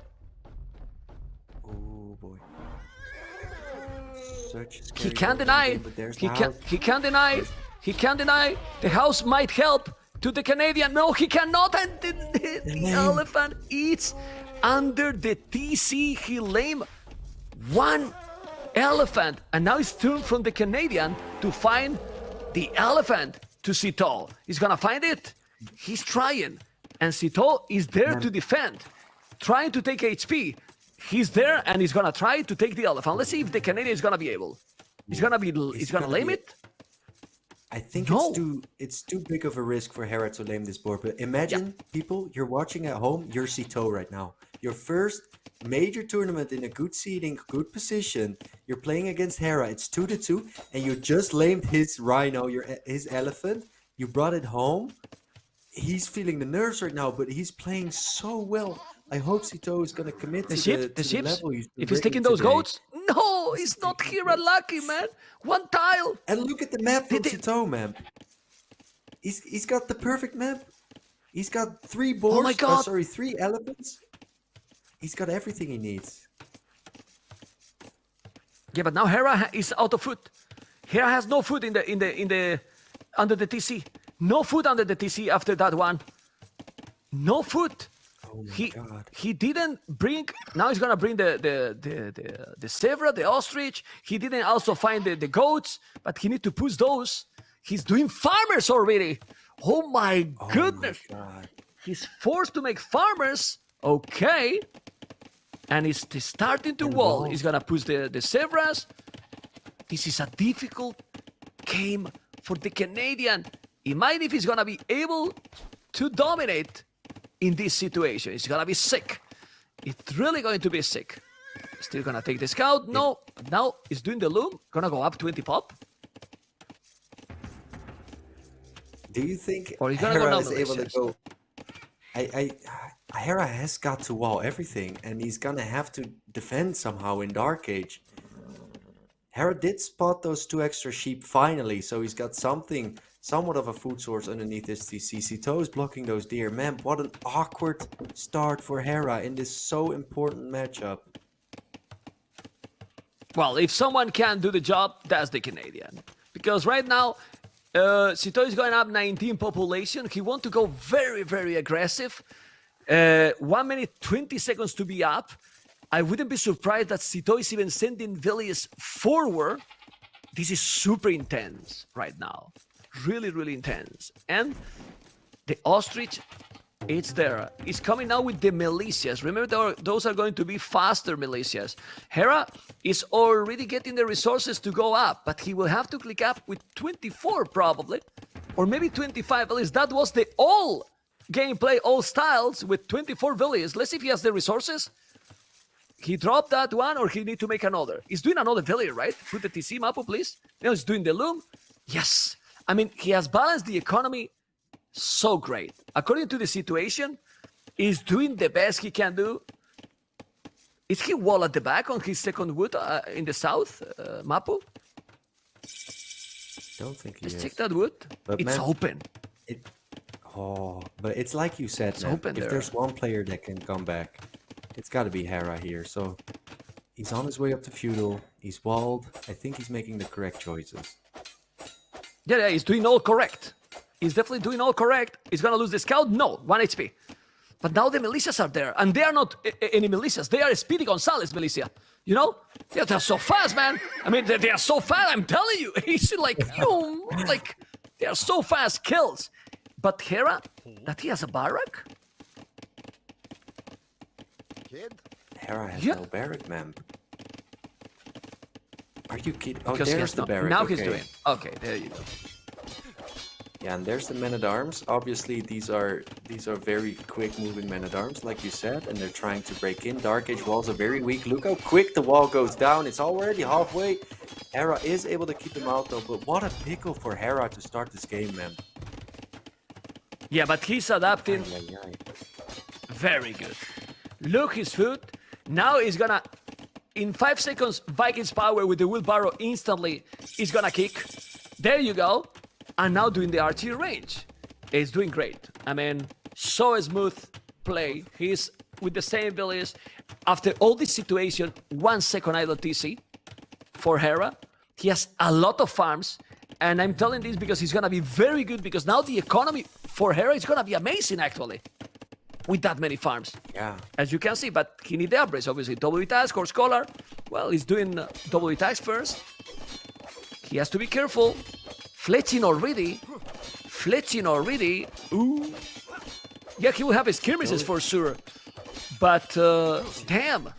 Oh boy. Such a He scary can't game, deny. but there's He the can't. house. He can't deny. He can't deny. The house might help to the Canadian. No, he cannot. And the elephant eats under the TC. He lame 1 elephant, and now it's turned from the Canadian to find the elephant to Sitaux. He's gonna find it. He's trying, and Sitaux is there to defend, trying to take HP. He's there, and he's gonna try to take the elephant. Let's see if the Canadian is gonna be able. He's gonna lame be- it. I think No. it's too big of a risk for Hera to lame this board. But imagine, people, you're watching at home, you're Sitaux right now. Your first major tournament in a good seeding, good position. You're playing against Hera. It's 2-2, and you just lamed his rhino, his elephant. You brought it home. He's feeling the nerves right now, but he's playing so well. I hope Sitaux is going to commit The to ship, the the ships. level he's If he's bringing taking those today. goats, No, it's not Hera lucky, man. One tile. And look at the map from Did it- Sitaux, man. He's got the perfect map. He's got 3 boars. my God. Sorry, 3 elephants. He's got everything he needs. Yeah, but now Hera is out of food. Hera has no food in the under the TC. No food under the TC after that one. No food. Oh my God. He didn't bring. Now he's gonna bring the zebra, the ostrich. He didn't also find the goats, but he need to push those. He's doing farmers already. Oh my goodness. God. He's forced to make farmers. Okay. And he's starting to wall. He's gonna push the zebras. This is a difficult game for the Canadian. Imagine if he's gonna be able to dominate in this situation. He's gonna be sick. It's really going to be sick. Still gonna take the scout. No. Now he's doing the loom. Gonna go up 20 pop. Do you think Or he's gonna go Hera down is the able to list, go? Hera has got to wall everything, and he's gonna have to defend somehow in Dark Age. Hera did spot those 2 extra sheep finally, so he's got somewhat of a food source underneath his TC. Sitaux is blocking those deer. Man, what an awkward start for Hera in this so important matchup. Well, if someone can do the job, that's the Canadian. Because right now, Sitaux is going up 19 population. He wants to go very, very aggressive. 1 minute, 20 seconds to be up. I wouldn't be surprised that Sitaux is even sending villages forward. This is super intense right now. Really, really intense. And the ostrich, it's there. It's coming now with the militias. Remember, those are going to be faster militias. Hera is already getting the resources to go up, but he will have to click up with 24 probably, or maybe 25 villages. That was the all gameplay, all styles with 24 villages. Let's see if he has the resources. He dropped that one, or he need to make another. He's doing another village, right? Put the TC map up, please. Now he's doing the loom. Yes. I mean, he has balanced the economy so great. According to the situation, he's doing the best he can do. Is he wall at the back on his second wood in the south, Mapu? Don't think he Let's is. check that wood. But It's man, open. But it's like you said, man, open if there. there's one player that can come back, it's got to be Hera here. So he's on his way up to feudal. He's walled. I think he's making the correct choices. Yeah, he's doing all correct. He's definitely doing all correct. He's gonna lose the scout? No, 1 HP. But now the militias are there, and they are not any militias. They are Speedy Gonzalez militia. You know? They're so fast, man. I mean, they are so fast, I'm telling you. He's like, they are so fast kills. But Hera, that he has a barrack? Kid? Hera has Yeah. no barrack, man. Are you kidding? Oh, Because he there's has the no- barrack. Now okay. he's doing. Okay, there you go. Yeah, and there's the men-at-arms. Obviously, these are very quick-moving men-at-arms, like you said, and they're trying to break in. Dark Age walls are very weak. Look how quick the wall goes down. It's already halfway. Hera is able to keep them out, though, but what a pickle for Hera to start this game, man. Yeah, but he's adapting Ay, ay, ay. very good. Look his foot. Now he's gonna, in 5 seconds, Vikings power with the wheelbarrow instantly is gonna kick. There you go. And now doing the archery range. He's doing great. I mean, so smooth play. He's with the same village. After all this situation, 1 second idle TC for Hera. He has a lot of farms. And I'm telling this because he's gonna be very good, because now the economy for Hera is gonna be amazing actually. With that many farms. Yeah. As you can see, but he needs the upgrades, obviously. W task or scholar. Well, he's doing W task first. He has to be careful. Fletching already. Ooh. Yeah, he will have his skirmishes for sure. But, damn.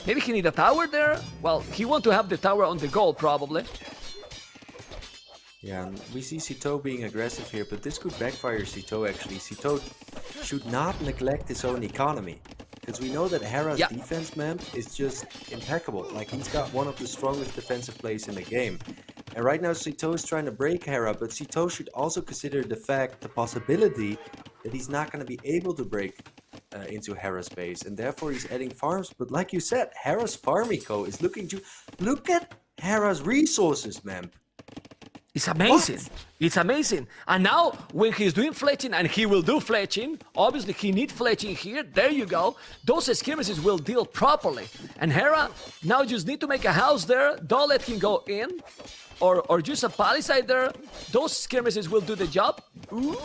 Maybe he need a tower there? Well, he want to have the tower on the goal, probably. Yeah, and we see Sitaux being aggressive here, but this could backfire Sitaux actually. Sitaux should not neglect his own economy, because we know that Hera's defense, man, is just impeccable. Like, he's got one of the strongest defensive plays in the game. And right now Sitaux is trying to break Hera, but Sitaux should also consider the possibility that he's not going to be able to break into Hera's base, and therefore he's adding farms. But like you said, Hera's farm eco is looking to look at Hera's resources, man. It's amazing. What? It's amazing. And now when he's doing fletching, and he will do fletching, obviously he needs fletching here. There you go. Those skirmishes will deal properly. And Hera now just need to make a house there. Don't let him go in. Or just a palisade there. Those skirmishes will do the job. Ooh,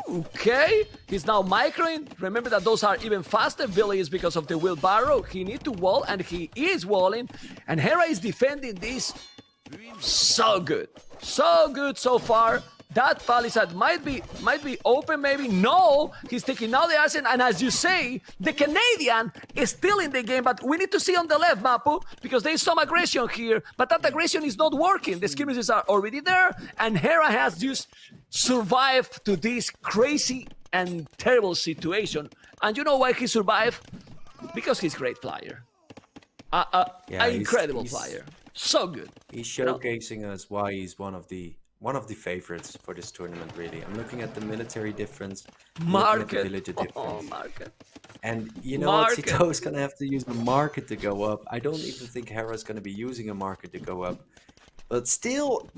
okay. He's now microing. Remember that those are even faster villages because of the wheelbarrow. He needs to wall, and he is walling. And Hera is defending this so good. So good so far. That palisade might be open, maybe. No, he's taking out the arsenal, and as you say, the Canadian is still in the game, but we need to see on the left, Mapu, because there is some aggression here, but that aggression is not working. The skirmishes are already there, and Hera has just survived to this crazy and terrible situation. And you know why he survived? Because he's a great player. An incredible player. So good. He's showcasing us why he's one of the favorites for this tournament. Really, I'm looking at the military difference, looking at the villager difference, Market. and you know what? Sitaux is gonna have to use the market to go up. I don't even think Hera's gonna be using a market to go up. But still,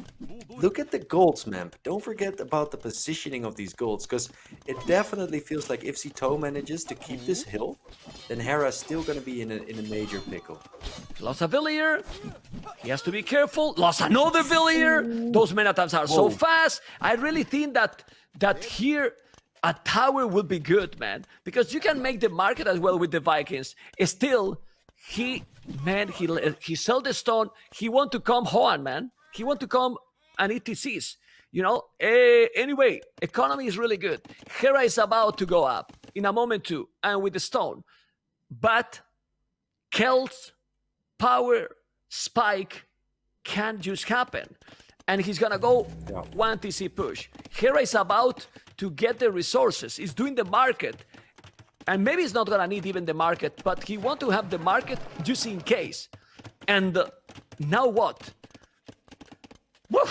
look at the golds, man. Don't forget about the positioning of these golds, because it definitely feels like if Sitaux manages to keep this hill, then Hera's still going to be in a major pickle. Lost a villager. He has to be careful. Lost another villager. Those men attacks are so fast. I really think that here a tower will be good, man, because you can make the market as well with the Vikings. Still, he sell the stone. He want to come Hoan, man. He want to come and ETCs. You know. Anyway, economy is really good. Hera is about to go up in a moment too, and with the stone. But Kelt's power spike can't just happen, and he's gonna go one TC push. Hera is about to get the resources. He's doing the market. And maybe he's not gonna need even the market, but he want to have the market just in case. And now what? Woo!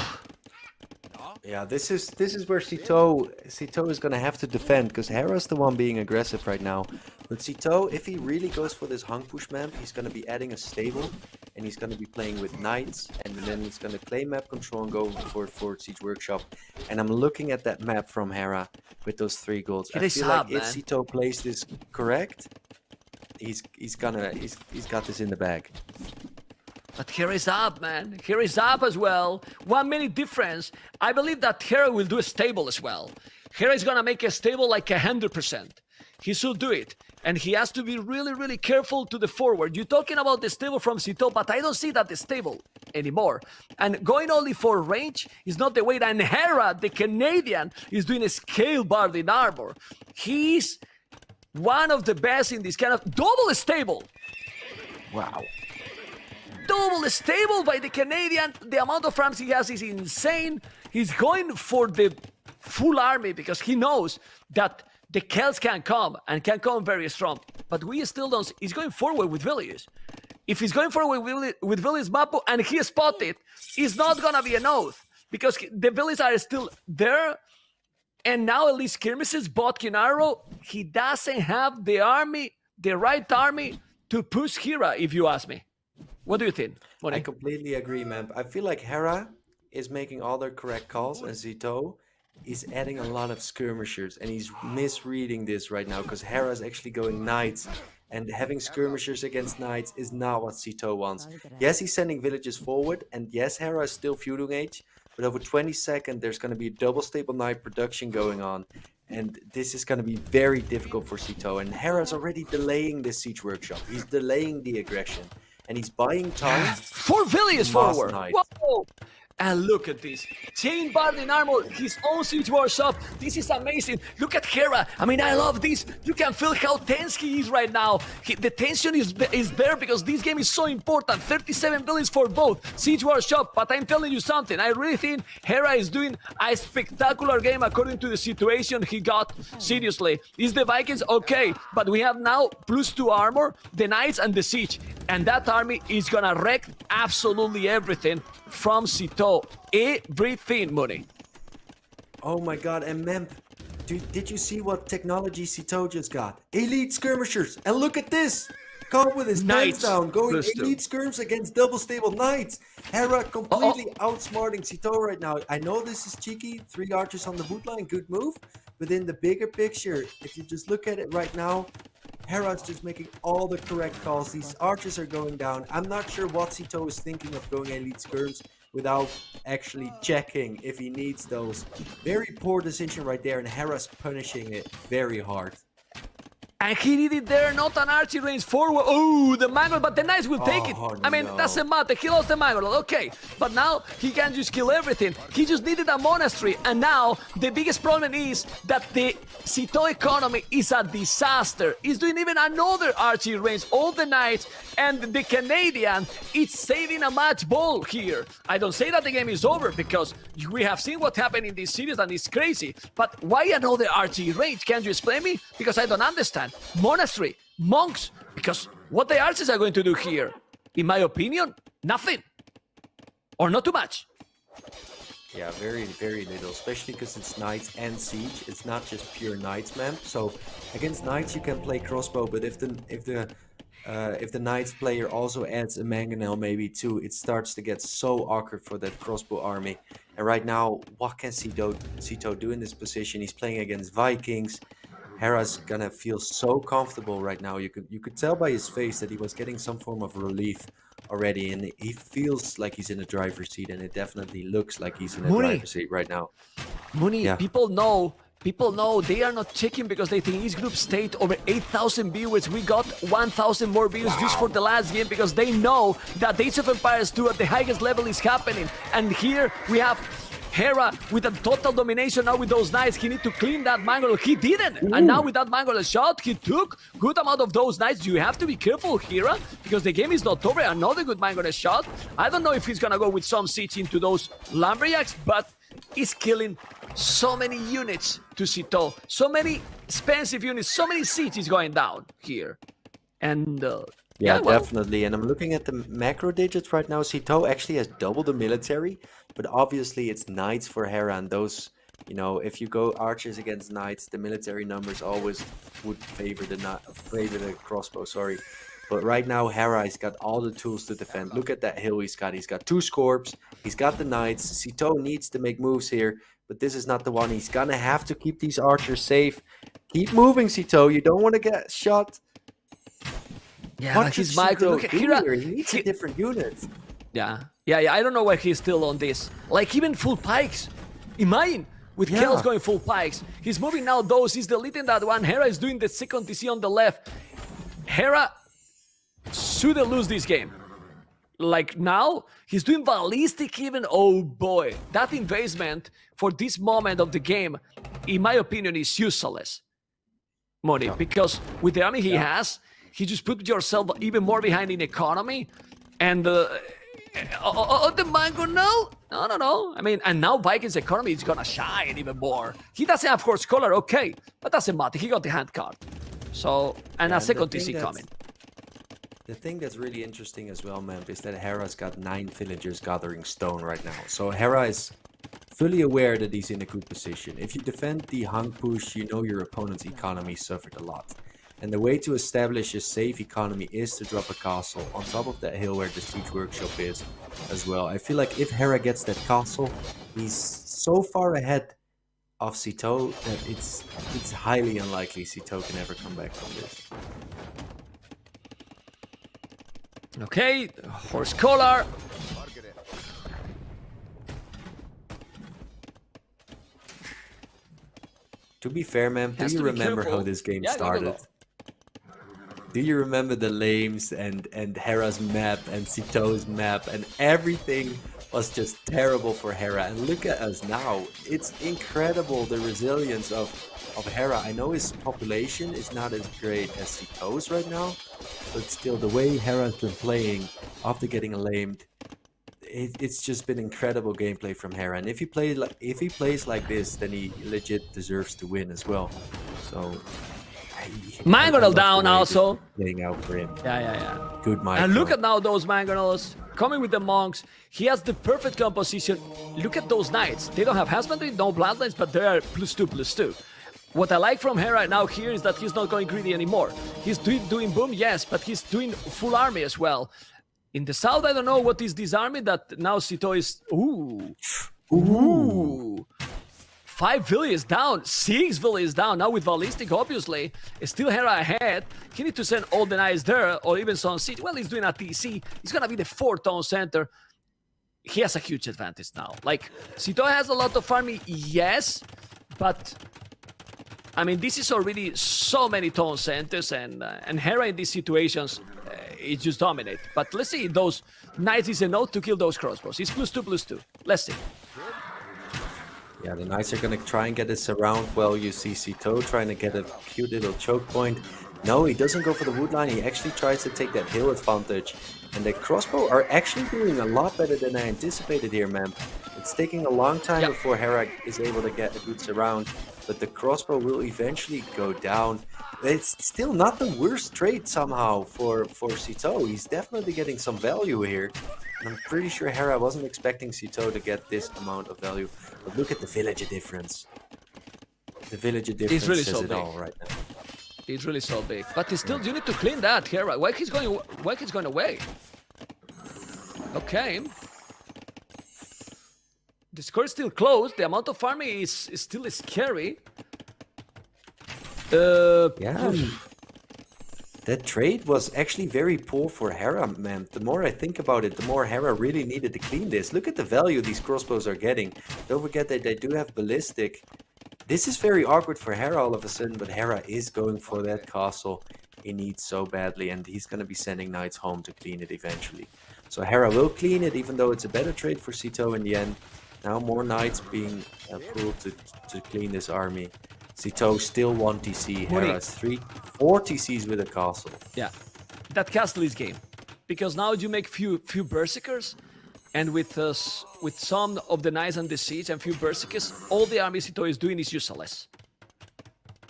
Yeah, this is where Sitaux is gonna have to defend, because Hera's the one being aggressive right now. But Sitaux, if he really goes for this hung push map, he's gonna be adding a stable, and he's gonna be playing with knights, and then he's gonna claim map control and go for Siege Workshop. And I'm looking at that map from Hera with those 3 golds. I feel like if Sitaux plays this correct, he's got this in the bag. But Hera is up, man. Hera is up as well. 1 minute difference. I believe that Hera will do a stable as well. Hera is gonna make a stable like 100%. He should do it. And he has to be really, really careful to the forward. You're talking about the stable from Sitaux, but I don't see that the stable anymore. And going only for range is not the way. And Hera, the Canadian, is doing a scale bard in armor. He's one of the best in this kind of double stable. Wow. Double stable by the Canadian. The amount of farms he has is insane. He's going for the full army because he knows that the Celts can come and can come very strong. But we still don't. He's going forward with villages. If he's going forward with villages, Mapu, and he spotted, it's not gonna be an oath because the villages are still there. And now at least skirmishes, Botkin Arrow, he doesn't have the army, the right army to push Hera, if you ask me. What do you think, Moni? I completely agree, man. I feel like Hera is making all the correct calls, and Sitaux is adding a lot of skirmishers, and he's misreading this right now because Hera is actually going knights, and having skirmishers against knights is not what Sitaux wants. Yes, he's sending villages forward, and yes, Hera is still feuding age, but over 20 seconds, there's going to be a double stable knight production going on, and this is going to be very difficult for Sitaux, and Hera's already delaying the siege workshop. He's delaying the aggression, and he's buying time. 4 villages forward. Whoa! And look at this. Chain Bard in armor, his own siege workshop. This is amazing. Look at Hera. I mean, I love this. You can feel how tense he is right now. The tension is there because this game is so important. 37 villages for both siege workshop. But I'm telling you something. I really think Hera is doing a spectacular game according to the situation he got. Seriously. Is the Vikings? Okay. But we have now +2 armor, the knights and the siege. And that army is gonna wreck absolutely everything from Sitaux. Everything, Money. Oh my god, and Memp, did you see what technology Sitaux just got? Elite skirmishers, and look at this! Caught with his Knights knights down, going plus two. elite skirms against double stable knights. Hera completely outsmarting Sitaux right now. I know this is cheeky, 3 archers on the boot line, good move. But in the bigger picture, if you just look at it right now, Hera's just making all the correct calls. These archers are going down. I'm not sure what Sitaux is thinking of going elite skirms without actually checking if he needs those. Very poor decision right there, and Hera's punishing it very hard. And he did it there, not an archery range forward. Oh, the mangle, but the knights will take it. Oh, I mean, no. doesn't matter. He lost the mangle, okay. But now he can just kill everything. He just needed a monastery. And now the biggest problem is that the Sitaux economy is a disaster. He's doing even another archery range, all the knights, and the Canadian is saving a match ball here. I don't say that the game is over because we have seen what happened in this series and it's crazy. But why another archery range? Can you explain me? Because I don't understand. Monastery, monks, because what the archers are going to do here? In my opinion, nothing. Or not too much. Yeah, very, very little, especially because it's knights and siege. It's not just pure knights, man. So against knights you can play crossbow, but if the knights player also adds a mangonel maybe too, it starts to get so awkward for that crossbow army. And right now, what can Sitaux do in this position? He's playing against Vikings. Hera's gonna feel so comfortable right now. You could tell by his face that he was getting some form of relief already, and he feels like he's in a driver's seat, and it definitely looks like he's in a driver's seat right now. Mooney, Yeah. people know they are not checking because they think each group stayed over 8,000 viewers. We got 1,000 more views just for the last game because they know that Age of Empires 2 at the highest level is happening. And here we have Hera with a total domination now with those knights. He need to clean that mangle. He didn't. And now with that mangle shot, he took good amount of those knights. You have to be careful, Hera, because the game is not over. Another good mangle shot. I don't know if he's gonna go with some siege into those lumberjacks, but he's killing so many units to Sitaux. So many expensive units, so many sieges going down here. And Yeah, well, definitely. And I'm looking at the macro digits right now. Sitaux actually has double the military, but obviously it's knights for Hera, and those, you know, if you go archers against knights, the military numbers always would favor the crossbow, sorry. But right now, Hera has got all the tools to defend. Look at that hill he's got. He's got 2 scorps. He's got the knights. Sitaux needs to make moves here, but this is not the one. He's gonna have to keep these archers safe. Keep moving, Sitaux. You don't want to get shot. yeah, What like should his micro. Sitaux Look at do Hera. here? He needs a different unit. Yeah. I don't know why he's still on this. Like even full pikes. Imagine with Yeah. Kells going full pikes. He's moving now those. He's deleting that one. Hera is doing the second TC on the left. Hera should lose this game. Like now, he's doing ballistic even. Oh boy, that investment for this moment of the game, in my opinion, is useless. Money, because with the army he has, he just put yourself even more behind in economy, and the mango, no. I mean, and now Vikings economy is gonna shine even more. He doesn't have horse collar, okay, but doesn't matter. He got the hand card, so and Yeah, a and second the thing TC that's- coming. The thing that's really interesting as well, man, is that Hera's got 9 villagers gathering stone right now. So Hera is fully aware that he's in a good position. If you defend the hung push, you know your opponent's economy suffered a lot. And the way to establish a safe economy is to drop a castle on top of that hill where the siege workshop is as well. I feel like if Hera gets that castle, he's so far ahead of Sitaux that it's highly unlikely Sitaux can ever come back from this. Okay, horse collar. To be fair, man, do Has you to be remember how careful. this game Yeah, go, go, go. started? Do you remember the lames and Hera's map and Sitau's map, and everything was just terrible for Hera? And look at us now. It's incredible, the resilience of Hera. I know his population is not as great as Sitau's right now, but still the way Hera's been playing after getting lamed, it's just been incredible gameplay from Hera. And if he plays like this, then he legit deserves to win as well. So Mangonel I love the down way this also. is playing out for him. Yeah. Good micro. And look at now those mangonels coming with the monks. He has the perfect composition. Look at those knights. They don't have husbandry, no bloodlines, but they are +2/+2. What I like from Hera now here is that he's not going greedy anymore. He's doing boom, yes, but he's doing full army as well. In the south, I don't know what is this army that now Sitaux is... Ooh. 5 villages down, 6 villages down. Now with Ballistic, obviously, it's still Hera ahead. He needs to send all the knights there, or even some siege. Well, he's doing a TC. He's gonna be the 4th town center. He has a huge advantage now. Like, Sitaux has a lot of army, yes, but... I mean, this is already so many town centers, and Hera in these situations is just dominate. But let's see, those knights is enough to kill those crossbows. It's +2/+2. Let's see. Yeah, the knights are going to try and get this around. Well, you see Sitaux trying to get a cute little choke point. No, he doesn't go for the wood line. He actually tries to take that hill advantage. And the crossbow are actually doing a lot better than I anticipated here, man. It's taking a long time before Hera is able to get a good surround. But the crossbow will eventually go down. It's still not the worst trade somehow for Sitaux. He's definitely getting some value here. And I'm pretty sure Hera wasn't expecting Sitaux to get this amount of value. But look at the villager difference. The villager difference really says so it big. all right now. It's really so big. But it's still, you need to clean that, Hera. Why he's going away? Okay. The score is still close. The amount of farming is still scary. Yeah. That trade was actually very poor for Hera, man. The more I think about it, the more Hera really needed to clean this. Look at the value these crossbows are getting. Don't forget that they do have ballistic. This is very awkward for Hera all of a sudden, but Hera is going for that castle he needs so badly, and he's going to be sending knights home to clean it eventually. So Hera will clean it, even though it's a better trade for Sitaux in the end. Now more knights being pulled to clean this army. Sitaux still 1 TC, Hera's 4 TCs with a castle. Yeah, that castle is game. Because now you make few berserkers, and with some of the knights and the siege and few berserkers, all the army Sitaux is doing is useless.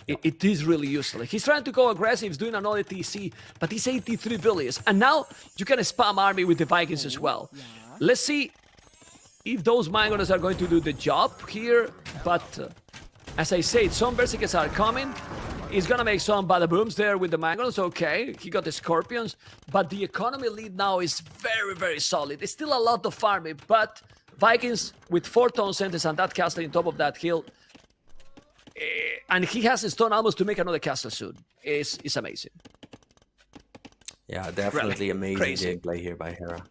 It is really useless. He's trying to go aggressive, he's doing another TC, but he's 83 villages. And now you can spam army with the Vikings as well. Let's see if those Mangoners are going to do the job here, but as I said, some Berserkers are coming. He's gonna make some bada booms there with the Mangoners, okay, he got the Scorpions, but the economy lead now is very, very solid. It's still a lot of farming, but Vikings with 4 town centers and that castle on top of that hill, and he has a stone almost to make another castle soon. It's amazing. Yeah, definitely Really amazing crazy. gameplay here by Hera.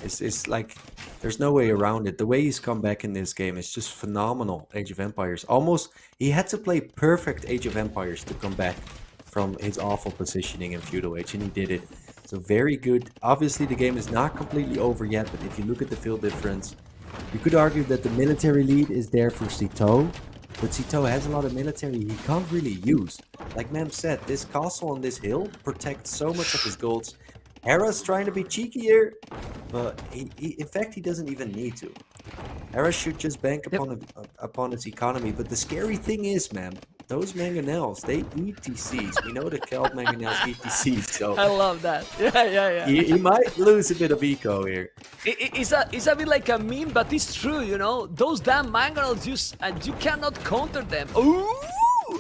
It's like, there's no way around it. The way he's come back in this game is just phenomenal. Age of Empires. Almost, he had to play perfect Age of Empires to come back from his awful positioning in Feudal Age, and he did it. So very good. Obviously, the game is not completely over yet, but if you look at the field difference, you could argue that the military lead is there for Sitaux, but Sitaux has a lot of military he can't really use. Like Mem said, this castle on this hill protects so much of his golds. Hera's trying to be cheeky here, but in fact, he doesn't even need to. Hera should just bank upon its economy, but the scary thing is, man, those mangonels, they eat TCs. We know the Kelp mangonels eat TCs, so I love that. Yeah. he might lose a bit of eco here. It's a bit like a meme, but it's true, you know. Those damn Mangonels, you cannot counter them. Ooh!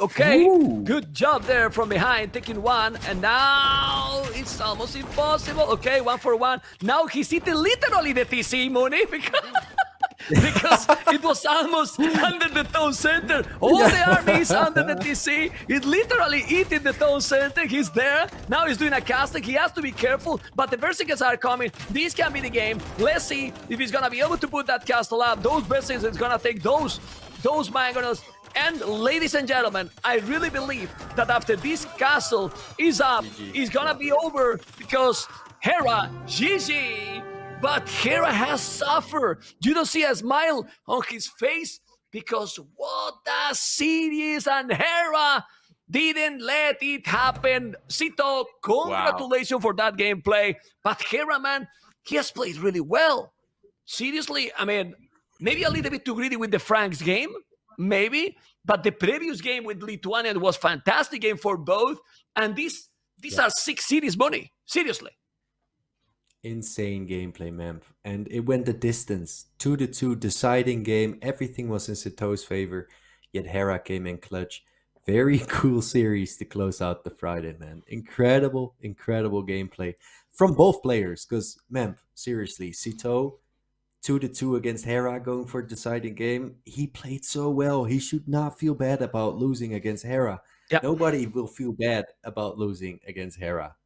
Okay, Ooh. good job there from behind, taking one, and now it's almost impossible. Okay, 1 for 1. Now he's eating literally the TC money because it was almost under the town center. All the army is under the TC. He's literally eating the town center. He's there. Now he's doing a casting. He has to be careful, but the Berserkers are coming. This can be the game. Let's see if he's gonna be able to put that castle up. Those Berserkers is gonna take those Mangonels. And ladies and gentlemen, I really believe that after this castle is up, it's gonna be over because Hera, GG. But Hera has suffered. You don't see a smile on his face because what a series, and Hera didn't let it happen. Sitaux, congratulations for that gameplay. But Hera, man, he has played really well. Seriously, I mean, maybe a little bit too greedy with the Franks game. Maybe, but the previous game with Lithuania was fantastic game for both, and these are 6 cities money. Seriously, Insane gameplay, man, and it went the distance. 2-2 deciding game. Everything was in Sitau's favor, yet Hera came in clutch. Very cool series to close out the Friday, man. Incredible, incredible gameplay from both players. Because, man, seriously, Sitaux 2-2 against Hera going for a deciding game. He played so well. He should not feel bad about losing against Hera. Yeah. Nobody will feel bad about losing against Hera.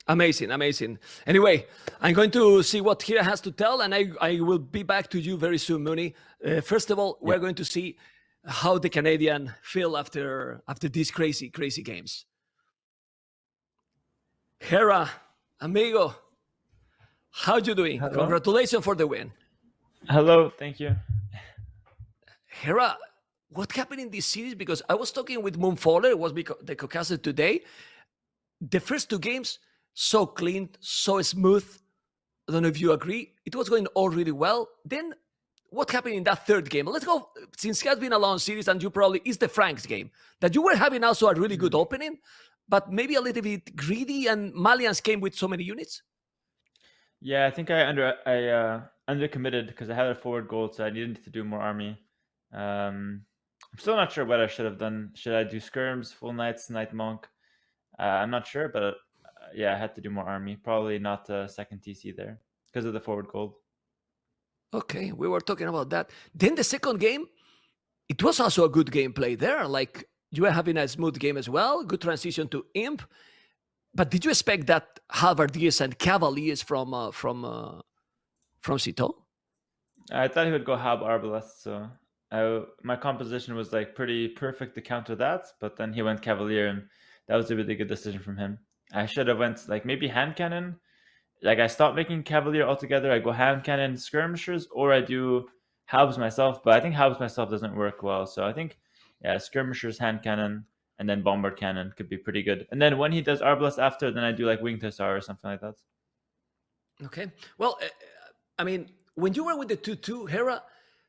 Amazing, amazing. Anyway, I'm going to see what Hira has to tell, and I will be back to you very soon, Mooney. First of all, we're going to see how the Canadian feel after these crazy games. Hera, amigo, how you doing? Hello. Congratulations for the win. Hello, thank you. Hera, what happened in this series? Because I was talking with Moonfaller, it was the cocaster today. The first two games, so clean, so smooth. I don't know if you agree. It was going all really well. Then what happened in that third game? Let's go, since it has been a long series and you probably, it's the Franks game, that you were having also a really good opening, but maybe a little bit greedy, and Malians came with so many units. Yeah, I think I undercommitted because I had a forward goal, so I needed to do more army. I'm still not sure what I should have done. Should I do skirms, full knights, knight monk? I'm not sure, but yeah, I had to do more army. Probably not second TC there because of the forward gold. Okay, we were talking about that. Then the second game, it was also a good gameplay there. Like you were having a smooth game as well. Good transition to imp. But did you expect that halberdiers and cavaliers from Sitaux? I thought he would go Hab Arbalest, so my composition was like pretty perfect to counter that. But then he went Cavalier, and that was a really good decision from him. I should have went like maybe hand cannon. Like I stopped making Cavalier altogether. I go hand cannon skirmishers, or I do halves myself. But I think halves myself doesn't work well. So I think skirmishers, hand cannon, and then bombard cannon could be pretty good. And then when he does Arbalest after, then I do like wing Hussar or something like that. Okay. Well, I mean, when you were with the 2-2, Hera,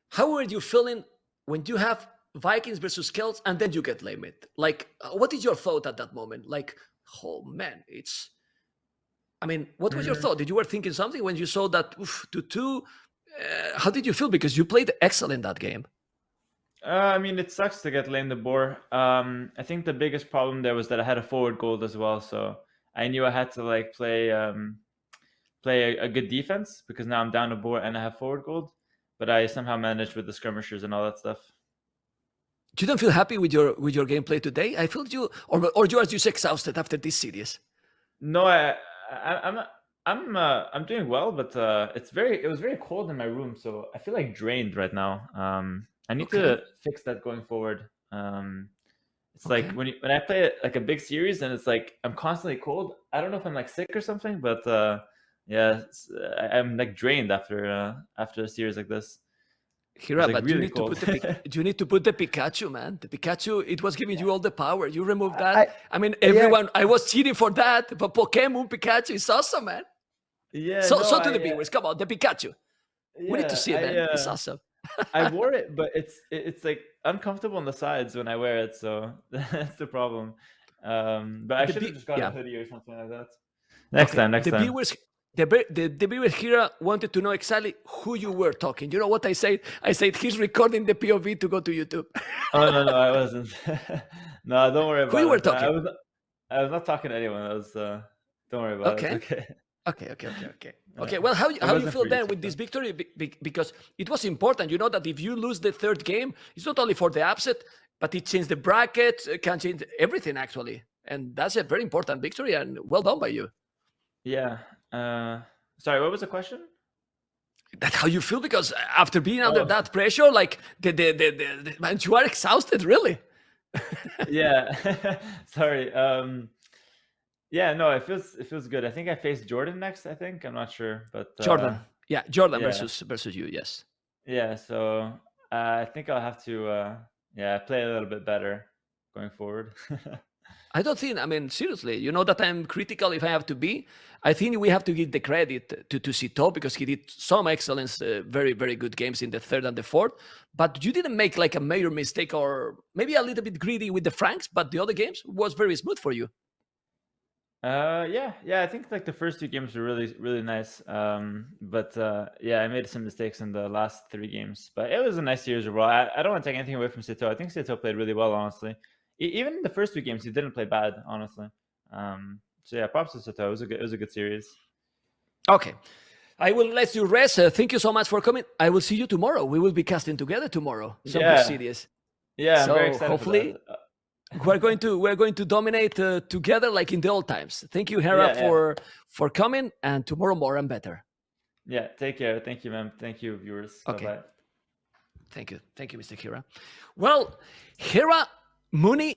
how were you feeling when you have Vikings versus Celts and then you get limit? Like, what is your thought at that moment? Like, oh man, it's... I mean, what was your thought? Did you were thinking something when you saw that 2-2? How did you feel? Because you played excellent that game. I mean, it sucks to get lame the boar. I think the biggest problem there was that I had a forward gold as well, so I knew I had to like play a good defense because now I'm down a boar and I have forward gold. But I somehow managed with the skirmishers and all that stuff. You don't feel happy with your gameplay today? I feel you, or you are just exhausted after this series. No, I'm doing well, but it was very cold in my room, so I feel like drained right now. I need to fix that going forward. It's like when I play like a big series and it's like I'm constantly cold. I don't know if I'm like sick or something, but yeah, I'm like drained after a series like this. Hira, like but really you need to put the Pikachu, man. The Pikachu, it was giving you all the power. You removed that. I mean, everyone. I was cheating for that, but Pokemon Pikachu is awesome, man. Yeah. So to the viewers, come on, the Pikachu. We need to see it, man. It's awesome. I wore it, but it's like uncomfortable on the sides when I wear it, so that's the problem. But I should have just got a hoodie or something like that. Next time. The viewers here wanted to know exactly who you were talking. You know what I said? I said he's recording the POV to go to YouTube. Oh no, I wasn't. No, don't worry about it. Who you were talking? I was not talking to anyone. I was. Don't worry about it. Okay. Well, how you feel then with this victory? Because it was important. You know that if you lose the third game, it's not only for the upset, but it changed the bracket, can change everything actually, and that's a very important victory. And well done by you. Yeah. Sorry, what was the question? That's how you feel, because after being under that pressure, like the man, you are exhausted, really. Yeah. Sorry. Yeah, no, it feels good. I think I face Jordan next. I think I'm not sure, but Jordan versus you. Yes. Yeah. So I think I'll have to play a little bit better going forward. I don't think, I mean, seriously, you know that I'm critical if I have to be. I think we have to give the credit to Sitaux because he did some excellence, very, very good games in the third and the fourth. But you didn't make like a major mistake or maybe a little bit greedy with the Franks, but the other games was very smooth for you. Yeah. I think like the first two games were really, really nice. But I made some mistakes in the last three games. But it was a nice series overall. I don't want to take anything away from Sitaux. I think Sitaux played really well, honestly. Even in the first 2 games, he didn't play bad, honestly. So yeah, props to Sitaux. It was a good series. Okay. I will let you rest. Thank you so much for coming. I will see you tomorrow. We will be casting together tomorrow. Some Yeah. good series. Yeah, I'm So very excited. hopefully for that. we're going to dominate together like in the old times. Thank you, Hera, Yeah. for coming, and tomorrow more and better. Yeah, take care. Thank you, ma'am. Thank you, viewers. Okay. Bye-bye. Thank you, Mr. Hera. Well, Hera Mooney